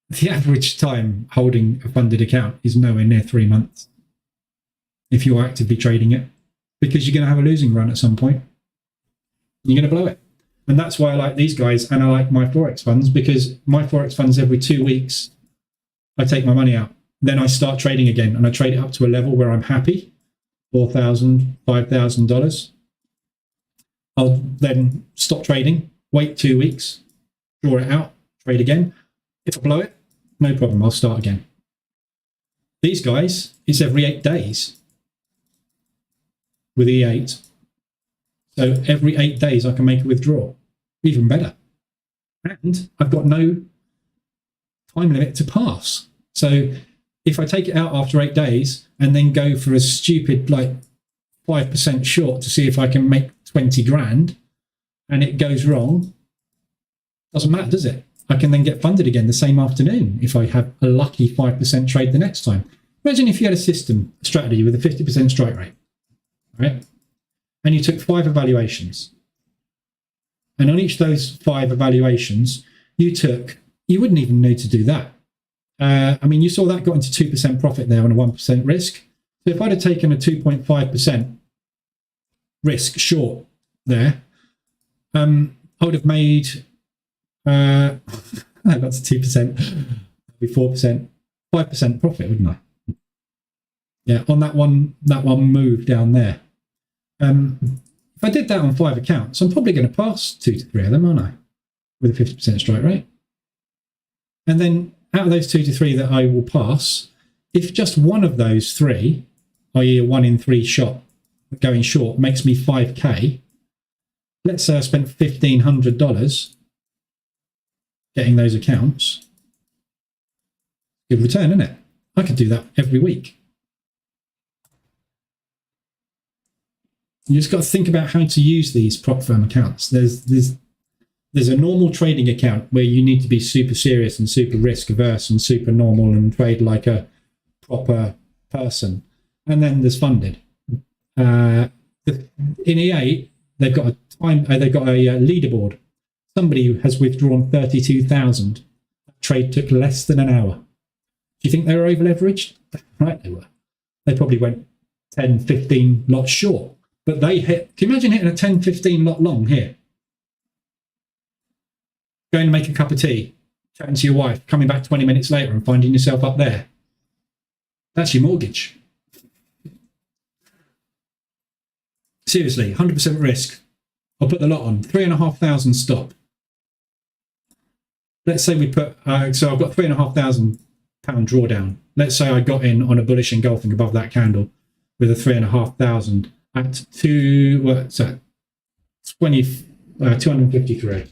The average time holding a funded account is nowhere near 3 months if you're actively trading it, because you're going to have a losing run at some point. You're going to blow it. And that's why I like these guys, and I like my Forex funds, because my Forex funds, every 2 weeks, I take my money out. Then I start trading again, and I trade it up to a level where I'm happy, $4,000, $5,000. I'll then stop trading, wait 2 weeks, draw it out, trade again. If I blow it, no problem, I'll start again. These guys, it's every 8 days with E8. So every 8 days I can make a withdrawal, even better. And I've got no time limit to pass. So if I take it out after 8 days and then go for a stupid like 5% short to see if I can make 20 grand and it goes wrong, Doesn't matter, does it? I can then get funded again the same afternoon if I have a lucky 5% trade the next time. Imagine if you had a strategy with a 50% strike rate, right? And you took 5 evaluations. And on each of those 5 evaluations, you wouldn't even need to do that. I mean, you saw that got into 2% profit there on a 1% risk. So if I'd have taken a 2.5% risk short there, I would have made, I got to 2%, that'd be 4%, 5% profit, wouldn't I? Yeah, on that one move down there. If I did that on 5 accounts, I'm probably going to pass 2 to 3 of them, aren't I? With a 50% strike rate. And then out of those 2 to 3 that I will pass, if just one of those 3, i.e. a 1 in 3 shot going short, makes me 5k, let's say I spent $1,500 getting those accounts, good return, isn't it? I could do that every week. You just got to think about how to use these prop firm accounts. There's a normal trading account where you need to be super serious and super risk averse and super normal and trade like a proper person. And then there's funded. In EA, they've got a leaderboard. Somebody has withdrawn 32,000. Trade took less than an hour. Do you think they were over leveraged? Right, they were. They probably went 10, 15 lots short. But they hit, can you imagine hitting a 10, 15 lot long here? Going to make a cup of tea, chatting to your wife, coming back 20 minutes later and finding yourself up there. That's your mortgage. Seriously, 100% risk. I'll put the lot on, 3,500 stop. Let's say we put, so I've got £3,500 drawdown. Let's say I got in on a bullish engulfing above that candle with a 3,500 at 253.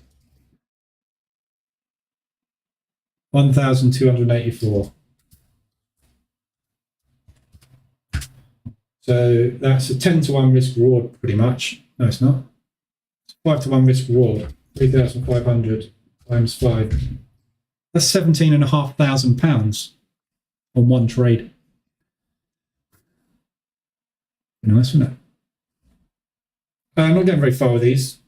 1,284. So that's a 10 to 1 risk reward, pretty much. No, it's not. It's 5 to 1 risk reward. 3,500 times 5. That's £17,500 on one trade. Nice, isn't it? I'm not getting very far with these.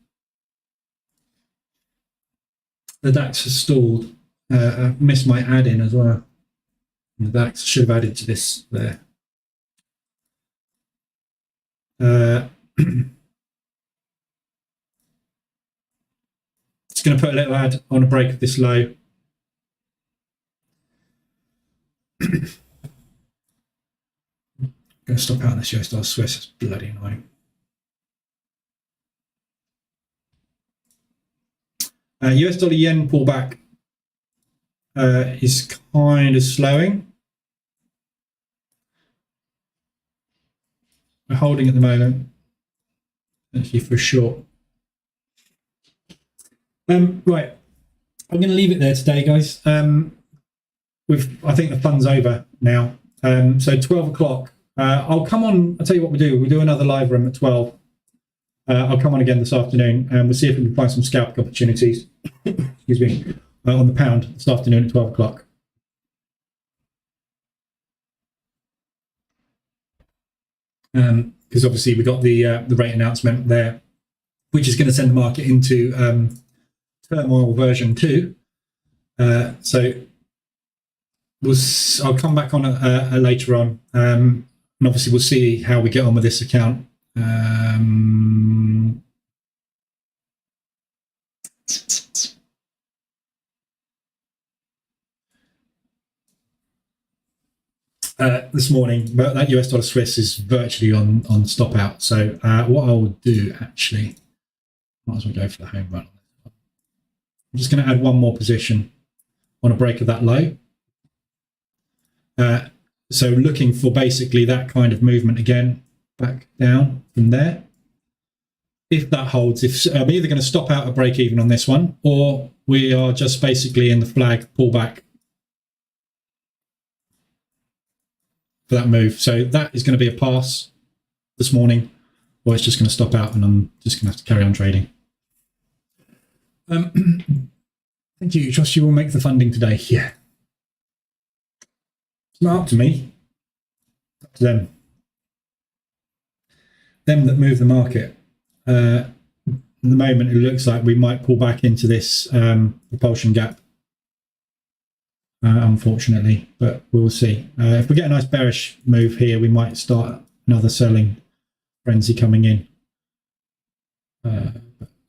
The DAX has stalled. I missed my add in as well. The DAX should have added to this there. Just going to put a little ad on a break of this low. Going to stop out this US dollar Swiss. It's bloody annoying. US dollar yen pullback is kind of slowing. We're holding at the moment, actually for a short. Right, I'm going to leave it there today, guys. I think the fun's over now. So 12 o'clock. I'll come on. I'll tell you what we do. We'll do another live room at 12. I'll come on again this afternoon and we'll see if we can find some scalping opportunities. Excuse me, on the pound this afternoon at 12 o'clock. Because obviously we got the rate announcement there, which is going to send the market into turmoil version 2. So I'll come back on later on, and obviously we'll see how we get on with this account. This morning, but that US dollar Swiss is virtually on stop out. So what I'll do, actually, might as well go for the home run. I'm just going to add one more position on a break of that low. So looking for basically that kind of movement again, back down from there. If that holds, I'm either going to stop out a break even on this one, or we are just basically in the flag pullback for that move. So that is going to be a pass this morning, or it's just going to stop out and I'm just going to have to carry on trading. Thank you. Trust you will make the funding today. Yeah. It's not up to me. It's up to them. Them that move the market. At the moment, it looks like we might pull back into this propulsion gap. Unfortunately, but we'll see. If we get a nice bearish move here, we might start another selling frenzy coming in.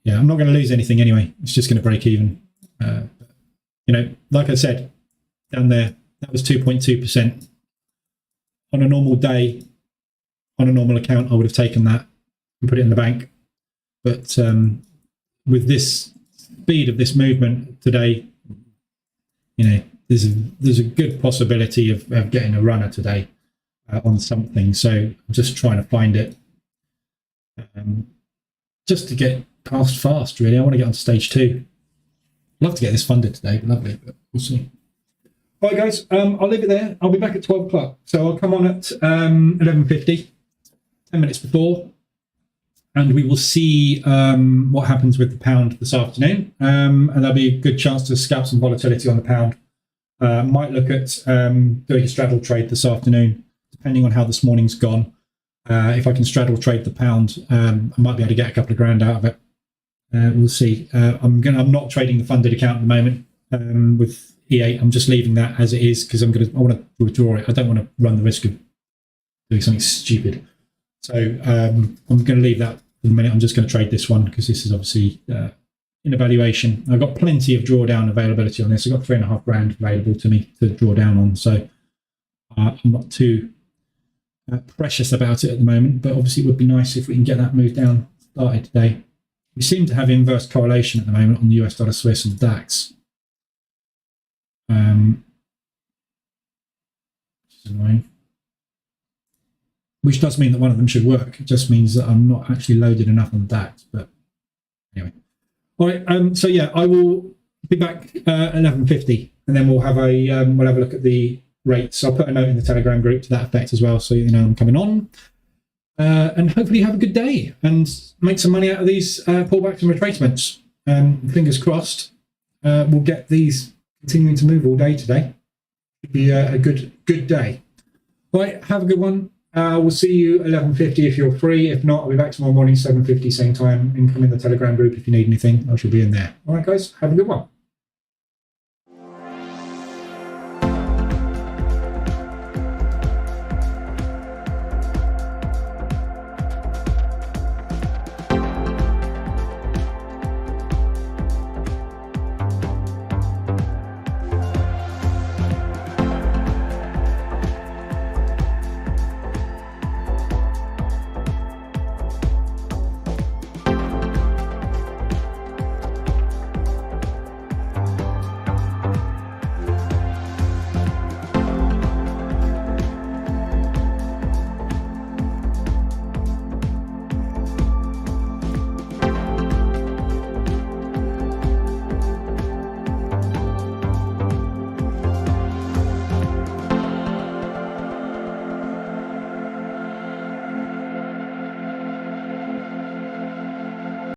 Yeah, I'm not going to lose anything anyway. It's just going to break even. You know, like I said, down there, that was 2.2%. On a normal day, on a normal account, I would have taken that and put it in the bank. But with this speed of this movement today, you know, there's a good possibility of getting a runner today on something. So I'm just trying to find it, just to get past fast. Really, I want to get on stage 2. I'd love to get this funded today, but lovely. But we'll see. All right, guys, I'll leave it there. I'll be back at 12 o'clock. So I'll come on at 11:50, 10 minutes before, and we will see what happens with the pound this afternoon. And there'll be a good chance to scalp some volatility on the pound. Might look at doing a straddle trade this afternoon, depending on how this morning's gone. If I can straddle trade the pound, I might be able to get a couple of grand out of it. We'll see. I'm not trading the funded account at the moment with EA. I'm just leaving that as it is because I want to withdraw it. I don't want to run the risk of doing something stupid. So I'm going to leave that for the minute. I'm just going to trade this one because this is obviously in evaluation. I've got plenty of drawdown availability on this. I've got 3.5 grand available to me to draw down on. So I'm not too precious about it at the moment, but obviously it would be nice if we can get that move down started today. We seem to have inverse correlation at the moment on the US dollar Swiss and DAX. Which is annoying. Which does mean that one of them should work. It just means that I'm not actually loaded enough on DAX. But anyway. All right. So yeah, I will be back at 11:50, and then we'll have a look at the rates. I'll put a note in the Telegram group to that effect as well, so you know I'm coming on. And hopefully have a good day and make some money out of these pullbacks and retracements. Fingers crossed, we'll get these continuing to move all day today. Should be a good day. All right, have a good one. We'll see you 11:50 if you're free. If not, I'll be back tomorrow morning, 7:50, same time. And come in the Telegram group if you need anything. I shall be in there. All right, guys, have a good one.